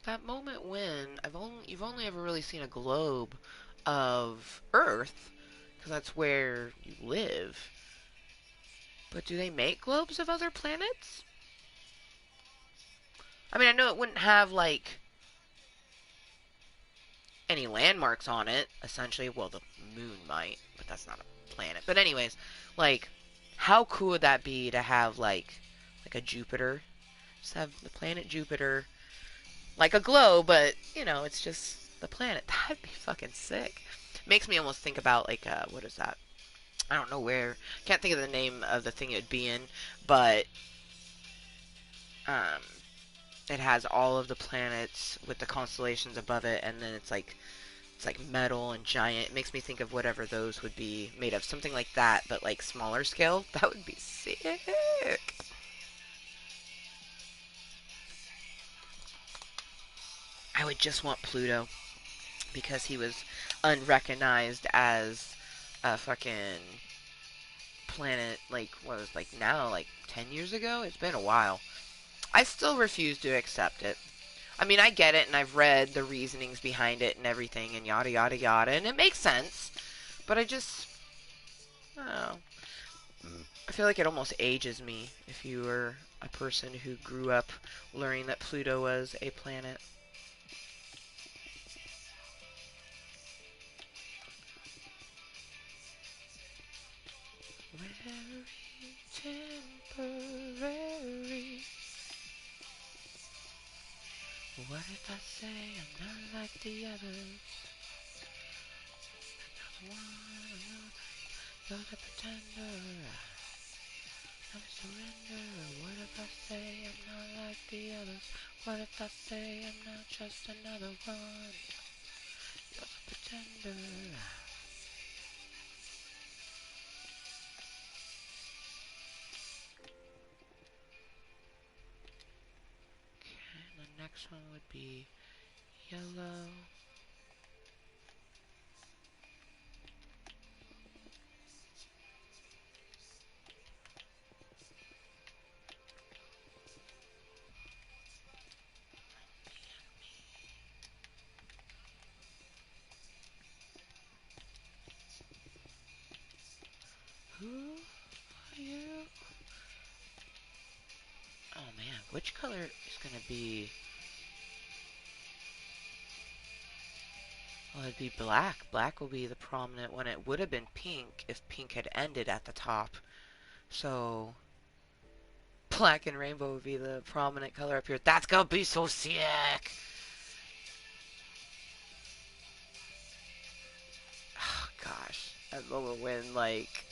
that moment when you've only ever really seen a globe of Earth because that's where you live. But do they make globes of other planets? I mean, I know it wouldn't have like any landmarks on it, essentially. Well, the moon might, but that's not a planet. But anyways, like, how cool would that be to have like a Jupiter? Just have the planet Jupiter like a globe, but it's just the planet. That'd be fucking sick. Makes me almost think about like what is that? I don't know where. Can't think of the name of the thing it'd be in, but um, it has all of the planets with the constellations above it, and then it's like metal and giant. It makes me think of whatever those would be made of. Something like that, but like smaller scale. That would be sick. I would just want Pluto because he was unrecognized as a fucking planet like what was like now like 10 years ago. It's been a while. I still refuse to accept it. I mean, I get it and I've read the reasonings behind it and everything and yada yada yada and it makes sense, but I don't know. I feel like it almost ages me if you were a person who grew up learning that Pluto was a planet. Very temporary. What if I say I'm not like the others? You're the pretender. Never surrender. What if I say I'm not like the others? What if I say I'm not just another one? You're the pretender. And the next one would be yellow. Who are you? Oh man, which color is gonna be? Well, it'd be black. Black will be the prominent one. It would have been pink if pink had ended at the top. So, black and rainbow would be the prominent color up here. That's gonna be so sick! Oh gosh. That moment when, like,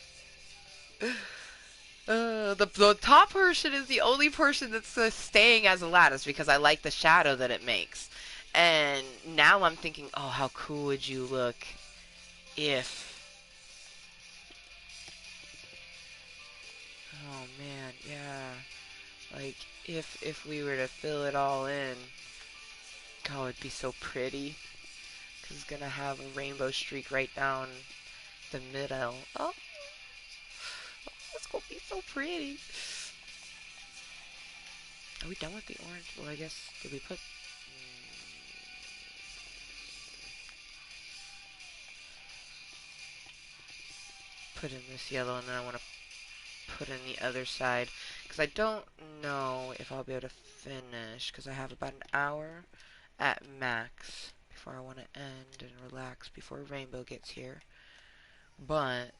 the top person is the only person that's staying as a lattice because I like the shadow that it makes. And now I'm thinking, oh, how cool would you look if, oh man, yeah, like if we were to fill it all in, God, it'd be so pretty. Cause it's gonna have a rainbow streak right down the middle. Oh, it's gonna be so pretty. Are we done with the orange? Well, I guess, did we put in this yellow, and then I want to put in the other side, because I don't know if I'll be able to finish, because I have about an hour at max before I want to end and relax before Rainbow gets here. But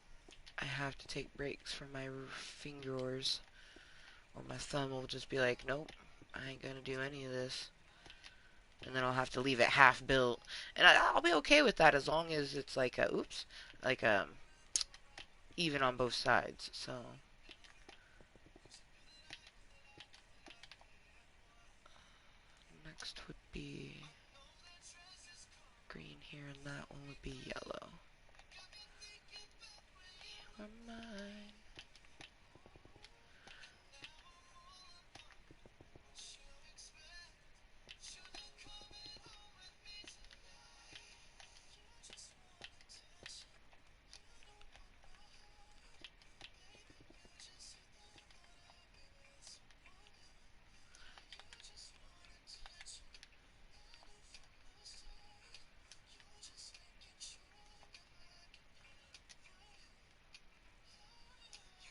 I have to take breaks from my fingers, or my thumb will just be like, nope, I ain't gonna do any of this. And then I'll have to leave it half built. And I'll be okay with that as long as it's like a, oops, like even on both sides. So next would be green here, and that one would be yellow. You are mine.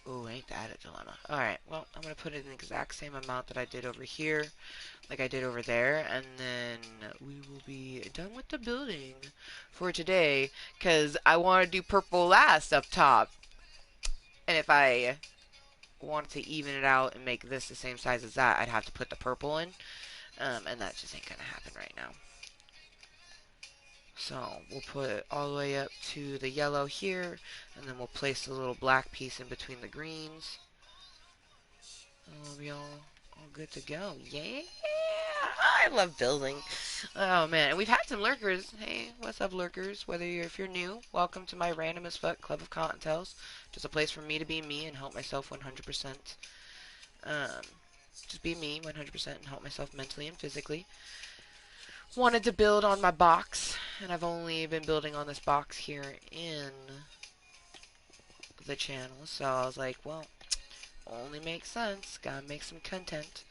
Ooh, ain't that a dilemma. Alright, well, I'm going to put in the exact same amount that I did over here, like I did over there, and then we will be done with the building for today, because I want to do purple last up top. And if I wanted to even it out and make this the same size as that, I'd have to put the purple in, and that just ain't going to happen right now. So we'll put it all the way up to the yellow here, and then we'll place the little black piece in between the greens. And we'll be all good to go. Yeah! I love building. Oh man, and we've had some lurkers. Hey, what's up, lurkers? If you're new, welcome to my random as fuck Club of Kottontales. Just a place for me to be me and help myself 100%. Um, just be me 100% and help myself mentally and physically. Wanted to build on my box, and I've only been building on this box here in the channel, so I was like, well, only makes sense, gotta make some content.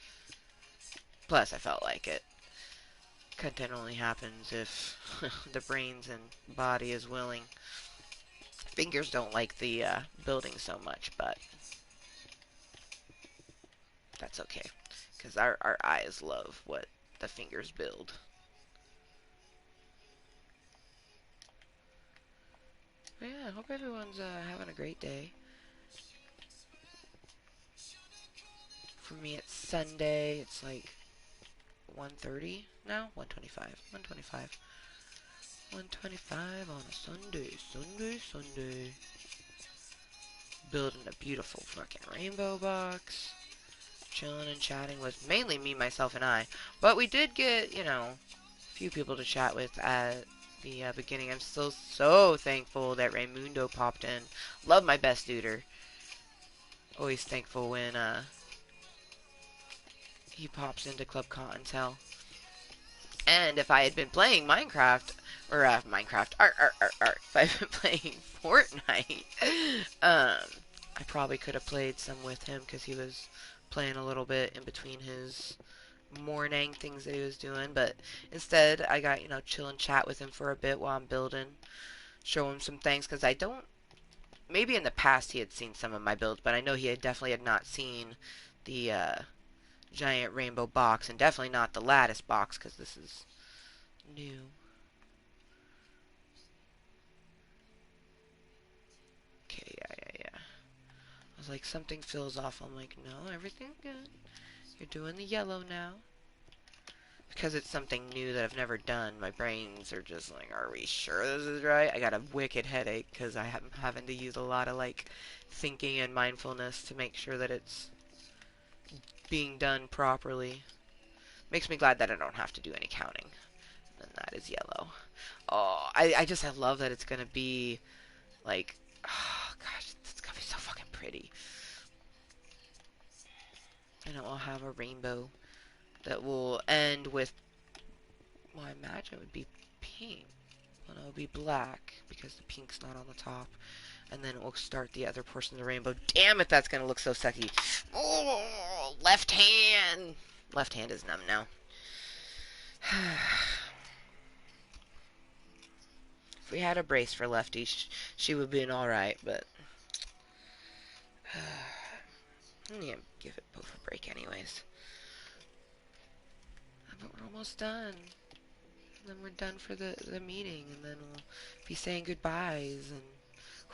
Plus, I felt like it. Content only happens if the brains and body is willing. Fingers don't like the building so much, but that's okay, because our eyes love what the fingers build. But yeah, I hope everyone's having a great day. For me, it's Sunday. It's like 1:30 now? 1:25. 1:25. 1:25 on a Sunday. Sunday. Building a beautiful fucking rainbow box. Chilling and chatting with mainly me, myself, and I. But we did get, a few people to chat with at the beginning. I'm still so thankful that Raymundo popped in. Love my best duder. Always thankful when he pops into Club Cottontale. And if I had been playing Minecraft, or Minecraft, if I've been playing Fortnite, I probably could have played some with him because he was playing a little bit in between his morning things that he was doing. But instead, I got, chill and chat with him for a bit while I'm building, show him some things because I don't. Maybe in the past he had seen some of my builds, but I know he definitely had not seen the giant rainbow box, and definitely not the lattice box because this is new. Okay, yeah. I was like, something feels off. I'm like, no, everything's good. You're doing the yellow now. Because it's something new that I've never done, my brains are just like, are we sure this is right? I got a wicked headache because I'm having to use a lot of, like, thinking and mindfulness to make sure that it's being done properly. Makes me glad that I don't have to do any counting. And that is yellow. Oh, I love that it's gonna be like, oh gosh, it's gonna be so fucking pretty. And it will have a rainbow that will end with, well, I imagine it would be pink. Well, no, it would be black because the pink's not on the top. And then it will start the other portion of the rainbow. Damn it, that's gonna look so sexy. Oh, left hand. Left hand is numb now. If we had a brace for Lefty, she would be alright, but I'm gonna give it both a break anyways. But we're almost done. And then we're done for the meeting, and then we'll be saying goodbyes and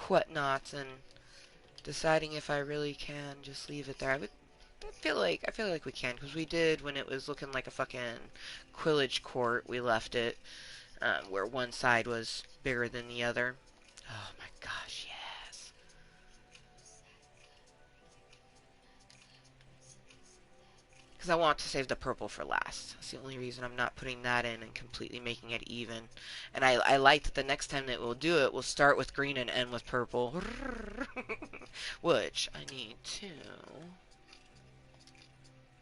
whatnots and deciding if I really can just leave it there. I feel like we can, because we did when it was looking like a fucking Quidditch court. We left it where one side was bigger than the other. Oh my gosh, yes. Because I want to save the purple for last. That's the only reason I'm not putting that in and completely making it even. And I like that the next time that we'll do it, we'll start with green and end with purple. Which I need to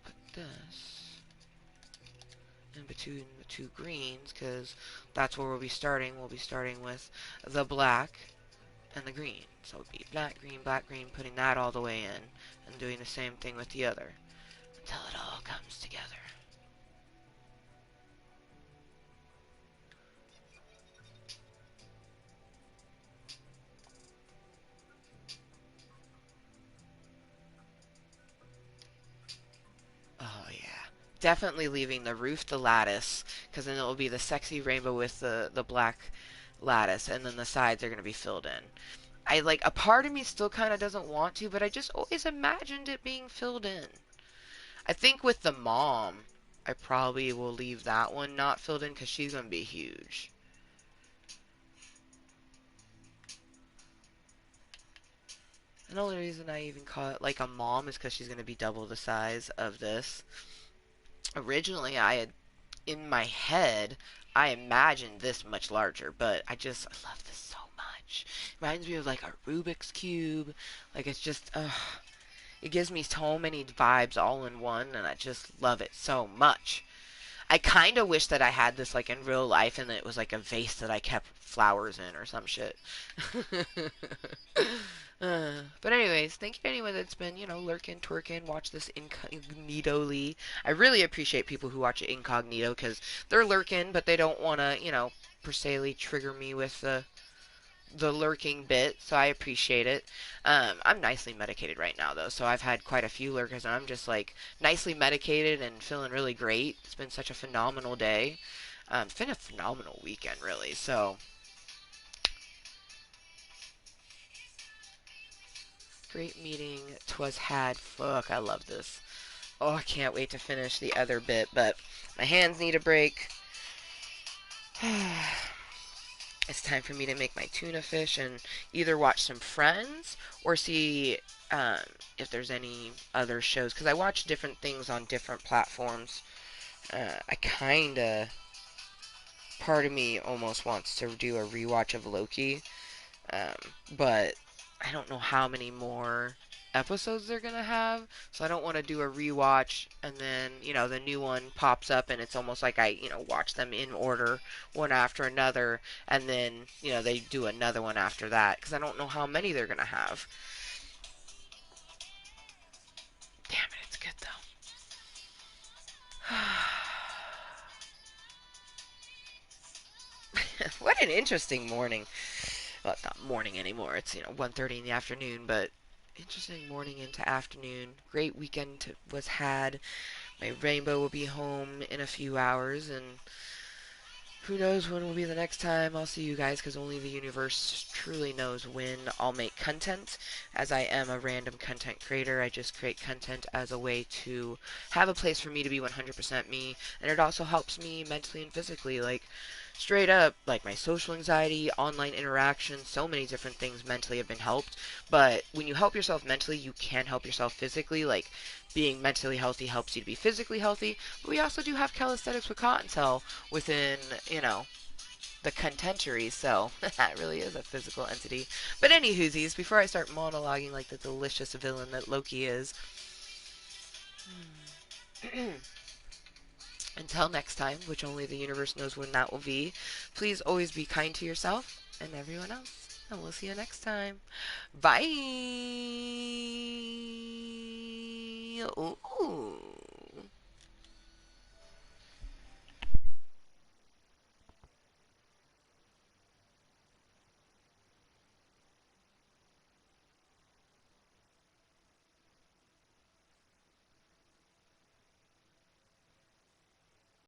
put this in between the two greens, because that's where we'll be starting. We'll be starting with the black and the green. So it'll be black, green, putting that all the way in, and doing the same thing with the other, until it all comes together. Oh yeah. Definitely leaving the roof the lattice, because then it will be the sexy rainbow with the black lattice, and then the sides are going to be filled in. I like, a part of me still kind of doesn't want to, but I just always imagined it being filled in. I think with the mom, I probably will leave that one not filled in because she's going to be huge. And the only reason I even call it like a mom is because she's going to be double the size of this. Originally, in my head, I imagined this much larger, but I love this so much. It reminds me of like a Rubik's Cube. Like, it's just, it gives me so many vibes all in one, and I just love it so much. I kind of wish that I had this like in real life, and it was like a vase that I kept flowers in or some shit. But anyways, thank you to anyone that's been, lurking, twerking, watch this incognito-ly. I really appreciate people who watch it incognito, because they're lurking, but they don't want to, per se trigger me with the lurking bit, so I appreciate it. I'm nicely medicated right now, though, so I've had quite a few lurkers, and I'm just, like, nicely medicated and feeling really great. It's been such a phenomenal day. It's been a phenomenal weekend, really, so great meeting 'twas had. Fuck, I love this. Oh, I can't wait to finish the other bit, but my hands need a break. It's time for me to make my tuna fish and either watch some Friends or see um, if there's any other shows, because I watch different things on different platforms. I kinda, part of me almost wants to do a rewatch of Loki, but I don't know how many more episodes they're gonna have, so I don't want to do a rewatch and then the new one pops up and it's almost like I watch them in order, one after another, and then they do another one after that, because I don't know how many they're gonna have. Damn it, it's good though. What an interesting morning. Well, it's not morning anymore. It's 1:30 in the afternoon, but interesting morning into afternoon. Great weekend was had. My rainbow will be home in a few hours, and who knows when will be the next time I'll see you guys, because only the universe truly knows when I'll make content. As I am a random content creator, I just create content as a way to have a place for me to be 100% me, and it also helps me mentally and physically. Like, straight up, like my social anxiety, online interaction, so many different things mentally have been helped. But when you help yourself mentally, you can help yourself physically. Like being mentally healthy helps you to be physically healthy. But we also do have calisthenics with Cottontale within, the contentory, so that really is a physical entity. But any whoosies, before I start monologuing like the delicious villain that Loki is, until next time, which only the universe knows when that will be, please always be kind to yourself and everyone else. And we'll see you next time. Bye! Ooh.